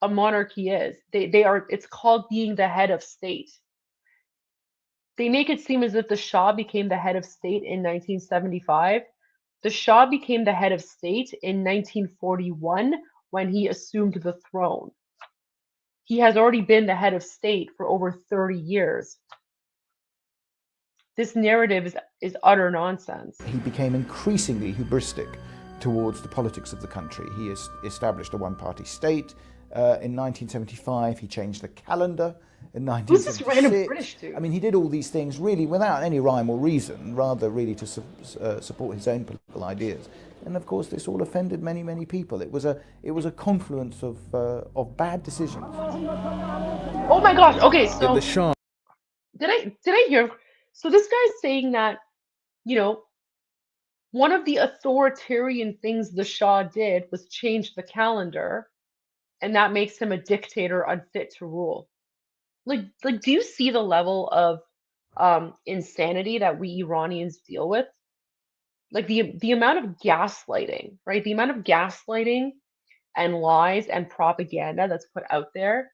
a monarchy is. It's called being the head of state. They make it seem as if the Shah became the head of state in 1975. The Shah became the head of state in 1941 when he assumed the throne. He has already been the head of state for over 30 years. This narrative is utter nonsense. He became increasingly hubristic towards the politics of the country. He established a one-party state. In 1975, he changed the calendar in Who's this random 1976. British dude? I mean, he did all these things really without any rhyme or reason, rather really to support his own political ideas. And of course, this all offended many, many people. It was a confluence of bad decisions. Oh my gosh. Okay, so The Shah. did I hear? So this guy's saying that, you know, one of the authoritarian things the Shah did was change the calendar, and that makes him a dictator unfit to rule. Like, do you see the level of insanity that we Iranians deal with? Like the amount of gaslighting, right? The amount of gaslighting and lies and propaganda that's put out there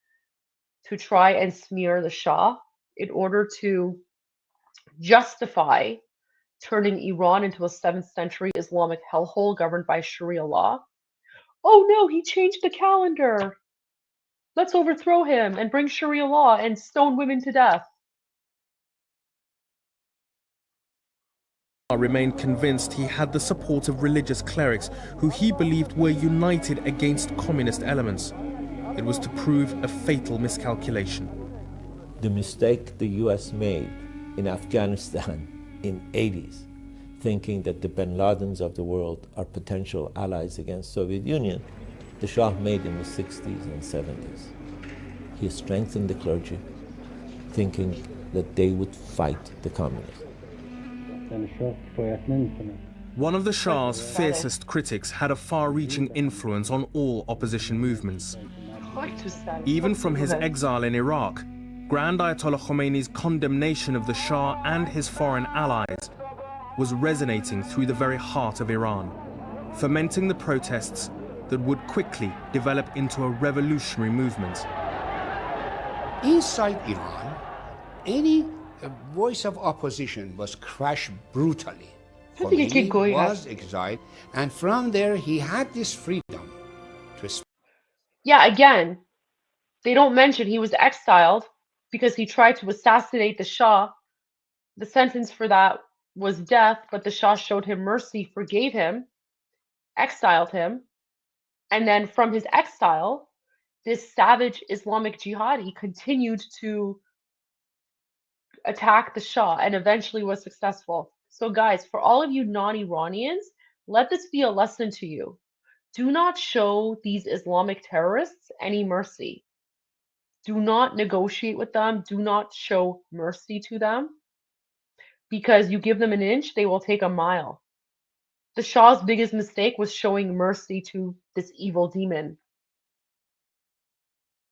to try and smear the Shah in order to justify turning Iran into a 7th century Islamic hellhole governed by Sharia law. Oh no, he changed the calendar. Let's overthrow him and bring Sharia law and stone women to death. Remained convinced he had the support of religious clerics who he believed were united against communist elements. It was to prove a fatal miscalculation. The mistake the US made in Afghanistan in 80s, thinking that the bin Ladens of the world are potential allies against Soviet Union, the Shah made in the 60s and 70s. He strengthened the clergy, thinking that they would fight the communists. One of the Shah's fiercest critics had a far-reaching influence on all opposition movements. Even from his exile in Iraq, Grand Ayatollah Khomeini's condemnation of the Shah and his foreign allies was resonating through the very heart of Iran, fomenting the protests that would quickly develop into a revolutionary movement. Inside Iran, any voice of opposition was crushed brutally. Khomeini was exiled, and from there he had this freedom to speak. Yeah, again, they don't mention he was exiled because he tried to assassinate the Shah. The sentence for that was death, but the Shah showed him mercy, forgave him, exiled him, and then from his exile, this savage Islamic jihadi continued to attack the Shah and eventually was successful. So guys, for all of you non-Iranians, let this be a lesson to you. Do not show these Islamic terrorists any mercy. Do not negotiate with them. Do not show mercy to them. Because you give them an inch, they will take a mile. The Shah's biggest mistake was showing mercy to this evil demon.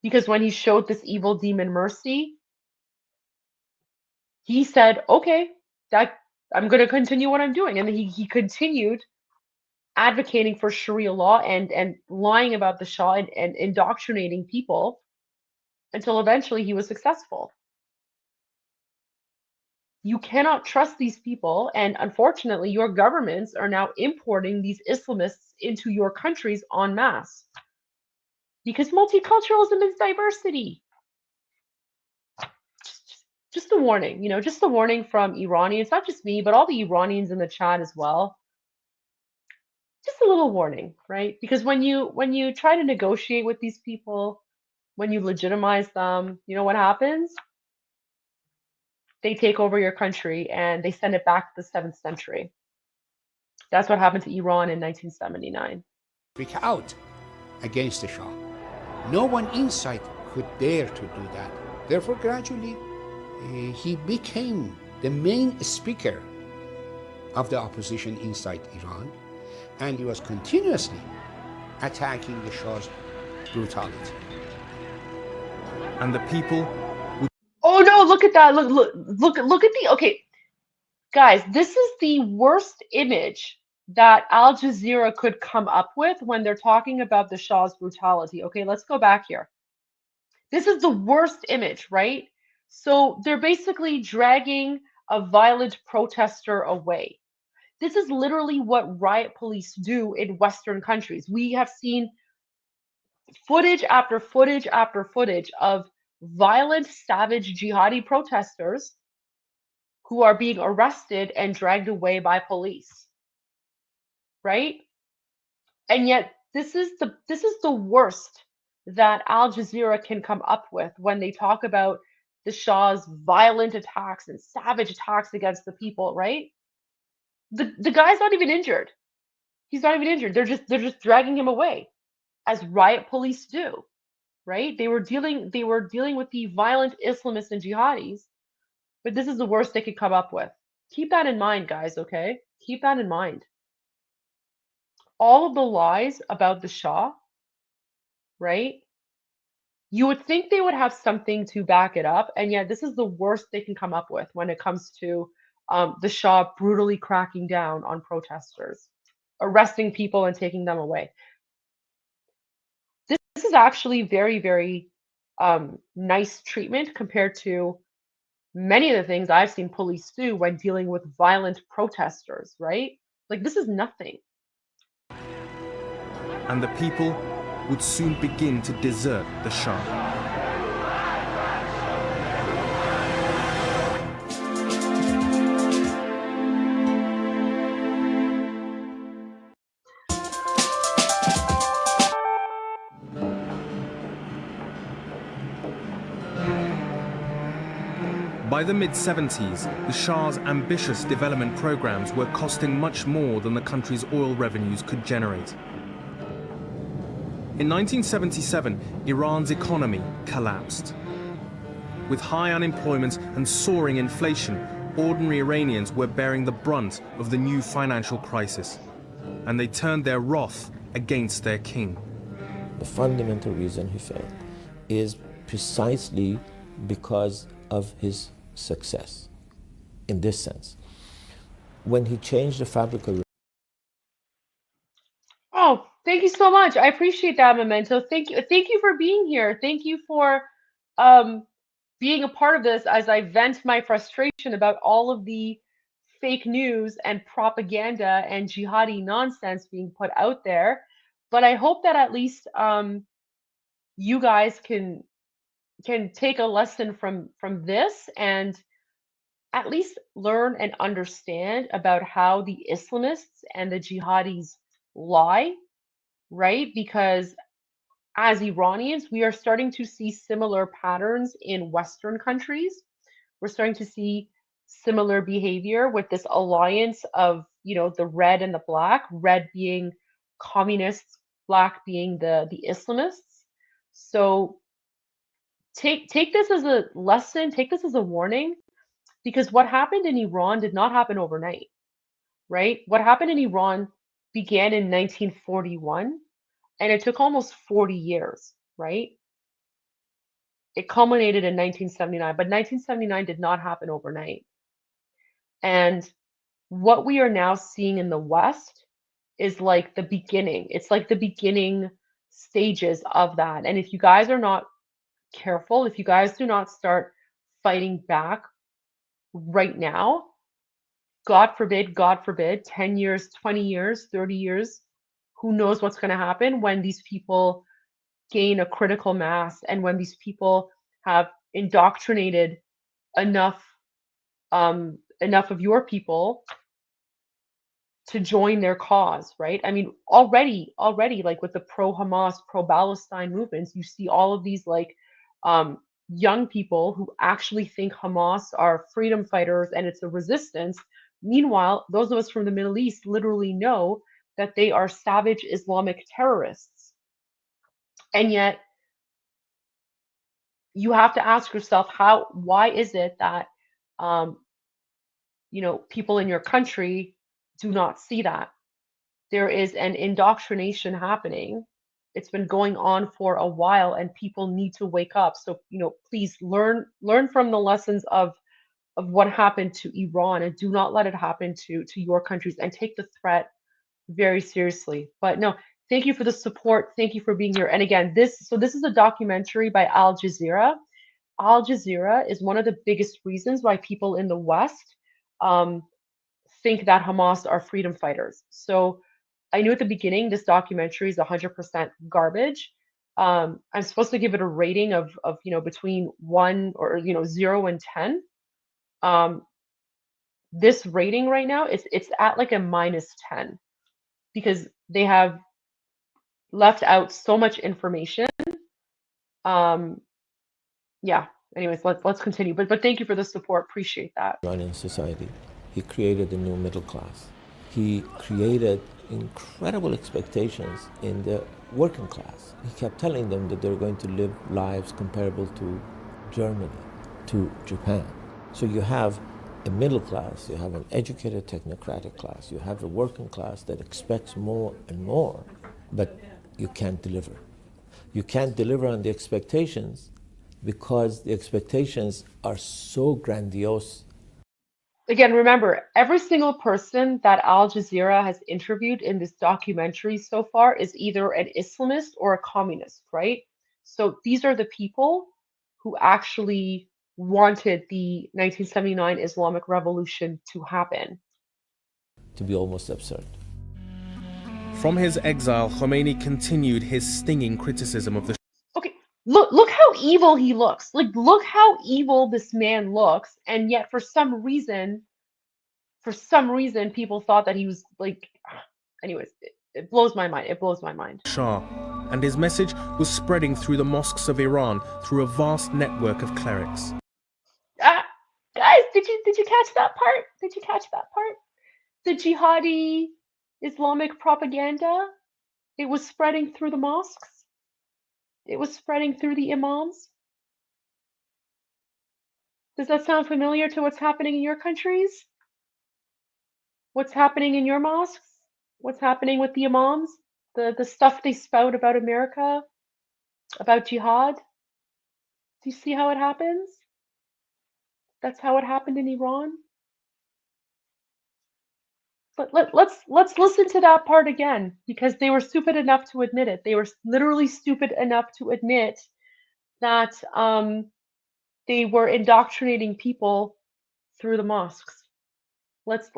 Because when he showed this evil demon mercy, he said, okay, I'm going to continue what I'm doing. And he continued advocating for Sharia law and lying about the Shah and indoctrinating people until eventually he was successful. You cannot trust these people, and unfortunately, your governments are now importing these Islamists into your countries en masse. Because multiculturalism is diversity. Just a warning, just a warning from Iranians, not just me, but all the Iranians in the chat as well. Just a little warning, right? Because when you try to negotiate with these people, when you legitimize them, you know what happens? They take over your country and they send it back to the 7th century. That's what happened to Iran in 1979. Speak out against the Shah. No one inside could dare to do that. Therefore, gradually, he became the main speaker of the opposition inside Iran, and he was continuously attacking the Shah's brutality. And the people... Oh no, look at that. Look at the... Okay, guys, this is the worst image that Al Jazeera could come up with when they're talking about the Shah's brutality. Okay, let's go back here. This is the worst image, right? So they're basically dragging a violent protester away. This is literally what riot police do in Western countries. We have seen footage after footage after footage of violent, savage jihadi protesters who are being arrested and dragged away by police. Right? And yet this is the worst that Al Jazeera can come up with when they talk about the Shah's violent attacks and savage attacks against the people, right? The guy's not even injured. He's not even injured. They're just dragging him away, as riot police do, right? They were dealing with the violent Islamists and jihadis, but this is the worst they could come up with. Keep that in mind, guys, okay? Keep that in mind. All of the lies about the Shah, right? You would think they would have something to back it up, and yet this is the worst they can come up with when it comes to the Shah brutally cracking down on protesters, arresting people and taking them away. This is actually very, very nice treatment compared to many of the things I've seen police do when dealing with violent protesters, right? Like, this is nothing. And the people would soon begin to desert the Shah. By the mid-70s, the Shah's ambitious development programs were costing much more than the country's oil revenues could generate. In 1977, Iran's economy collapsed. With high unemployment and soaring inflation, ordinary Iranians were bearing the brunt of the new financial crisis, and they turned their wrath against their king. The fundamental reason he failed is precisely because of his success. In this sense, when he changed the fabric of... Oh, thank you so much. I appreciate that, Memento. Thank you for being here. Thank you for being a part of this as I vent my frustration about all of the fake news and propaganda and jihadi nonsense being put out there. But I hope that at least you guys can take a lesson from this and at least learn and understand about how the Islamists and the jihadis lie, right? Because as Iranians, we are starting to see similar patterns in Western countries. We're starting to see similar behavior with this alliance of, the red and the black, red being communists, black being the Islamists. So take this as a lesson, take this as a warning, because what happened in Iran did not happen overnight, right? What happened in Iran began in 1941, and it took almost 40 years, right? It culminated in 1979, but 1979 did not happen overnight. And what we are now seeing in the West is like the beginning. It's like the beginning stages of that. And if you guys are not careful, if you guys do not start fighting back right now, God forbid, 10 years, 20 years, 30 years, who knows what's going to happen when these people gain a critical mass and when these people have indoctrinated enough of your people to join their cause, right? I mean, already like with the pro-Hamas, pro-Palestine movements, you see all of these like young people who actually think Hamas are freedom fighters and it's a resistance. Meanwhile, those of us from the Middle East literally know that they are savage Islamic terrorists. And yet, you have to ask yourself, why is it that, people in your country do not see that? There is an indoctrination happening. It's been going on for a while, and people need to wake up. So, please learn from the lessons of what happened to Iran, and do not let it happen to your countries, and take the threat very seriously. But no, thank you for the support. Thank you for being here. And again, this is a documentary by Al Jazeera. Al Jazeera is one of the biggest reasons why people in the West think that Hamas are freedom fighters. So I knew at the beginning this documentary is 100% garbage. I'm supposed to give it a rating of between 1 or 0 and 10. This rating right now it's at like a -10 because they have left out so much information. Yeah, Anyways, let's continue. But thank you for the support. Appreciate that. Iranian society. He created a new middle class. He created incredible expectations in the working class. He kept telling them that they're going to live lives comparable to Germany, to Japan. So you have a middle class, you have an educated technocratic class, you have a working class that expects more and more, but you can't deliver. You can't deliver on the expectations because the expectations are so grandiose. Again, remember, every single person that Al Jazeera has interviewed in this documentary so far is either an Islamist or a communist, right? So these are the people who actually wanted the 1979 Islamic Revolution to happen. To be almost absurd. From his exile, Khomeini continued his stinging criticism of the Okay, look how evil he looks. Like, look how evil this man looks, and yet for some reason, people thought that he was like. Anyways, it blows my mind. It blows my mind. Shah, and his message was spreading through the mosques of Iran through a vast network of clerics. Guys, did you catch that part? Did you catch that part? The jihadi Islamic propaganda, it was spreading through the mosques. It was spreading through the imams. Does that sound familiar to what's happening in your countries? What's happening in your mosques? What's happening with the imams? The stuff they spout about America, about jihad? Do you see how it happens? That's how it happened in Iran. But let's listen to that part again, because they were stupid enough to admit it. They were literally stupid enough to admit that they were indoctrinating people through the mosques. Let's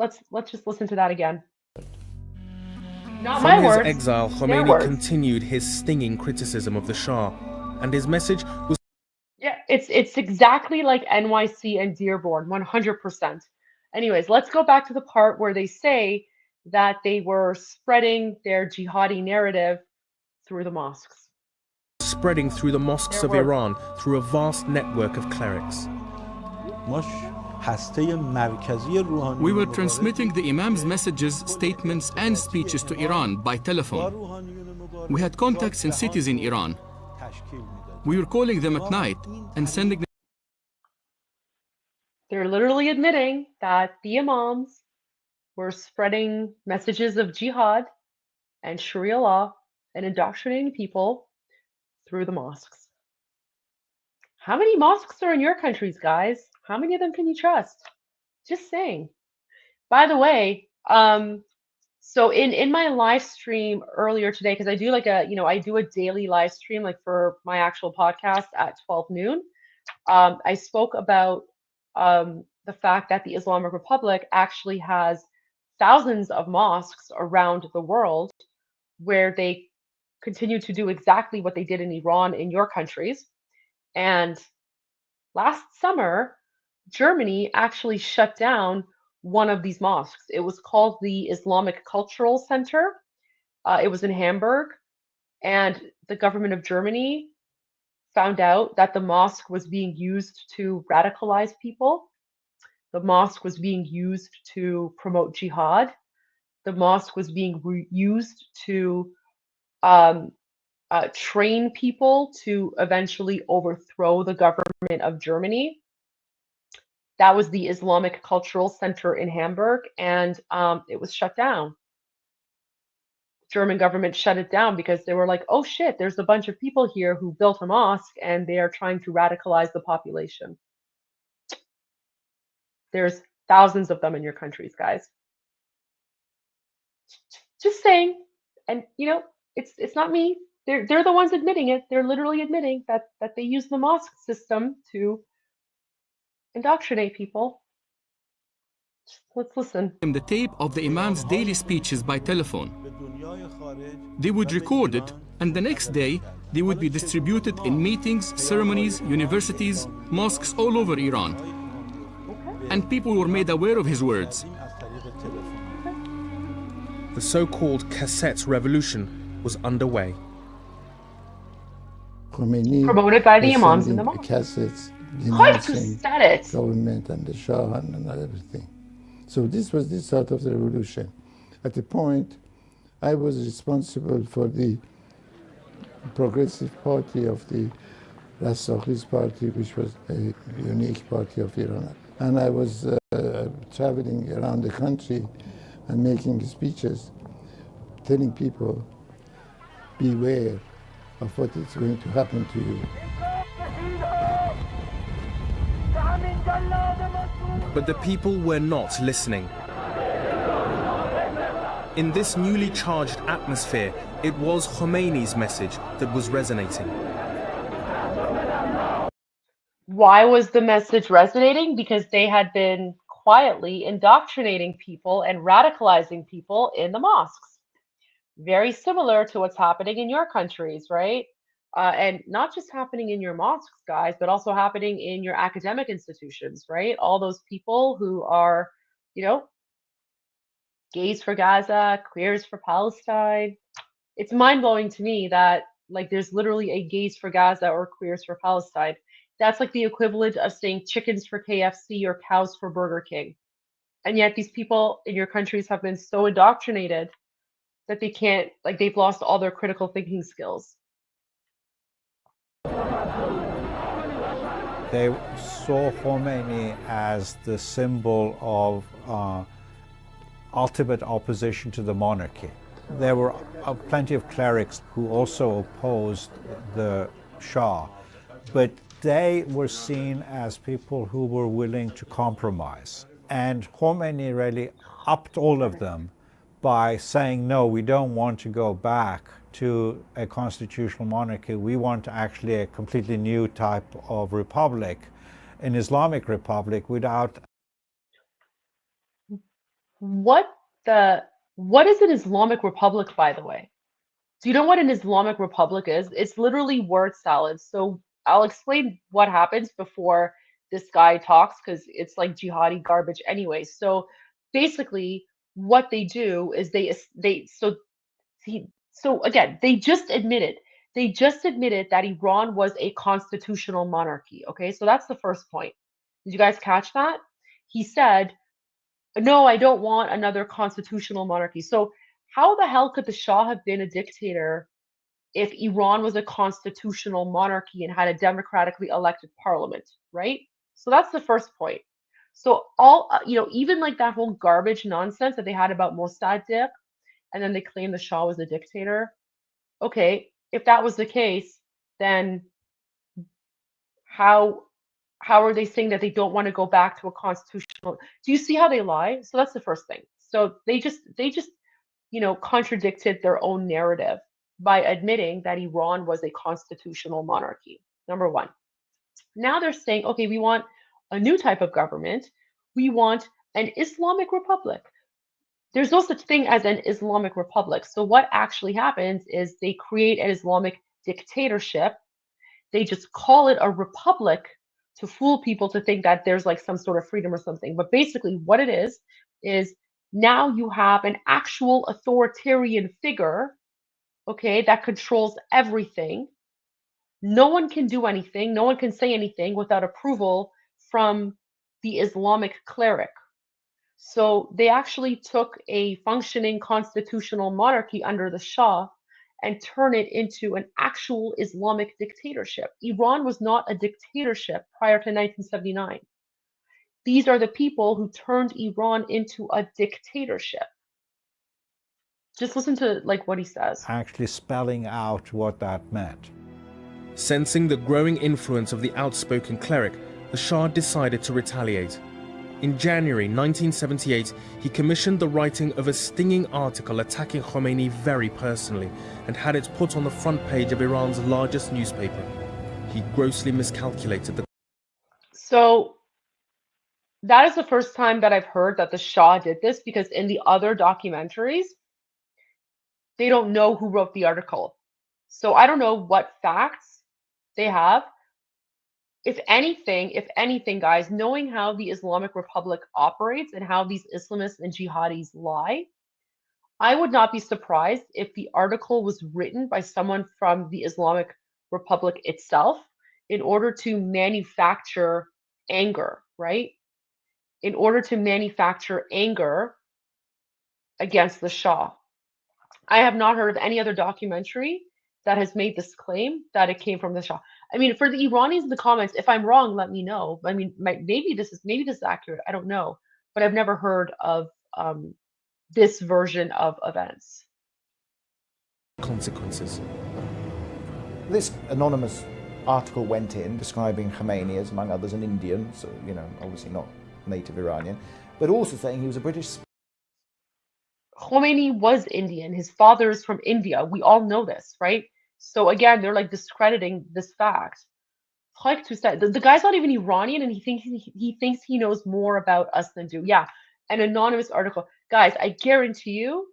just listen to that again. Not my words. From his exile, Khomeini continued his stinging criticism of the Shah, and his message was. Yeah, it's exactly like NYC and Dearborn, 100%. Anyways, let's go back to the part where they say that they were spreading their jihadi narrative through the mosques. Spreading through the mosques of Iran through a vast network of clerics. We were transmitting the Imam's messages, statements, and speeches to Iran by telephone. We had contacts in cities in Iran. We were calling them at night and sending them. They're literally admitting that the imams were spreading messages of jihad and Sharia law and indoctrinating people through the mosques. How many mosques are in your countries, guys? How many of them can you trust? Just saying. By the way, so in my live stream earlier today, because I do I do a daily live stream like for my actual podcast at 12 noon. I spoke about the fact that the Islamic Republic actually has thousands of mosques around the world where they continue to do exactly what they did in Iran in your countries. And last summer, Germany actually shut down one of these mosques. It was called the Islamic Cultural Center. It was in Hamburg, and the government of Germany found out that the mosque was being used to radicalize people. The mosque was being used to promote jihad. The mosque was being used to train people to eventually overthrow the government of Germany. That was the Islamic Cultural Center in Hamburg, and it was shut down. German government shut it down because they were like, oh shit, there's a bunch of people here who built a mosque and they are trying to radicalize the population. There's thousands of them in your countries, guys. Just saying. And it's not me. They're the ones admitting it. They're literally admitting that they use the mosque system to indoctrinate people. Let's listen. The tape of the Imam's daily speeches by telephone. They would record it, and the next day they would be distributed in meetings, ceremonies, universities, mosques all over Iran. And people were made aware of his words. The so-called cassette revolution was underway. Khomeini promoted by the imams in the mosque. Cassettes quite denouncing pathetic. government and the Shah and everything. So this was the start of the revolution. At the point, I was responsible for the Progressive Party of the Rastakhi's party, which was a unique party of Iran. And I was traveling around the country and making speeches, telling people, beware of what is going to happen to you. But the people were not listening. In this newly charged atmosphere, it was Khomeini's message that was resonating. Why was the message resonating? Because they had been quietly indoctrinating people and radicalizing people in the mosques. Very similar to what's happening in your countries, right? And not just happening in your mosques, guys, but also happening in your academic institutions, right? All those people who are, you know, gays for Gaza, queers for Palestine. It's mind-blowing to me that like there's literally a gays for Gaza or queers for Palestine. That's like the equivalent of saying chickens for KFC or cows for Burger King. And yet these people in your countries have been so indoctrinated that they can't, like they've lost all their critical thinking skills. They saw Khomeini as the symbol of ultimate opposition to the monarchy. There were plenty of clerics who also opposed the Shah, but they were seen as people who were willing to compromise. And Khomeini really upped all of them by saying, no, we don't want to go back to a constitutional monarchy. We want actually a completely new type of republic, an Islamic Republic without... What is an Islamic Republic, by the way? Do you know what an Islamic Republic is? It's literally word salad. So I'll explain what happens before this guy talks, because it's like jihadi garbage anyway. So basically what they do is they just admitted that Iran was a constitutional monarchy. Okay, so that's the first point. Did you guys catch that? He said, no, I don't want another constitutional monarchy. So how the hell could the Shah have been a dictator if Iran was a constitutional monarchy and had a democratically elected parliament, right? So that's the first point. So all, even like that whole garbage nonsense that they had about Mossadegh, and then they claimed the Shah was a dictator. Okay, if that was the case, then how are they saying that they don't want to go back to a constitutional? Do you see how they lie? So that's the first thing. So they just contradicted their own narrative by admitting that Iran was a constitutional monarchy. Number one. Now they're saying, okay, we want a new type of government. We want an Islamic Republic. There's no such thing as an Islamic Republic. So what actually happens is they create an Islamic dictatorship. They just call it a republic to fool people to think that there's like some sort of freedom or something. But basically what it is now you have an actual authoritarian figure, okay, that controls everything. No one can do anything. No one can say anything without approval from the Islamic cleric. So they actually took a functioning constitutional monarchy under the Shah and turn it into an actual Islamic dictatorship. Iran was not a dictatorship prior to 1979. These are the people who turned Iran into a dictatorship. Just listen to like what he says. Actually spelling out what that meant. Sensing the growing influence of the outspoken cleric, the Shah decided to retaliate. In January 1978, he commissioned the writing of a stinging article attacking Khomeini very personally and had it put on the front page of Iran's largest newspaper. He grossly miscalculated the... So that is the first time that I've heard that the Shah did this, because in the other documentaries, they don't know who wrote the article. So I don't know what facts they have. If anything, guys, knowing how the Islamic Republic operates and how these Islamists and jihadis lie, I would not be surprised if the article was written by someone from the Islamic Republic itself, in order to manufacture anger, right? In order to manufacture anger against the Shah. I have not heard of any other documentary that has made this claim that it came from the Shah. I mean, for the Iranians in the comments, if I'm wrong, let me know. I mean, maybe this is accurate. I don't know, but I've never heard of this version of events. Consequences. This anonymous article went in describing Khomeini as, among others, an Indian, so, you know, obviously not native Iranian, but also saying he was a British. Khomeini was Indian. His father is from India. We all know this, right? So again, they're like discrediting this fact. The guy's not even Iranian, and he thinks he knows more about us than do. Yeah, an anonymous article. Guys, I guarantee you,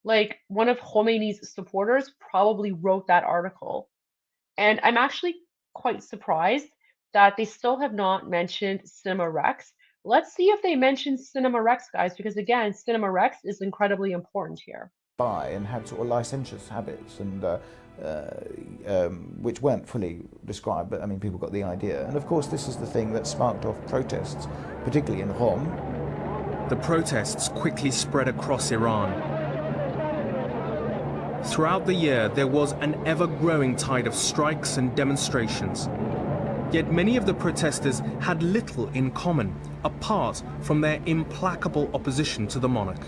like, one of Khomeini's supporters probably wrote that article. And I'm actually quite surprised that they still have not mentioned Cinema Rex. Let's see if they mention Cinema Rex, guys, because again, Cinema Rex is incredibly important here. And had sort of licentious habits, and which weren't fully described, but I mean, people got the idea. And of course, this is the thing that sparked off protests, particularly in Qom. The protests quickly spread across Iran. Throughout the year, there was an ever-growing tide of strikes and demonstrations. Yet many of the protesters had little in common, apart from their implacable opposition to the monarch.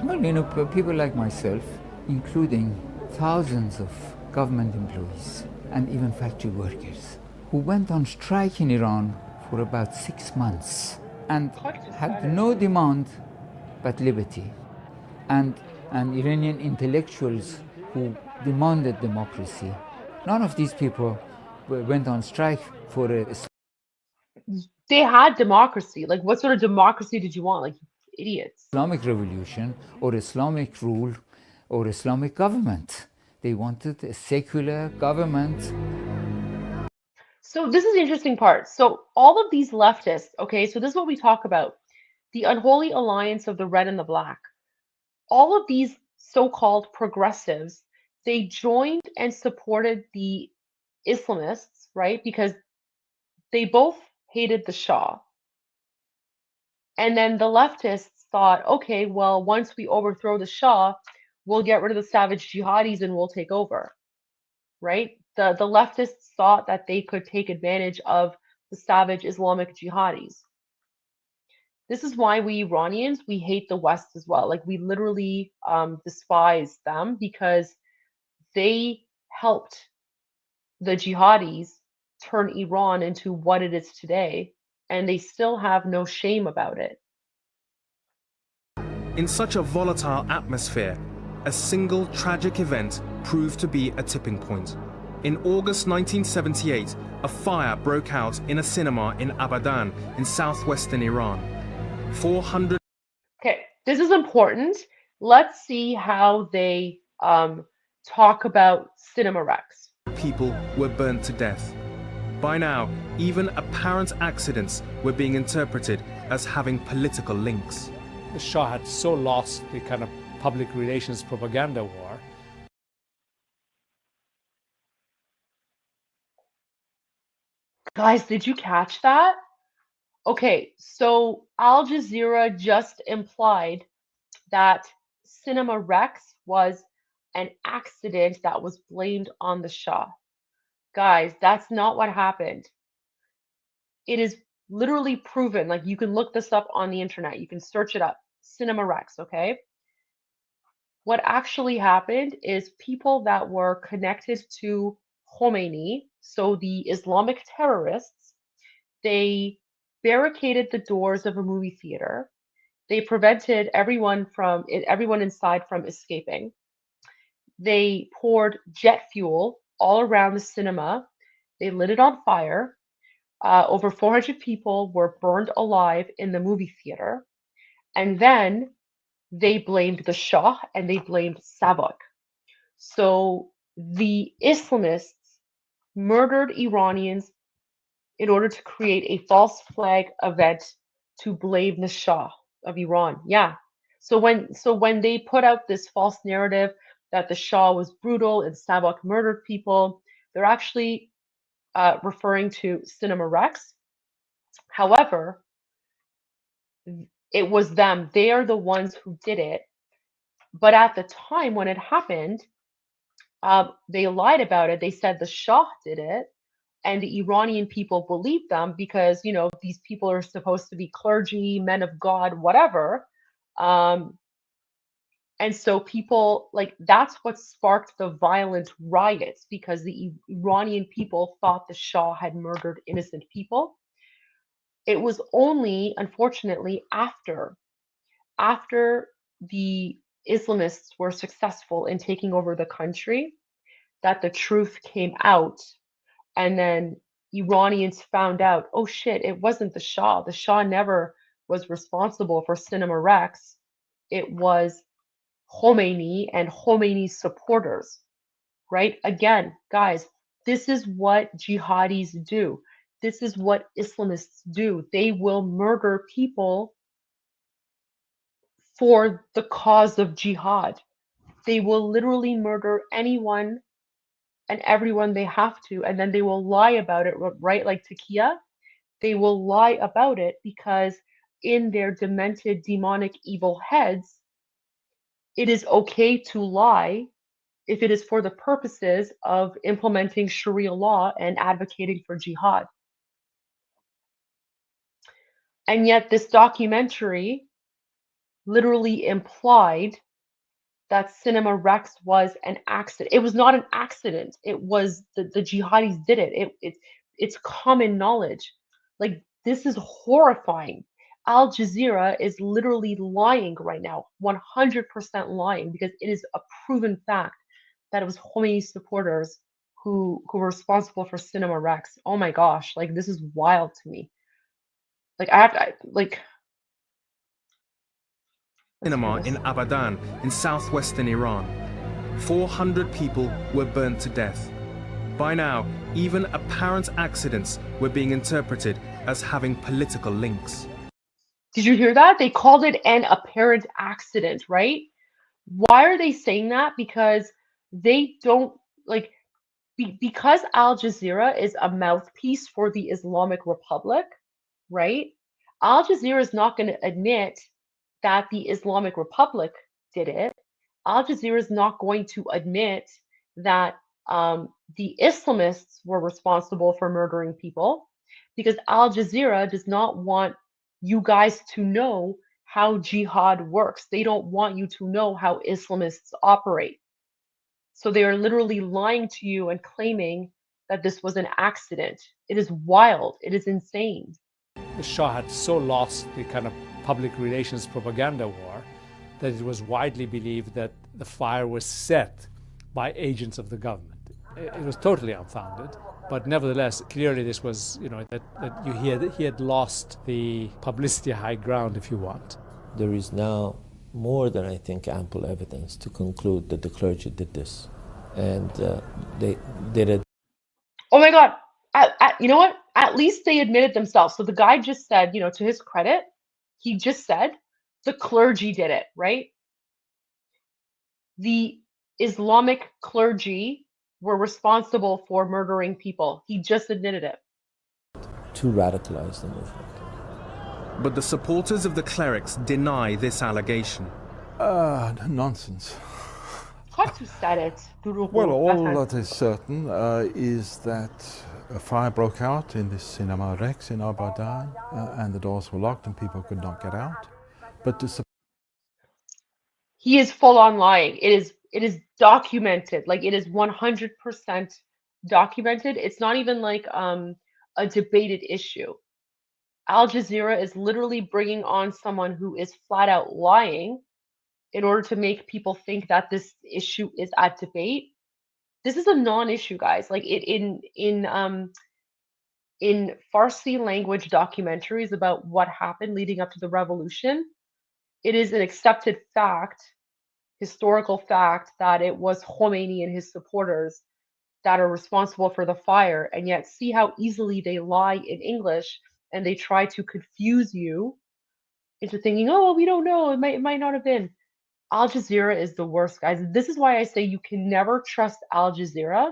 Well, you know, people like myself, including thousands of government employees and even factory workers, who went on strike in Iran for about 6 months and had no demand but liberty. And Iranian intellectuals who demanded democracy. None of these people went on strike for a... They had democracy. Like, what sort of democracy did you want? Like, idiots. Islamic Revolution or Islamic rule or Islamic government. They wanted a secular government. So this is the interesting part. So all of these leftists, okay, so this is what we talk about. The unholy alliance of the red and the black. All of these so-called progressives, they joined and supported the Islamists, right? Because they both hated the Shah. And then the leftists thought, okay, well, once we overthrow the Shah, we'll get rid of the savage jihadis and we'll take over, right? The leftists thought that they could take advantage of the savage Islamic jihadis. This is why we Iranians, we hate the West as well. Like, we literally despise them because they helped the jihadis turn Iran into what it is today, and they still have no shame about it. In such a volatile atmosphere, a single tragic event proved to be a tipping point. In August 1978, a fire broke out in a cinema in Abadan in southwestern Iran. 400... Okay, this is important. Let's see how they talk about Cinema Rex. People were burnt to death. By now, even apparent accidents were being interpreted as having political links. The Shah had so lost the kind of public relations propaganda war. Guys, did you catch that? Okay, so Al Jazeera just implied that Cinema Rex was an accident that was blamed on the Shah. Guys, that's not what happened. It is literally proven. Like, you can look this up on the internet. You can search it up. Cinema Rex, okay? What actually happened is people that were connected to Khomeini, so the Islamic terrorists, they barricaded the doors of a movie theater. They prevented everyone inside from escaping. They poured jet fuel all around the cinema. They lit it on fire. Over 400 people were burned alive in the movie theater. And then they blamed the Shah and they blamed Savak. So the Islamists murdered Iranians in order to create a false flag event to blame the Shah of Iran. Yeah. So when they put out this false narrative that the Shah was brutal and Savak murdered people, they're actually referring to Cinema Rex. However, it was them. They are the ones who did it. But at the time when it happened, they lied about it. They said the Shah did it, and the Iranian people believed them because, you know, these people are supposed to be clergy, men of God, whatever. And so people, like, that's what sparked the violent riots, because the Iranian people thought the Shah had murdered innocent people. It was only, unfortunately, after the Islamists were successful in taking over the country that the truth came out. And then Iranians found out, oh shit, it wasn't the Shah. The Shah never was responsible for Cinema Rex. It was Khomeini and Khomeini's supporters, right? Again, guys, this is what jihadis do. This is what Islamists do. They will murder people for the cause of jihad. They will literally murder anyone and everyone they have to, and then they will lie about it, right? Like taqqiya, they will lie about it because in their demented, demonic, evil heads, it is okay to lie if it is for the purposes of implementing Sharia law and advocating for jihad. And yet this documentary literally implied that Cinema Rex was an accident. It was not an accident. It was the jihadis did it. It's common knowledge. Like, this is horrifying. Al Jazeera is literally lying right now, 100% lying, because it is a proven fact that it was Khomeini's supporters who were responsible for Cinema Rex. Oh my gosh, like, this is wild to me. Like, cinema in Abadan in southwestern Iran. 400 people were burned to death. By now, even apparent accidents were being interpreted as having political links. Did you hear that? They called it an apparent accident, right? Why are they saying that? Because they don't, like, because Al Jazeera is a mouthpiece for the Islamic Republic, right? Al Jazeera is not going to admit that the Islamic Republic did it. Al Jazeera is not going to admit that the Islamists were responsible for murdering people, because Al Jazeera does not want you guys to know how jihad works. They don't want you to know how Islamists operate. So they are literally lying to you and claiming that this was an accident. It is wild. It is insane. The Shah had so lost the kind of public relations propaganda war that it was widely believed that the fire was set by agents of the government. It was totally unfounded, but nevertheless, clearly this was, you know, that he had lost the publicity high ground, if you want. There is now more than, I think, ample evidence to conclude that the clergy did this. And they did it. Oh my God. You know what? At least they admitted themselves. So the guy just said, you know, to his credit, he just said the clergy did it, right? The Islamic clergy were responsible for murdering people. He just admitted it. To radicalize the movement. But the supporters of the clerics deny this allegation. Nonsense. Who said it? Well, all that is certain is that a fire broke out in this Cinema Rex in Abadan, and the doors were locked and people could not get out. But he is full on lying. It is documented. Like, it is 100% documented. It's not even like a debated issue. Al Jazeera is literally bringing on someone who is flat out lying in order to make people think that this issue is at debate. This is a non-issue, guys. Like, in Farsi language documentaries about what happened leading up to the revolution, it is an accepted fact, historical fact, that it was Khomeini and his supporters that are responsible for the fire. And yet, see how easily they lie in English, and they try to confuse you into thinking, oh, well, we don't know, it might not have been. Al Jazeera is the worst, guys. This is why I say you can never trust Al Jazeera,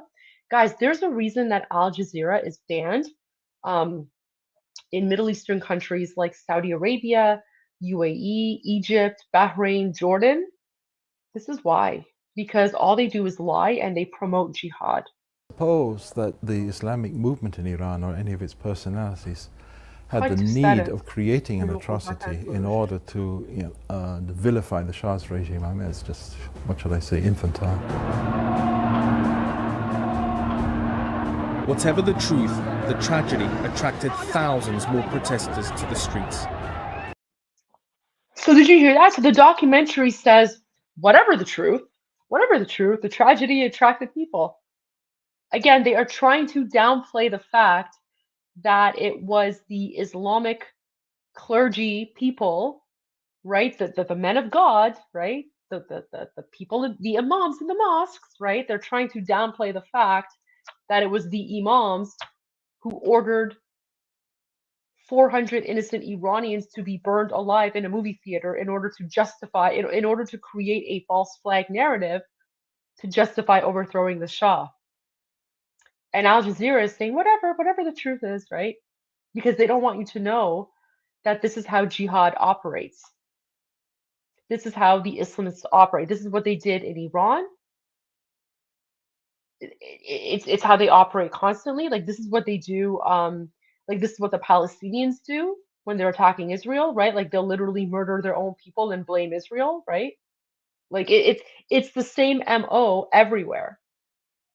Guys, there's a reason that Al Jazeera is banned in Middle Eastern countries like Saudi Arabia, UAE, Egypt, Bahrain, Jordan. This is why. Because all they do is lie and they promote jihad. Suppose that the Islamic movement in Iran or any of its personalities had the 100%. need of creating an atrocity in order to vilify the Shah's regime. I mean, it's just, what should I say, infantile. Whatever the truth, the tragedy attracted thousands more protesters to the streets. So did you hear that? So the documentary says, whatever the truth, the tragedy attracted people. Again, they are trying to downplay the fact that it was the Islamic clergy people, right? The men of God, right? The people, the imams in the mosques, right? They're trying to downplay the fact that it was the imams who ordered 400 innocent Iranians to be burned alive in a movie theater in order to justify, in order to create a false flag narrative to justify overthrowing the Shah. And Al Jazeera is saying, whatever the truth is, right? Because they don't want you to know that this is how jihad operates. This is how the Islamists operate. This is what they did in Iran. It's how they operate constantly. Like, this is what they do. Like, this is what the Palestinians do when they're attacking Israel, right? Like, they'll literally murder their own people and blame Israel, right? Like, it's the same MO everywhere.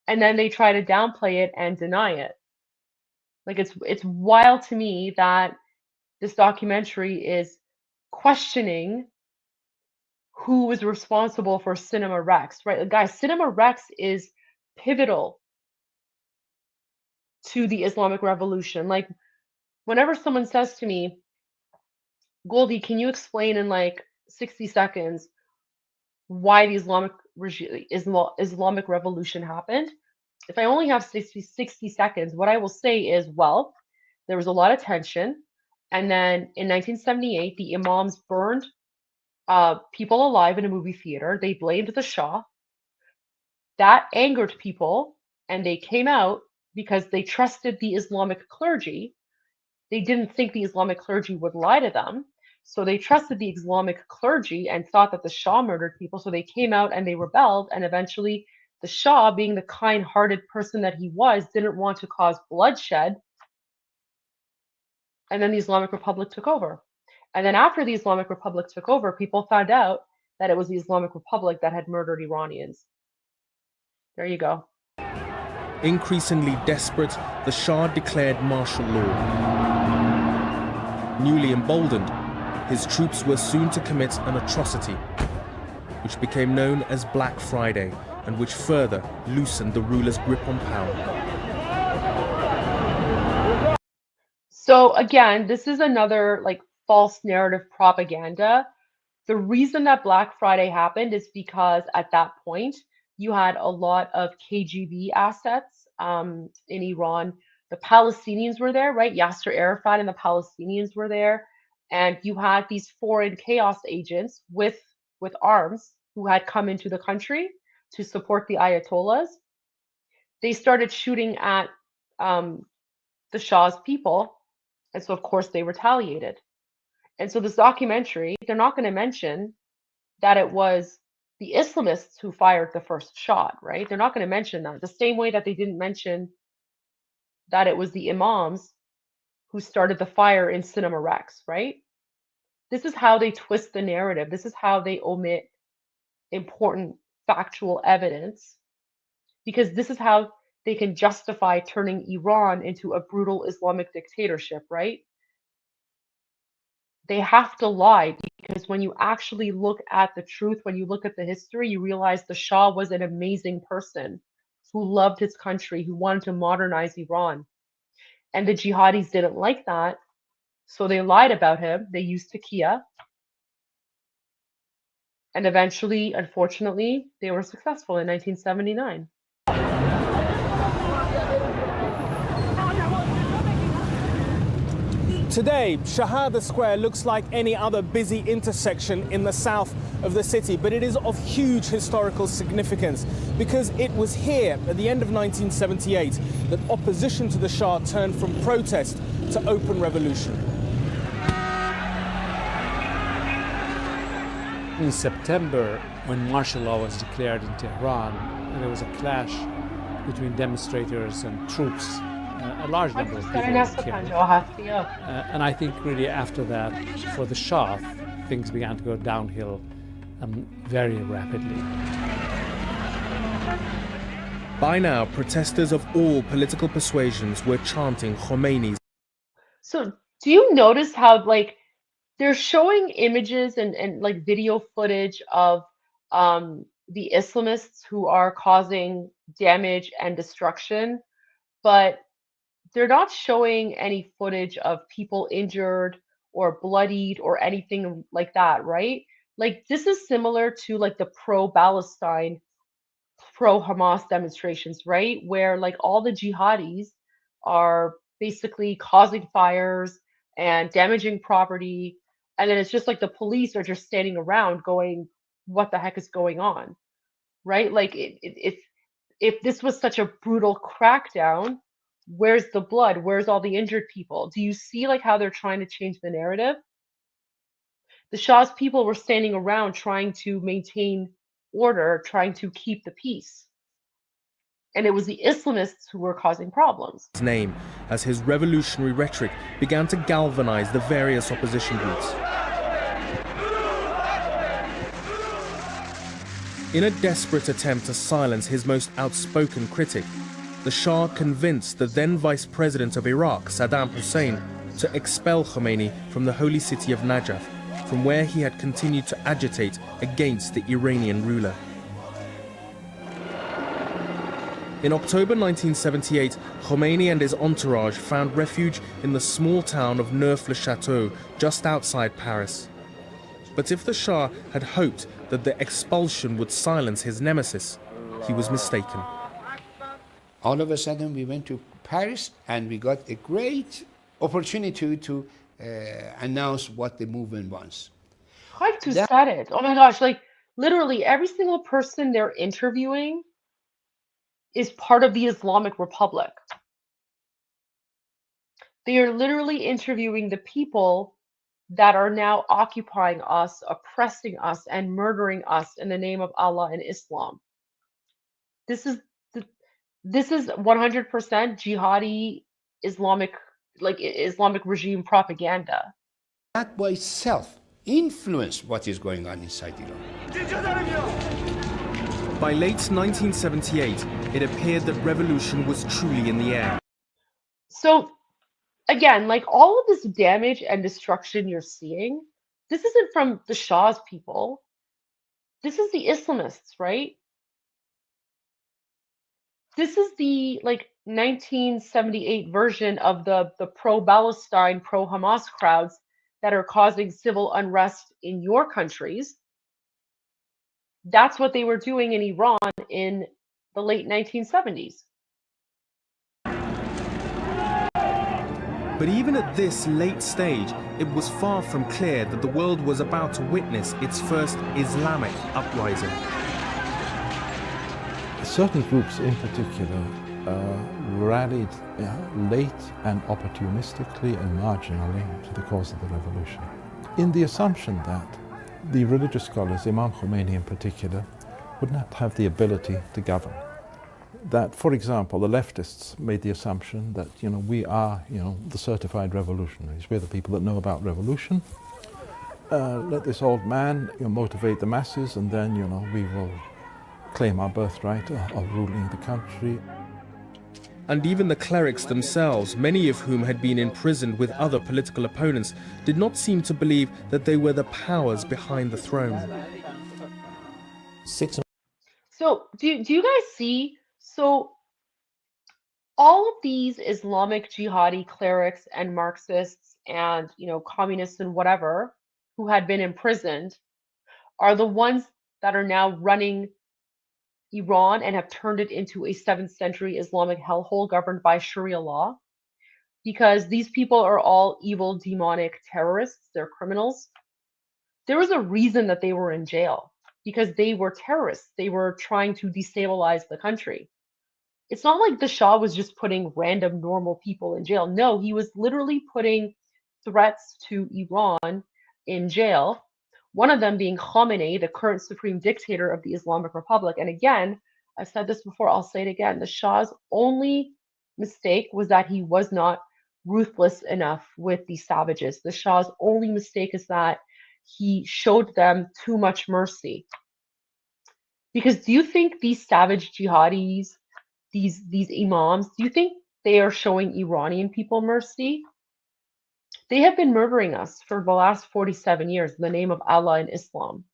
And then they try to downplay it and deny it. Like, it's wild to me that this documentary is questioning who was responsible for Cinema Rex, right? Like, guys, Cinema Rex is pivotal to the Islamic Revolution. Like, whenever someone says to me, Goldie, can you explain in like 60 seconds why the Islamic Revolution happened? If I only have 60 seconds, what I will say is, well, there was a lot of tension. And then in 1978, the imams burned people alive in a movie theater. They blamed the Shah. That angered people, and they came out because they trusted the Islamic clergy. They didn't think the Islamic clergy would lie to them. So they trusted the Islamic clergy and thought that the Shah murdered people. So they came out and they rebelled. And eventually the Shah, being the kind-hearted person that he was, didn't want to cause bloodshed. And then the Islamic Republic took over. And then after the Islamic Republic took over, people found out that it was the Islamic Republic that had murdered Iranians. There you go. Increasingly desperate, the Shah declared martial law. Newly emboldened, his troops were soon to commit an atrocity, which became known as Black Friday, and which further loosened the ruler's grip on power. So again, this is another like false narrative propaganda. The reason that Black Friday happened is because at that point, you had a lot of KGB assets in Iran. The Palestinians were there, right? Yasser Arafat and the Palestinians were there. And you had these foreign chaos agents with arms who had come into the country to support the Ayatollahs. They started shooting at the Shah's people. And so, of course, they retaliated. And so this documentary, they're not going to mention that it was the Islamists who fired the first shot, right? They're not going to mention that. The same way that they didn't mention that it was the imams who started the fire in Cinema Rex, right? This is how they twist the narrative. This is how they omit important factual evidence, because this is how they can justify turning Iran into a brutal Islamic dictatorship, right? They have to lie, because when you actually look at the truth, when you look at the history, you realize the Shah was an amazing person who loved his country, who wanted to modernize Iran. And the jihadis didn't like that, so they lied about him. They used taqqiya. And eventually, unfortunately, they were successful in 1979. Today, Shahada Square looks like any other busy intersection in the south of the city, but it is of huge historical significance because it was here at the end of 1978 that opposition to the Shah turned from protest to open revolution. In September, when martial law was declared in Tehran, there was a clash between demonstrators and troops. A large number of people were killed. And I think really after that, for the Shah, things began to go downhill very rapidly. By now, protesters of all political persuasions were chanting Khomeini's. So do you notice how, like, they're showing images and like video footage of the Islamists who are causing damage and destruction, but they're not showing any footage of people injured or bloodied or anything like that, right? Like, this is similar to like the pro-Palestine, pro-Hamas demonstrations, right? Where like all the jihadis are basically causing fires and damaging property, and then it's just like the police are just standing around going, what the heck is going on, right? Like, if this was such a brutal crackdown, where's the blood? Where's all the injured people? Do you see like how they're trying to change the narrative? The Shah's people were standing around trying to maintain order, trying to keep the peace. And it was the Islamists who were causing problems. His name, as his revolutionary rhetoric began to galvanize the various opposition groups. In a desperate attempt to silence his most outspoken critic, the Shah convinced the then Vice President of Iraq, Saddam Hussein, to expel Khomeini from the holy city of Najaf, from where he had continued to agitate against the Iranian ruler. In October 1978, Khomeini and his entourage found refuge in the small town of Neuf-le-Château, just outside Paris. But if the Shah had hoped that the expulsion would silence his nemesis, he was mistaken. All of a sudden we went to Paris and we got a great opportunity to announce what the movement wants. I've just said it. Oh my gosh, like literally every single person they're interviewing is part of the Islamic Republic. They are literally interviewing the people that are now occupying us, oppressing us, and murdering us in the name of Allah and Islam. This is 100% jihadi Islamic regime propaganda. That by itself influenced what is going on inside Iran. By late 1978, it appeared that revolution was truly in the air. So, again, like all of this damage and destruction you're seeing, this isn't from the Shah's people. This is the Islamists, right? This is the like 1978 version of the pro-Palestine, pro-Hamas crowds that are causing civil unrest in your countries. That's what they were doing in Iran in the late 1970s. But even at this late stage, it was far from clear that the world was about to witness its first Islamic uprising. Certain groups in particular rallied late and opportunistically and marginally to the cause of the revolution, in the assumption that the religious scholars, Imam Khomeini in particular, would not have the ability to govern. That, for example, the leftists made the assumption that, we are, the certified revolutionaries. We're the people that know about revolution. Let this old man motivate the masses, and then, we will claim our birthright of ruling the country. And even the clerics themselves, many of whom had been imprisoned with other political opponents, did not seem to believe that they were the powers behind the throne. So, do you guys see? So, all of these Islamic jihadi clerics and Marxists and, communists and whatever, who had been imprisoned, are the ones that are now running Iran and have turned it into a 7th century Islamic hellhole governed by Sharia law. because these people are all evil, demonic terrorists. They're criminals. There was a reason that they were in jail, because they were terrorists. They were trying to destabilize the country. It's not like the Shah was just putting random normal people in jail. No, he was literally putting threats to Iran in jail. One of them being Khamenei, the current supreme dictator of the Islamic Republic. And again, I've said this before, I'll say it again. The Shah's only mistake was that he was not ruthless enough with these savages. The Shah's only mistake is that he showed them too much mercy. Because do you think these savage jihadis, these imams, do you think they are showing Iranian people mercy? They have been murdering us for the last 47 years in the name of Allah and Islam.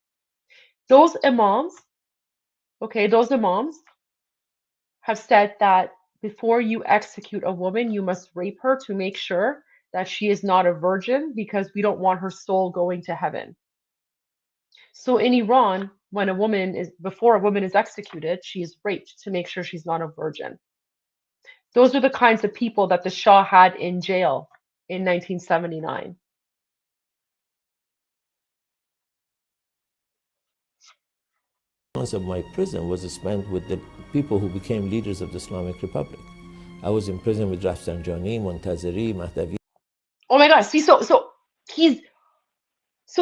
Those imams, those imams have said that before you execute a woman, you must rape her to make sure that she is not a virgin, because we don't want her soul going to heaven. So in Iran, before a woman is executed, she is raped to make sure she's not a virgin. Those are the kinds of people that the Shah had in jail in 1979. Months of my prison was spent with the people who became leaders of the Islamic Republic. I was in prison with Rafsanjani, Montazeri, Mahdavi. Oh my gosh, see, so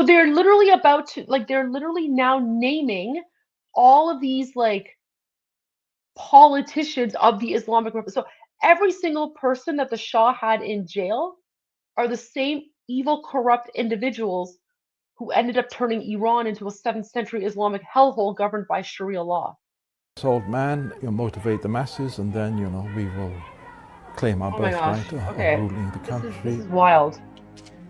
they're literally about to, they're literally now naming all of these, politicians of the Islamic Republic. So every single person that the Shah had in jail are the same evil, corrupt individuals who ended up turning Iran into a 7th century Islamic hellhole governed by Sharia law. This old man, motivate the masses, and then, we will claim our birthright of ruling the country. This is wild.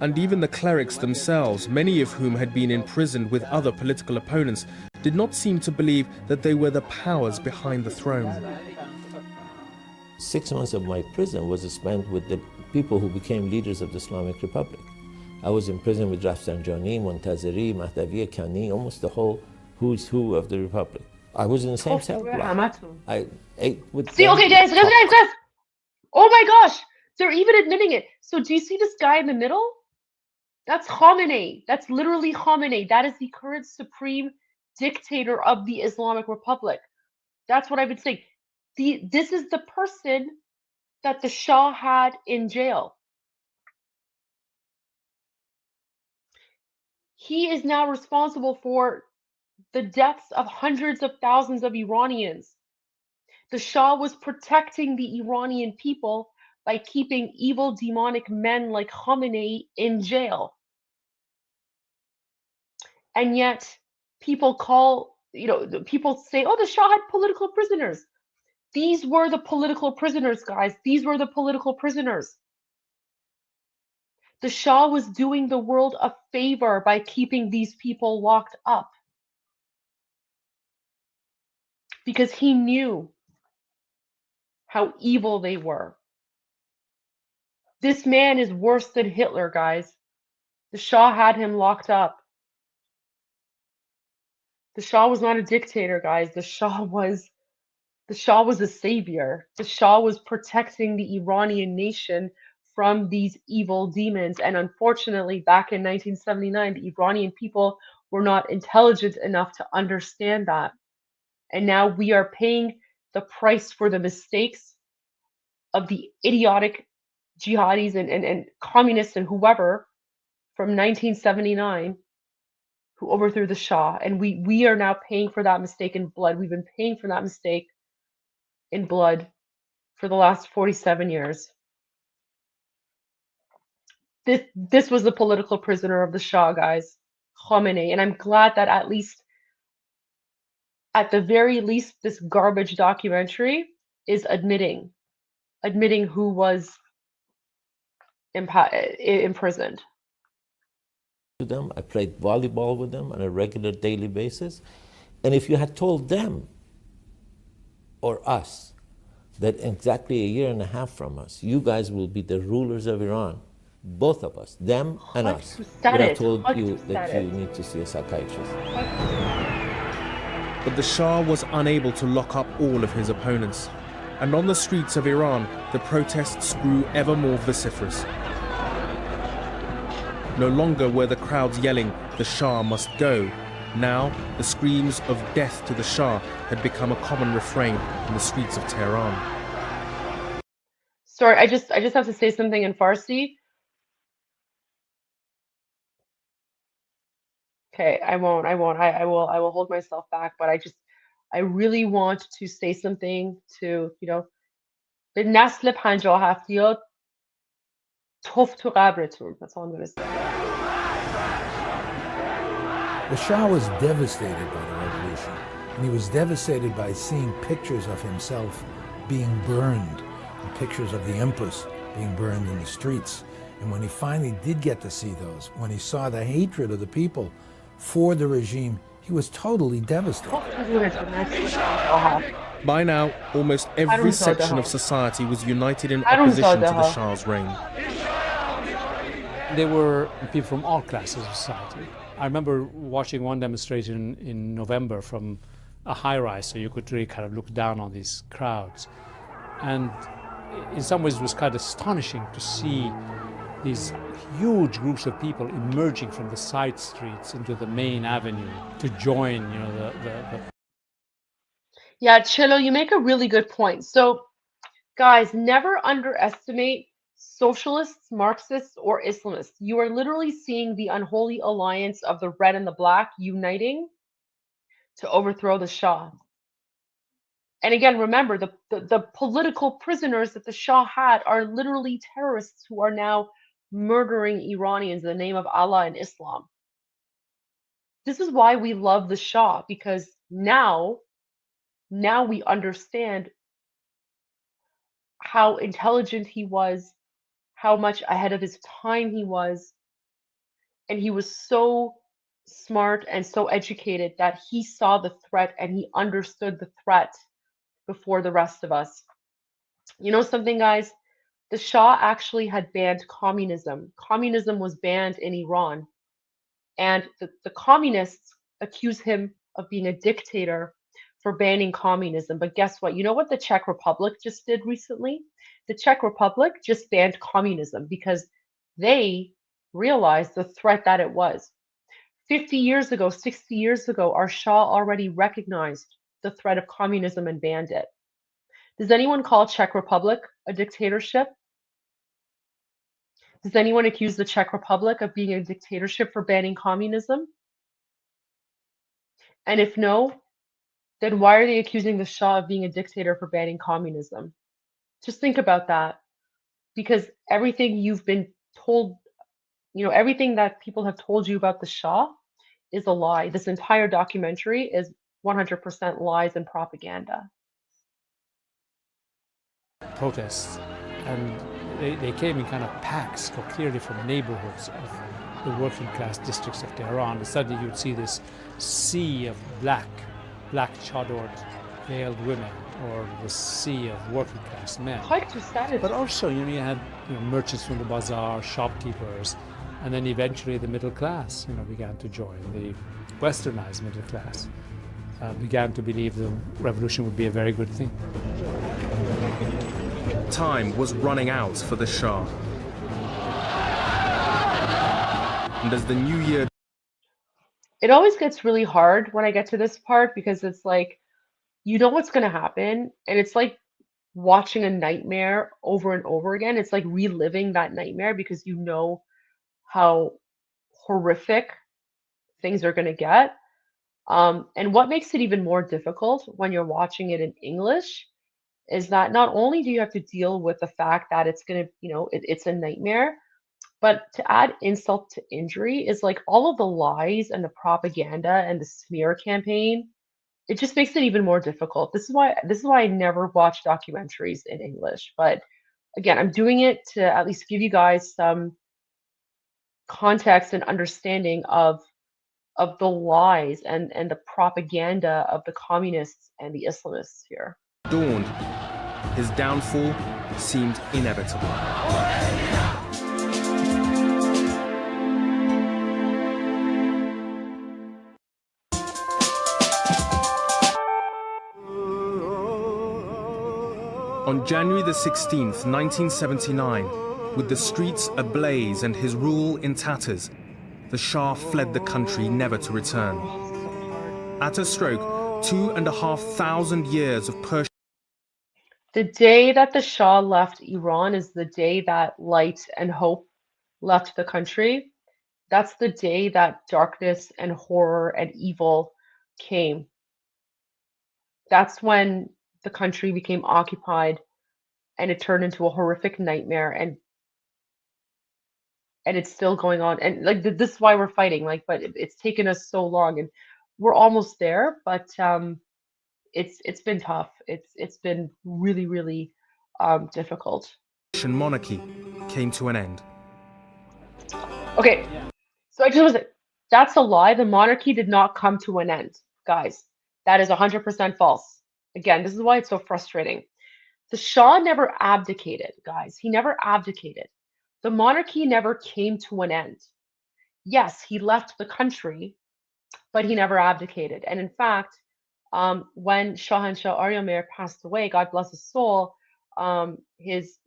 And even the clerics themselves, many of whom had been imprisoned with other political opponents, did not seem to believe that they were the powers behind the throne. 6 months of my prison was spent with the people who became leaders of the Islamic Republic. I was in prison with Rafsanjani, Montazeri, Mahdavi, Kani, almost the whole who's who of the Republic. I was in the same cell block. I ate with See, okay, guys. Oh my gosh, they're even admitting it. So do you see this guy in the middle? That's Khamenei. That's literally Khamenei. That is the current supreme dictator of the Islamic Republic. That's what I've been saying. This is the person that the Shah had in jail. He is now responsible for the deaths of hundreds of thousands of Iranians. The Shah was protecting the Iranian people by keeping evil, demonic men like Khamenei in jail. And yet, people people say, oh, the Shah had political prisoners. These were the political prisoners, guys. These were the political prisoners. The Shah was doing the world a favor by keeping these people locked up. Because he knew how evil they were. This man is worse than Hitler, guys. The Shah had him locked up. The Shah was not a dictator, guys. The Shah was a savior. The Shah was protecting the Iranian nation from these evil demons. And unfortunately, back in 1979, the Iranian people were not intelligent enough to understand that. And now we are paying the price for the mistakes of the idiotic jihadis and communists and whoever from 1979 who overthrew the Shah. And we are now paying for that mistake in blood. We've been paying for that mistake in blood for the last 47 years. This was the political prisoner of the Shah, guys, Khamenei. And I'm glad that at the very least, this garbage documentary is admitting who was imprisoned. Them. I played volleyball with them on a regular daily basis. And if you had told them or us that exactly a year and a half from us, you guys will be the rulers of Iran, both of us, them and us, would have told you that you need to see a psychiatrist. But the Shah was unable to lock up all of his opponents. And on the streets of Iran, the protests grew ever more vociferous. No longer were the crowds yelling, "The Shah must go." Now, the screams of "death to the Shah" had become a common refrain in the streets of Tehran. Sorry, I just have to say something in Farsi. Okay, I won't. I will hold myself back, but I really want to say something to, به نسل 57 توف تو قبرتون. That's all I'm going to say. The Shah was devastated by the revolution, and he was devastated by seeing pictures of himself being burned, and pictures of the Empress being burned in the streets. And when he finally did get to see those, when he saw the hatred of the people for the regime, he was totally devastated. By now, almost every section of society was united in opposition to the Shah's reign. There were people from all classes of society. I remember watching one demonstration in November from a high-rise, so you could really kind of look down on these crowds. And in some ways it was kind of astonishing to see these huge groups of people emerging from the side streets into the main avenue to join, the Yeah, Chilo, you make a really good point. So, guys, never underestimate socialists, Marxists, or Islamists. You are literally seeing the unholy alliance of the red and the black uniting to overthrow the Shah. And again, remember, the political prisoners that the Shah had are literally terrorists who are now murdering Iranians in the name of Allah and Islam. This is why we love the Shah, because now we understand how intelligent he was, how much ahead of his time he was, and he was so smart and so educated that he saw the threat and he understood the threat before the rest of us. You know something, guys? The Shah actually had banned communism. Communism was banned in Iran, and the communists accuse him of being a dictator for banning communism. But guess what? You know what the Czech Republic just did recently? The Czech Republic just banned communism because they realized the threat that it was. 50 years ago, 60 years ago, our Shah already recognized the threat of communism and banned it. Does anyone call Czech Republic a dictatorship? Does anyone accuse the Czech Republic of being a dictatorship for banning communism? And if no, then why are they accusing the Shah of being a dictator for banning communism? Just think about that. Because everything you've been told, everything that people have told you about the Shah is a lie. This entire documentary is 100% lies and propaganda. Protests, and they came in kind of packs, clearly from neighborhoods of the working class districts of Tehran. And suddenly you'd see this sea of black chadored veiled women, or the sea of working class men. But also, you had merchants from the bazaar, shopkeepers, and then eventually the middle class, began to join. The westernized middle class began to believe the revolution would be a very good thing. Time was running out for the Shah. And as the new year... It always gets really hard when I get to this part because it's like, you know what's going to happen, and it's like watching a nightmare over and over again. It's like reliving that nightmare because you know how horrific things are going to get. And what makes it even more difficult when you're watching it in English is that not only do you have to deal with the fact that it's going to, it's a nightmare, but to add insult to injury is like all of the lies and the propaganda and the smear campaign. It just makes it even more difficult. This is why I never watch documentaries in English. But again, I'm doing it to at least give you guys some context and understanding of the lies and the propaganda of the communists and the Islamists here. Dawned, his downfall seemed inevitable. On January the 16th, 1979, with the streets ablaze and his rule in tatters, the Shah fled the country never to return. At a stroke, 2,500 years of Persian. The day that the Shah left Iran is the day that light and hope left the country. That's the day that darkness and horror and evil came. That's when the country became occupied and it turned into a horrific nightmare, and it's still going on. And like this is why we're fighting, like, but it's taken us so long, and we're almost there, but it's been tough. It's been really, really difficult. Monarchy came to an end. Okay, so I just was that's a lie. The monarchy did not come to an end, guys. That is 100% false. Again, this is why it's so frustrating. The Shah never abdicated, guys. He never abdicated. The monarchy never came to an end. Yes, he left the country, but he never abdicated. And in fact, when Shah Aryamer passed away, God bless his soul, his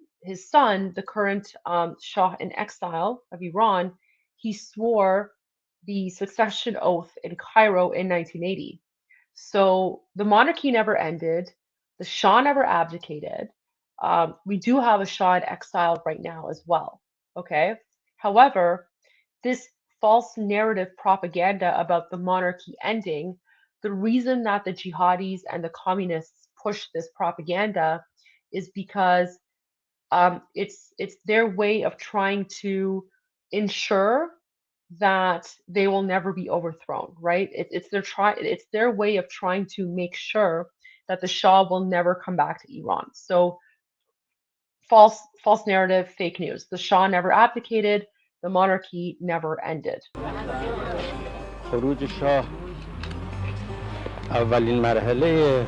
son, the current Shah in exile of Iran, he swore the succession oath in Cairo in 1980. So the monarchy never ended. The Shah never abdicated. We do have a Shah in exile right now as well. Okay. However, this false narrative propaganda about the monarchy ending, the reason that the jihadis and the communists push this propaganda is because it's their way of trying to ensure that they will never be overthrown, right? It's their way of trying to make sure that the Shah will never come back to Iran. So false narrative, fake news. The Shah never abdicated. The monarchy never ended. خروج شاه اولین مرحله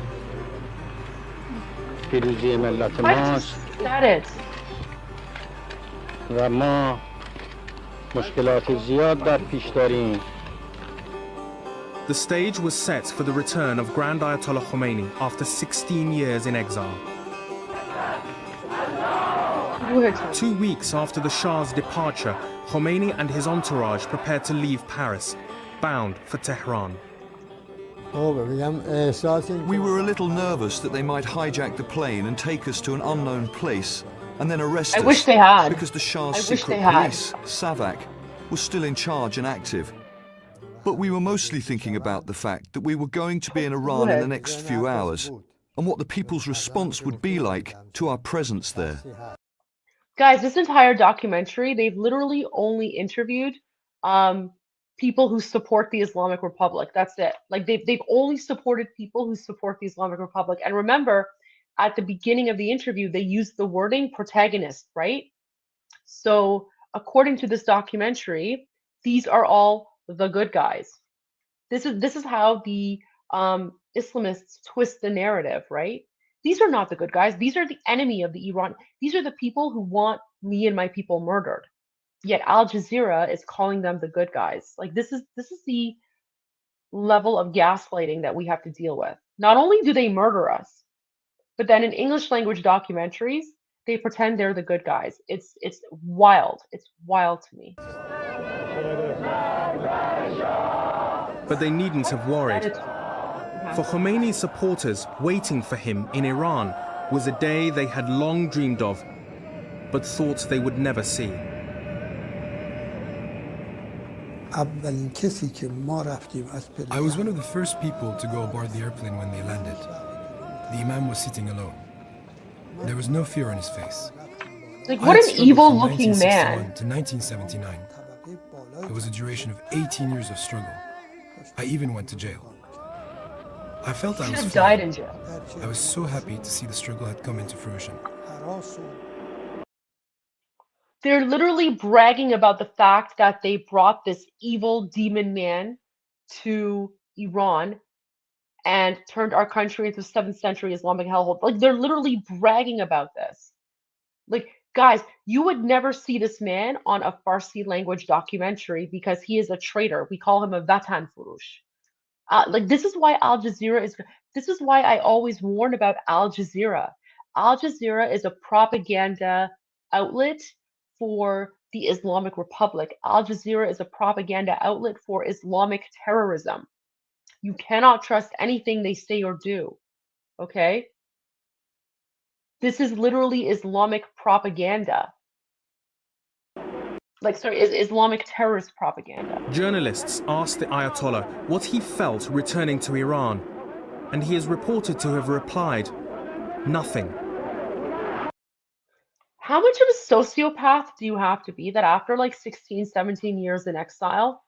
پیروزی ملت ماست و ما مشکلات زیاد در پیش داریم. The stage was set for the return of Grand Ayatollah Khomeini after 16 years in exile. 2 weeks after the Shah's departure, Khomeini and his entourage prepared to leave Paris, bound for Tehran. We were a little nervous that they might hijack the plane and take us to an unknown place and then arrest us. I wish they had. Because the Shah's secret police, Savak, was still in charge and active. But we were mostly thinking about the fact that we were going to be in Iran in the next few hours and what the people's response would be like to our presence there. Guys, this entire documentary, they've literally only interviewed people who support the Islamic Republic. That's it. Like they've only supported people who support the Islamic Republic. And remember, at the beginning of the interview, they used the wording protagonist, right? So according to this documentary, these are all the good guys. This is how the Islamists twist the narrative, right? These are not the good guys. These are the enemy of the Iran. These are the people who want me and my people murdered. Yet Al Jazeera is calling them the good guys. Like this is the level of gaslighting that we have to deal with. Not only do they murder us, but then in English language documentaries, they pretend they're the good guys. It's wild. It's wild to me. But they needn't have worried. For Khomeini's supporters, waiting for him in Iran was a day they had long dreamed of, but thought they would never see. I was one of the first people to go aboard the airplane when they landed. The Imam was sitting alone. There was no fear on his face. Like, what an evil-looking man. To 1979. It was a duration of 18 years of struggle. I even went to jail. I felt I was flying. Died in jail. I was so happy to see the struggle had come into fruition. They're literally bragging about the fact that they brought this evil demon man to Iran and turned our country into 7th century Islamic hellhole. Like, they're literally bragging about this. Like, guys, you would never see this man on a Farsi language documentary because he is a traitor. We call him a Vatan Furush. Like, this is why Al Jazeera is, this is why I always warn about Al Jazeera. Al Jazeera is a propaganda outlet for the Islamic Republic. Al Jazeera is a propaganda outlet for Islamic terrorism. You cannot trust anything they say or do, okay? This is literally Islamic propaganda. Islamic terrorist propaganda. Journalists asked the Ayatollah what he felt returning to Iran, and he is reported to have replied, nothing. How much of a sociopath do you have to be that after like 16, 17 years in exile,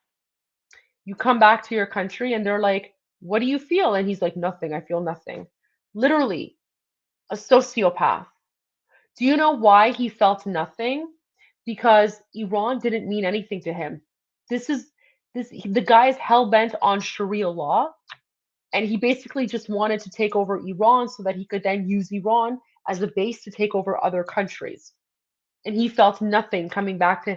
you come back to your country and they're like, what do you feel? And he's like, nothing, I feel nothing. Literally, a sociopath. Do you know why he felt nothing? Because Iran didn't mean anything to him. The guy is hell-bent on Sharia law, and he basically just wanted to take over Iran so that he could then use Iran as a base to take over other countries. And he felt nothing coming back to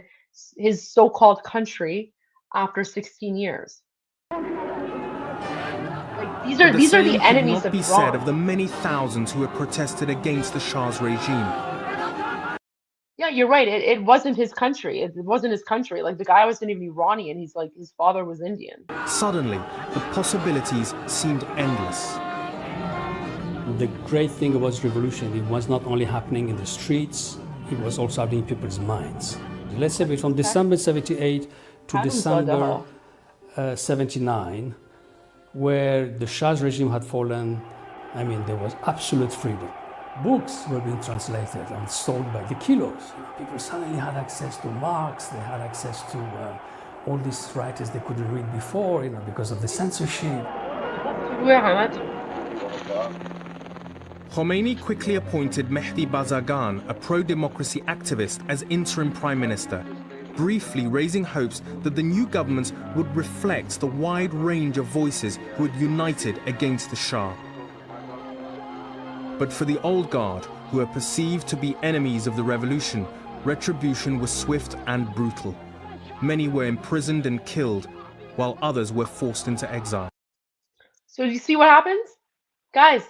his so-called country after 16 years. Like, these are the enemies of Iran. Could not be said of the Iran. many thousands who had protested against the Shah's regime. Yeah, you're right. It wasn't his country. It wasn't his country. Like, the guy wasn't even Iranian. He's like, his father was Indian. Suddenly, the possibilities seemed endless. The great thing about revolution, it was not only happening in the streets, it was also happening in people's minds. Let's say from December 78 to December 79, where the Shah's regime had fallen, I mean, there was absolute freedom. Books were being translated and sold by the kilos. People suddenly had access to Marx, they had access to all these writers they couldn't read before, because of the censorship. Khomeini quickly appointed Mehdi Bazargan, a pro-democracy activist, as interim prime minister, briefly raising hopes that the new government would reflect the wide range of voices who had united against the Shah. But for the old guard, who were perceived to be enemies of the revolution, retribution was swift and brutal. Many were imprisoned and killed, while others were forced into exile. So you see what happens? Guys,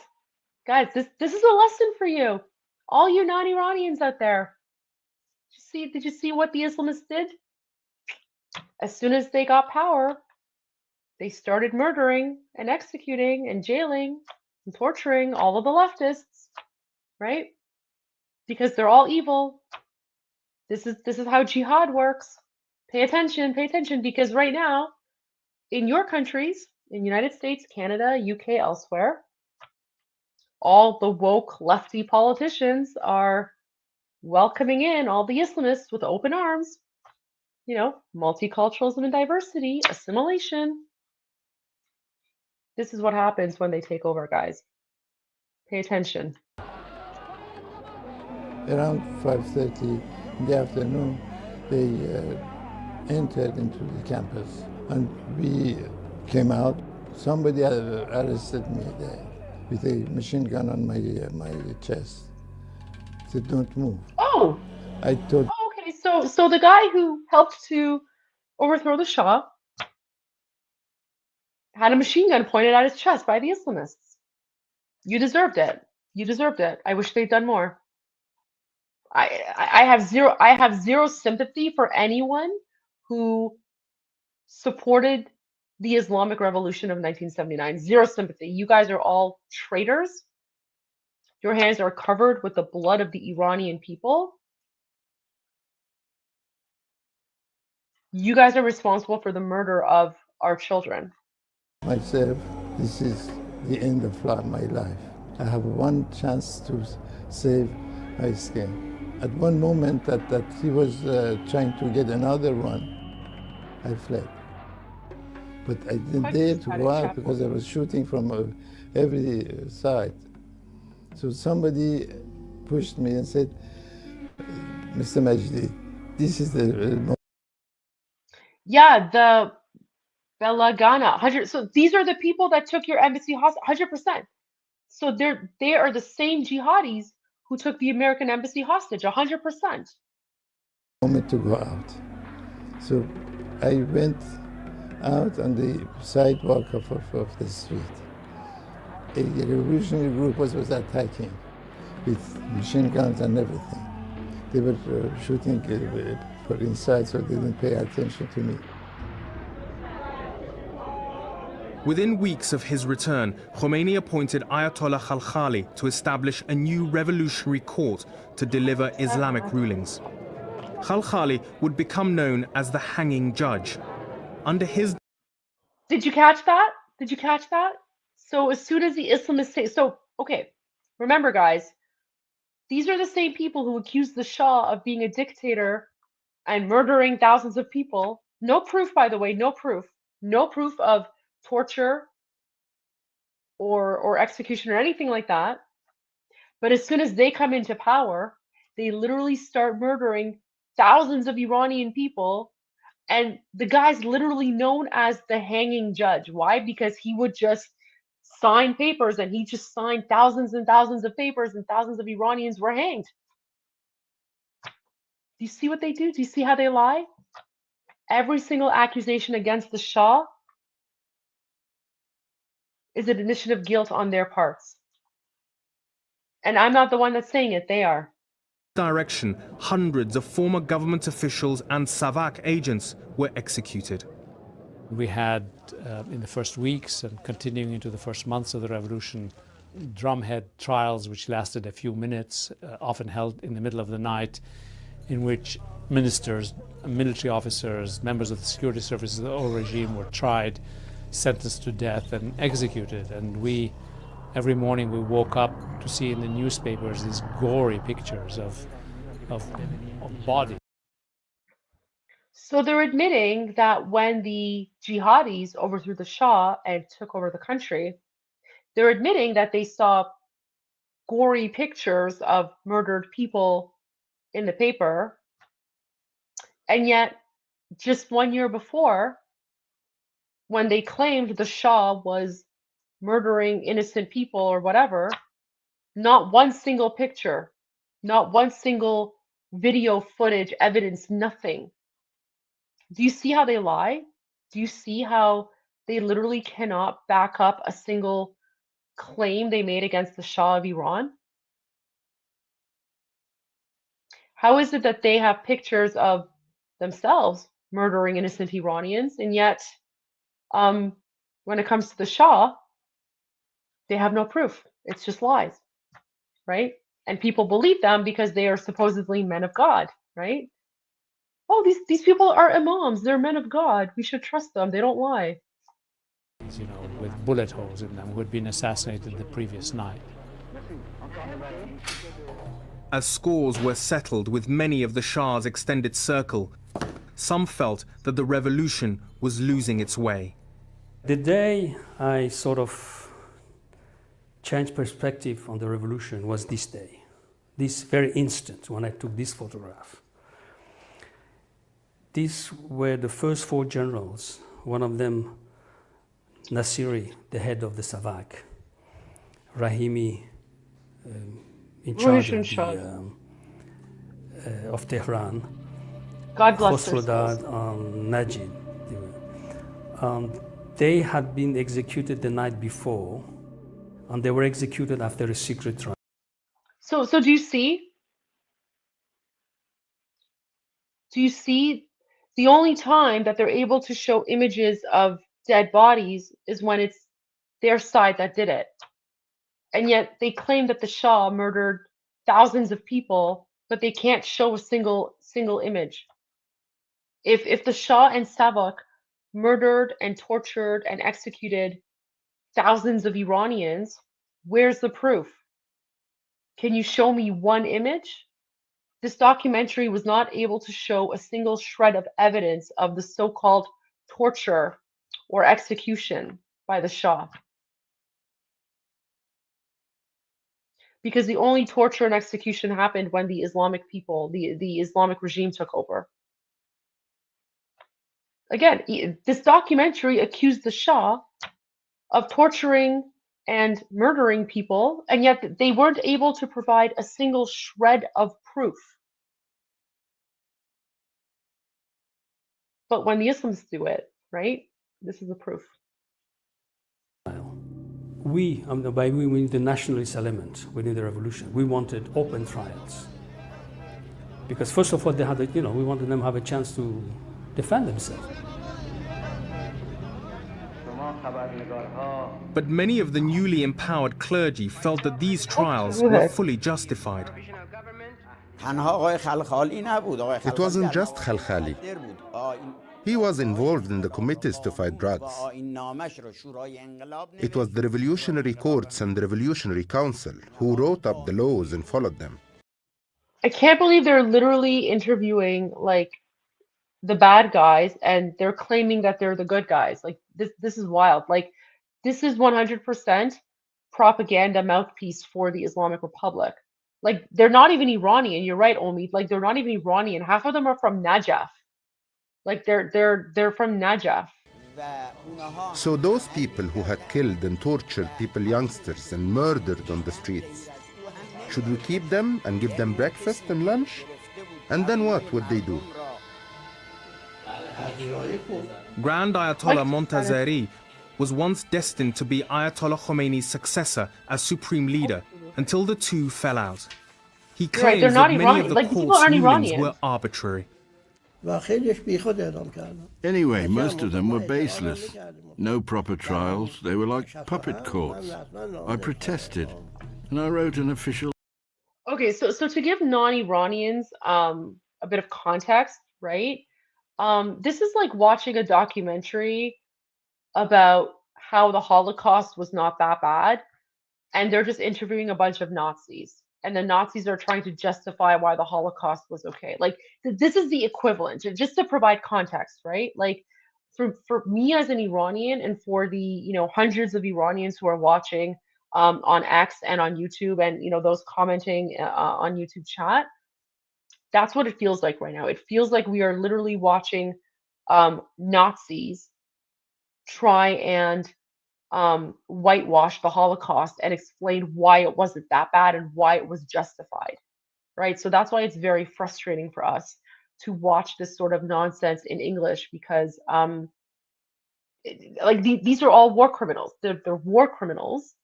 this is a lesson for you. All you non-Iranians out there. Did you see what the Islamists did? As soon as they got power, they started murdering and executing and jailing and torturing all of the leftists, right? Because they're all evil. This is how jihad works. Pay attention, because right now, in your countries, in the United States, Canada, UK, elsewhere, all the woke lefty politicians are welcoming in all the Islamists with open arms. Multiculturalism and diversity, assimilation. This is what happens when they take over, guys. Pay attention. Around 5:30 in the afternoon, they entered into the campus, and we came out. Somebody arrested me there with a machine gun on my chest. Said, "Don't move." Oh. I thought. Oh, okay, so the guy who helped to overthrow the Shah had a machine gun pointed at his chest by the Islamists. You deserved it. You deserved it. I wish they'd done more. I have zero sympathy for anyone who supported the Islamic Revolution of 1979. Zero sympathy. You guys are all traitors. Your hands are covered with the blood of the Iranian people. You guys are responsible for the murder of our children. Myself, this is the end of my life. I have one chance to save my skin. At one moment that he was trying to get another one, I fled. But I didn't dare to go out because I was shooting from every side. So somebody pushed me and said, "Mr. Majdi, this is the..." Yeah, the Belagana. So these are the people that took your embassy hostage, 100%. So they are the same jihadis who took the American embassy hostage, 100%. Moment to go out. So I went out on the sidewalk of the street. A revolutionary group was attacking. with machine guns and everything. They were shooting for inside, so they didn't pay attention to me. Within weeks of his return, Khomeini appointed Ayatollah Khalkhali to establish a new revolutionary court to deliver Islamic rulings. Khalkhali would become known as the hanging judge. Under his... Did you catch that? Did you catch that? So as soon as the Islamists say... So, okay, remember guys, these are the same people who accused the Shah of being a dictator and murdering thousands of people. No proof, by the way, no proof. No proof of torture or execution or anything like that. But as soon as they come into power, they literally start murdering thousands of Iranian people. And the guy's literally known as the hanging judge. Why? Because he would just sign papers, and he just signed thousands and thousands of papers, and thousands of Iranians were hanged. Do you see what they do? Do you see how they lie? Every single accusation against the Shah is an admission of guilt on their parts. And I'm not the one that's saying it, they are. Direction, hundreds of former government officials and SAVAK agents were executed. We had, in the first weeks and continuing into the first months of the revolution, drumhead trials which lasted a few minutes, often held in the middle of the night, in which ministers, military officers, members of the security services of the old regime were tried, sentenced to death and executed. And every morning we woke up to see in the newspapers these gory pictures of bodies. So they're admitting that when the jihadis overthrew the Shah and took over the country, they're admitting that they saw gory pictures of murdered people in the paper. And yet, just 1 year before, when they claimed the Shah was murdering innocent people or whatever, not one single picture, not one single video footage, evidence, nothing. Do you see how they lie? Do you see how they literally cannot back up a single claim they made against the Shah of Iran? How is it that they have pictures of themselves murdering innocent Iranians, and yet when it comes to the Shah, they have no proof? It's just lies, right? And people believe them because they are supposedly men of God, right? Oh, these people are imams, they're men of God, we should trust them, they don't lie. You know, with bullet holes in them, who had been assassinated the previous night. As scores were settled with many of the Shah's extended circle, some felt that the revolution was losing its way. The day I sort of changed perspective on the revolution was this day, this very instant when I took this photograph. These were the first four generals, one of them Nasiri, the head of the SAVAK, Rahimi, in charge of Tehran, God bless Khosrodad, Najib. They had been executed the night before, and they were executed after a secret trial. So do you see? Do you see? The only time that they're able to show images of dead bodies is when it's their side that did it. And yet they claim that the Shah murdered thousands of people, but they can't show a single image. If the Shah and SAVAK murdered and tortured and executed thousands of Iranians, where's the proof? Can you show me one image? This documentary was not able to show a single shred of evidence of the so-called torture or execution by the Shah. Because the only torture and execution happened when the Islamic people, the Islamic regime took over. Again, this documentary accused the Shah of torturing and murdering people, and yet they weren't able to provide a single shred of proof. But when the Islamists do it, right, this is the proof. by we mean the nationalist element within the revolution. We wanted open trials. Because first of all, they had, we wanted them to have a chance to defend themselves. But many of the newly empowered clergy felt that these trials were fully justified. It wasn't just Khalkhali. He was involved in the committees to fight drugs. It was the revolutionary courts and the revolutionary council who wrote up the laws and followed them. I can't believe they're literally interviewing like the bad guys and they're claiming that they're the good guys. Like this is wild. Like this is 100% propaganda mouthpiece for the Islamic Republic. Like they're not even Iranian. You're right, Omid. Like they're not even Iranian. Half of them are from Najaf. Like they're from Najaf. So those people who had killed and tortured people, youngsters, and murdered on the streets, should we keep them and give them breakfast and lunch? And then what would they do? Grand Ayatollah Montazeri was once destined to be Ayatollah Khomeini's successor as supreme leader until the two fell out. He claims that many of the court's rulings were arbitrary. Anyway, most of them were baseless. No proper trials. They were like puppet courts. I protested, and I wrote an official... Okay, so to give non-Iranians a bit of context, right? This is like watching a documentary about how the Holocaust was not that bad, and they're just interviewing a bunch of Nazis, and the Nazis are trying to justify why the Holocaust was okay. Like this is the equivalent, just to provide context, right? Like for me as an Iranian, and for the hundreds of Iranians who are watching on X and on YouTube, and those commenting on YouTube chat, that's what it feels like right now. It feels like we are literally watching Nazis try and whitewash the Holocaust and explain why it wasn't that bad and why it was justified, right? So that's why it's very frustrating for us to watch this sort of nonsense in English, because these are all war criminals. They're war criminals.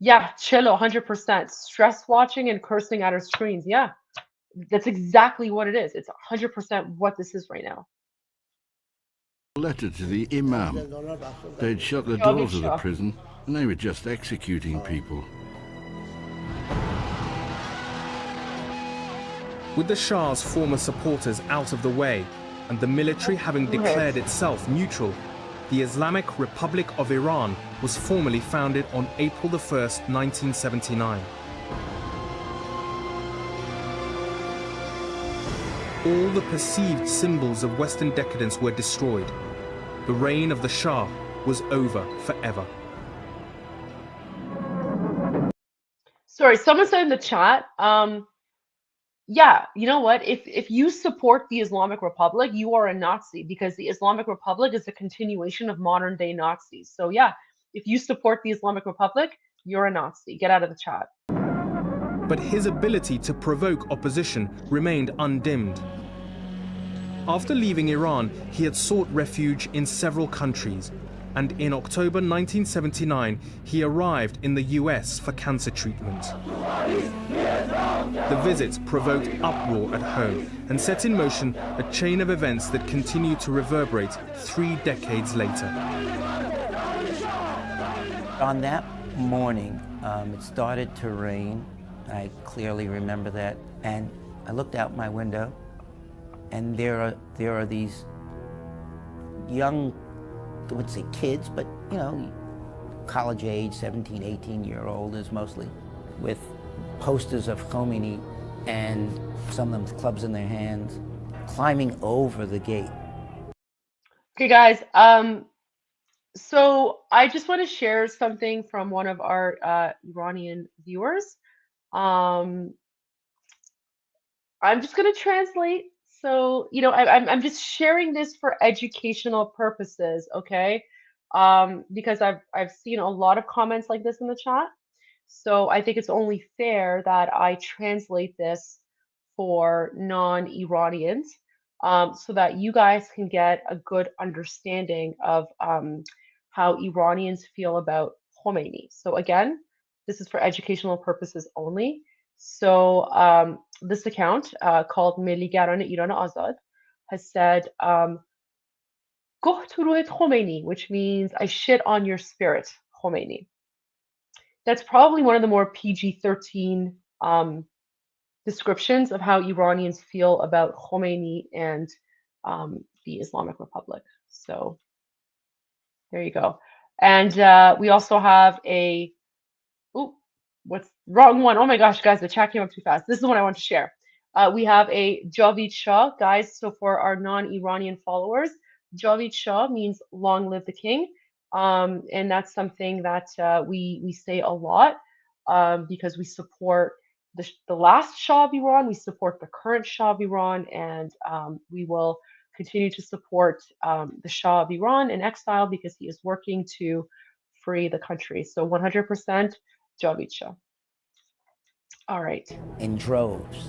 Yeah, chillo, 100%. Stress watching and cursing at our screens. Yeah, that's exactly what it is. It's 100% what this is right now. letter to the Imam. They'd shut the doors of the prison and they were just executing people. With the Shah's former supporters out of the way and the military having declared itself neutral, the Islamic Republic of Iran was formally founded on April the 1st, 1979. All the perceived symbols of Western decadence were destroyed. The reign of the Shah was over forever. Sorry, someone said in the chat, yeah, you know what? If you support the Islamic Republic, you are a Nazi, because the Islamic Republic is a continuation of modern day Nazis. So yeah, if you support the Islamic Republic, you're a Nazi. Get out of the chat. But his ability to provoke opposition remained undimmed. After leaving Iran, he had sought refuge in several countries, and in October 1979, he arrived in the US for cancer treatment. The visit provoked uproar at home and set in motion a chain of events that continued to reverberate 3 decades later. On that morning, it started to rain. I clearly remember that. And I looked out my window, and there are these young, I would say kids, but you know, college age, 17, 18-year-olds mostly, with posters of Khomeini and some of them with clubs in their hands, climbing over the gate. Okay, guys. So I just want to share something from one of our Iranian viewers. I'm just going to translate. So, you know, I'm just sharing this for educational purposes, okay? Because I've seen a lot of comments like this in the chat. So I think it's only fair that I translate this for non-Iranians, so that you guys can get a good understanding of how Iranians feel about Khomeini. So again, this is for educational purposes only. So this account called Milligaran Iran Azad has said, Goh to ruhet Khomeini, which means I shit on your spirit, Khomeini. That's probably one of the more PG-13 descriptions of how Iranians feel about Khomeini and the Islamic Republic. So there you go. And we also have a, what's wrong one? Oh my gosh, guys, the chat came up too fast. This is the one I want to share. We have a Javid Shah, guys. So for our non-Iranian followers, Javid Shah means long live the king. And that's something that we say a lot because we support the last Shah of Iran, we support the current Shah of Iran, and we will continue to support the Shah of Iran in exile because he is working to free the country. So 100% Javid Shah. All right. In droves.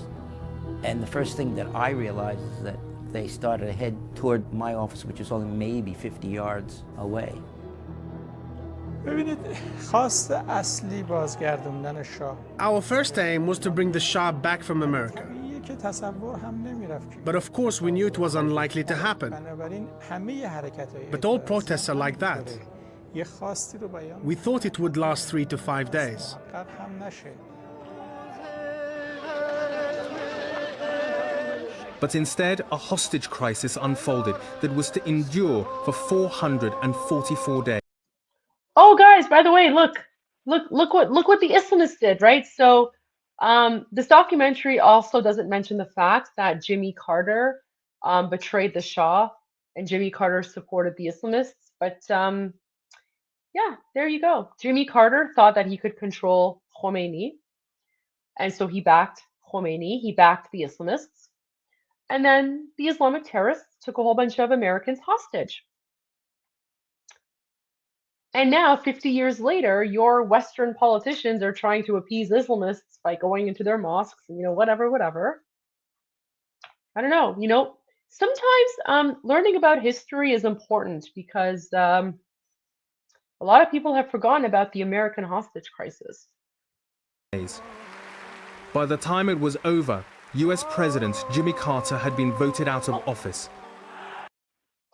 And the first thing that I realized is that they started to head toward my office, which was only maybe 50 yards away. Our first aim was to bring the Shah back from America. But of course we knew it was unlikely to happen. But all protests are like that. We thought it would last 3 to 5 days. But instead, a hostage crisis unfolded that was to endure for 444 days. Oh, guys, by the way, look what the Islamists did, right? So this documentary also doesn't mention the fact that Jimmy Carter betrayed the Shah and Jimmy Carter supported the Islamists. But yeah, there you go. Jimmy Carter thought that he could control Khomeini. And so he backed Khomeini, he backed the Islamists. And then the Islamic terrorists took a whole bunch of Americans hostage. And now, 50 years later, your Western politicians are trying to appease Islamists by going into their mosques and, whatever. I don't know. Sometimes learning about history is important because a lot of people have forgotten about the American hostage crisis. By the time it was over, US President Jimmy Carter had been voted out of office.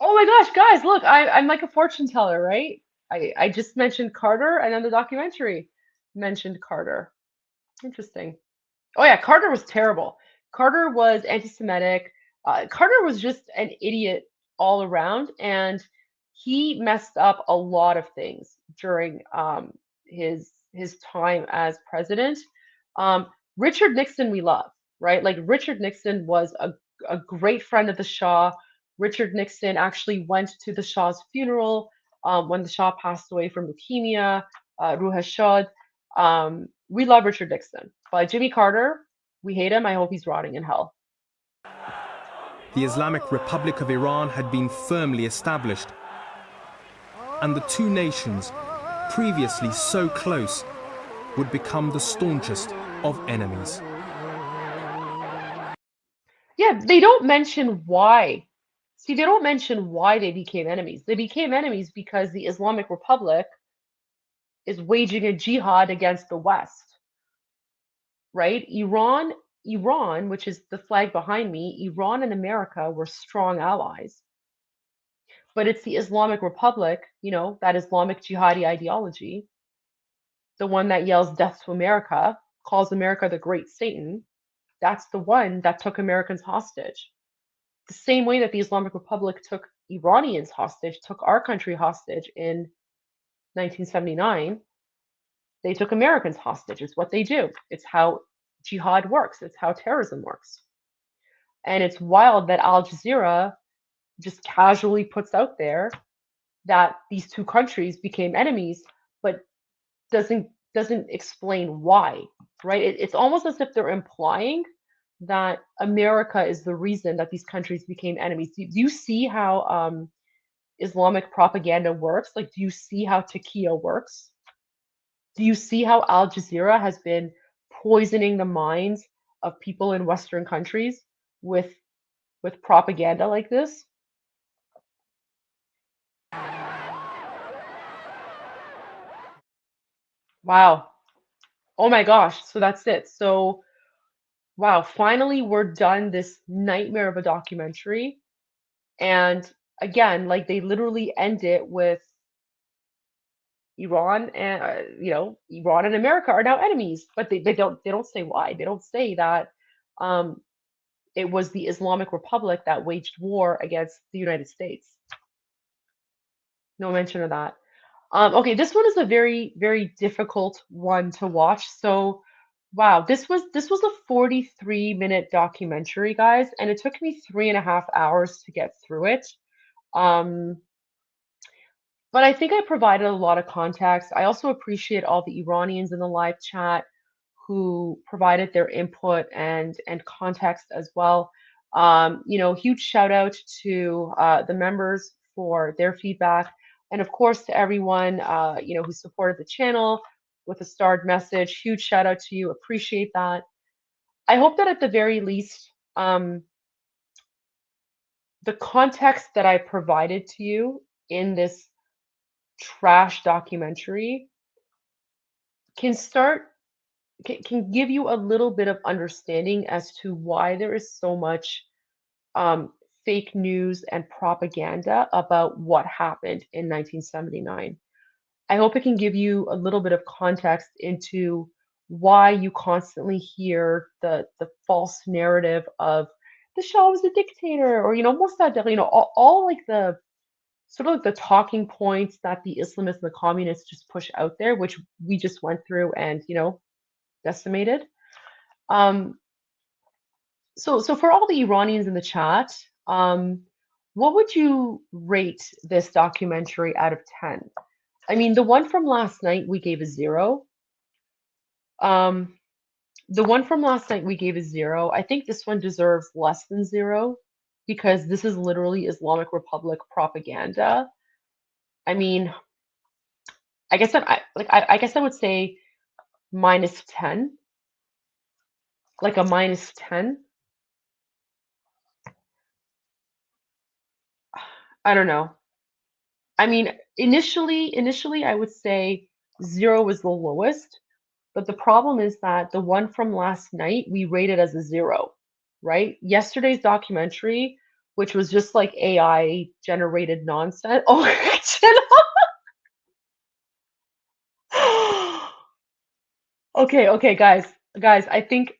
Oh my gosh, guys, look, I'm like a fortune teller, right? I just mentioned Carter, and then the documentary mentioned Carter. Interesting. Oh yeah, Carter was terrible. Carter was anti-Semitic. Carter was just an idiot all around, and he messed up a lot of things during his time as president. Richard Nixon we love, right? Like Richard Nixon was a great friend of the Shah. Richard Nixon actually went to the Shah's funeral when the Shah passed away from leukemia, Ruh Shad. We love Richard Nixon. But Jimmy Carter, we hate him. I hope he's rotting in hell. The Islamic Republic of Iran had been firmly established. And the two nations, previously so close, would become the staunchest of enemies. Yeah, they don't mention why. See, they don't mention why they became enemies. They became enemies because the Islamic Republic is waging a jihad against the West, right? Iran, which is the flag behind me, Iran and America were strong allies. But it's the Islamic Republic, that Islamic jihadi ideology, the one that yells death to America, calls America the great Satan. That's the one that took Americans hostage. The same way that the Islamic Republic took Iranians hostage, took our country hostage in 1979, they took Americans hostage. It's what they do. It's how jihad works. It's how terrorism works. And it's wild that Al Jazeera just casually puts out there that these two countries became enemies, but doesn't explain why, right? It's almost as if they're implying that America is the reason that these countries became enemies. Do you see how Islamic propaganda works? Like, do you see how taqqiya works? Do you see how Al Jazeera has been poisoning the minds of people in Western countries with propaganda like this? Wow. Oh my gosh. So that's it. So, wow, finally we're done this nightmare of a documentary. And again, like they literally end it with Iran and Iran and America are now enemies, but they don't say why. They don't say that um, it was the Islamic Republic that waged war against the United States. No mention of that. Okay, this one is a very, very difficult one to watch. So, wow, this was a 43-minute documentary, guys, and it took me 3.5 hours to get through it. Um, but I think I provided a lot of context. I also appreciate all the Iranians in the live chat who provided their input and context as well. Huge shout out to the members for their feedback, and of course to everyone who supported the channel with a starred message. Huge shout out to you. Appreciate that. I hope that at the very least, the context that I provided to you in this trash documentary can give you a little bit of understanding as to why there is so much um, fake news and propaganda about what happened in 1979. I hope it can give you a little bit of context into why you constantly hear the false narrative of the Shah was a dictator, or Mossadegh, all like the sort of like the talking points that the Islamists and the communists just push out there, which we just went through and decimated. Um, so for all the Iranians in the chat, what would you rate this documentary out of 10? I mean, the one from last night we gave a 0. Um, the one from last night we gave a 0. I think this one deserves less than 0 because this is literally Islamic Republic propaganda. I mean, I guess I would say -10, like a -10. I don't know. I mean, initially, I would say 0 was the lowest, but the problem is that the one from last night we rated as a 0, right? Yesterday's documentary, which was just like AI generated nonsense. Oh, okay, guys. I think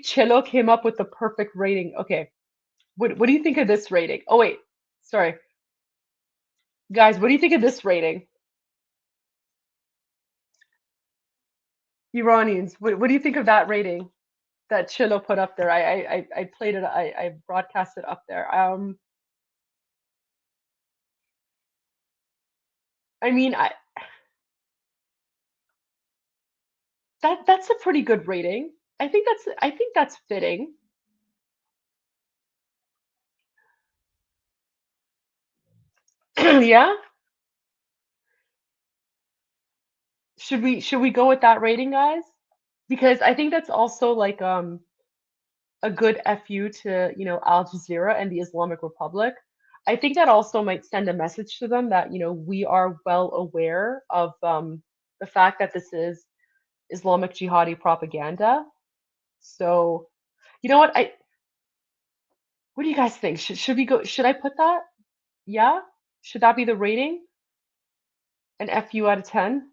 Cello came up with the perfect rating. Okay, what do you think of this rating? Oh wait, sorry, guys. What do you think of this rating? Iranians, what do you think of that rating that Chilo put up there? I played it. I broadcast it up there. I mean, that's a pretty good rating. I think that's fitting. Yeah. Should we go with that rating, guys? Because I think that's also like a good FU to, Al Jazeera and the Islamic Republic. I think that also might send a message to them that, we are well aware of the fact that this is Islamic jihadi propaganda. So, you know what do you guys think? Should we go, should I put that? Yeah? Should that be the rating? An FU out of 10?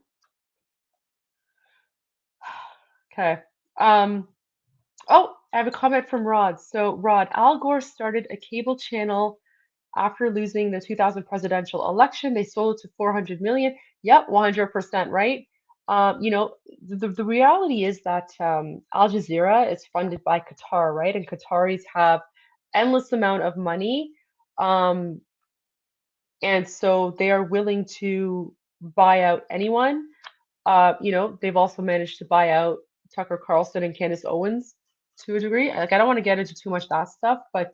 Okay. Oh, I have a comment from Rod. So, Rod, Al Gore started a cable channel after losing the 2000 presidential election. They sold it to 400 million. Yep, 100% right. The reality is that Al Jazeera is funded by Qatar, right? And Qataris have endless amount of money. And so they are willing to buy out anyone. They've also managed to buy out Tucker Carlson and Candace Owens to a degree. Like, I don't want to get into too much of that stuff, but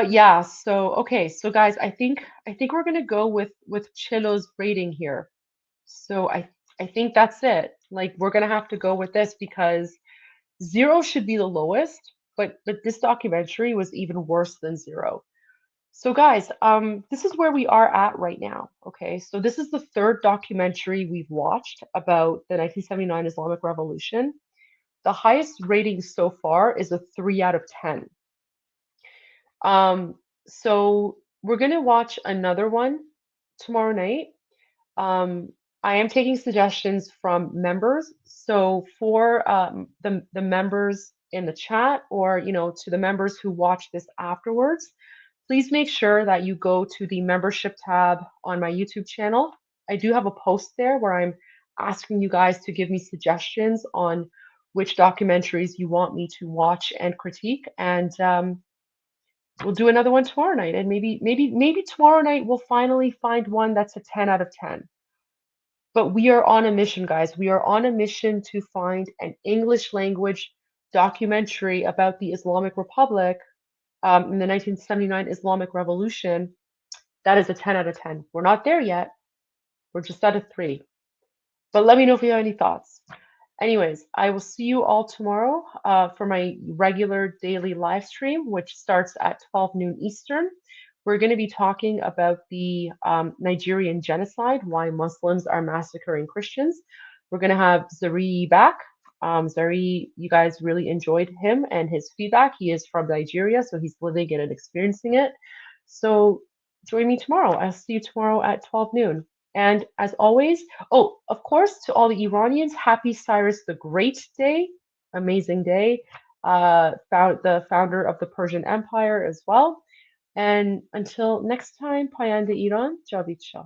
yeah. So okay, so guys, I think we're gonna go with Chilo's rating here. So I think that's it. Like, we're gonna have to go with this because 0 should be the lowest, but this documentary was even worse than 0. So guys, this is where we are at right now. Okay, so this is the third documentary we've watched about the 1979 Islamic Revolution. The highest rating so far is a 3 out of 10. So we're gonna watch another one tomorrow night. I am taking suggestions from members. So for the members in the chat, or to the members who watch this afterwards, please make sure that you go to the membership tab on my YouTube channel. I do have a post there where I'm asking you guys to give me suggestions on which documentaries you want me to watch and critique, and we'll do another one tomorrow night. And maybe tomorrow night we'll finally find one that's a 10 out of 10. But we are on a mission, guys. We are on a mission to find an English language documentary about the Islamic Republic in the 1979 Islamic Revolution. That is a 10 out of 10. We're not there yet. We're just at a 3. But let me know if you have any thoughts. Anyways, I will see you all tomorrow for my regular daily live stream, which starts at 12 noon Eastern. We're going to be talking about the Nigerian genocide, why Muslims are massacring Christians. We're going to have Zari back. Zari, you guys really enjoyed him and his feedback. He is from Nigeria, so he's living it and experiencing it. So join me tomorrow. I'll see you tomorrow at 12 noon. And as always, oh, of course, to all the Iranians, happy Cyrus the Great Day. Amazing day. The founder of the Persian Empire as well. And until next time, Payande Iran, Javid Shah.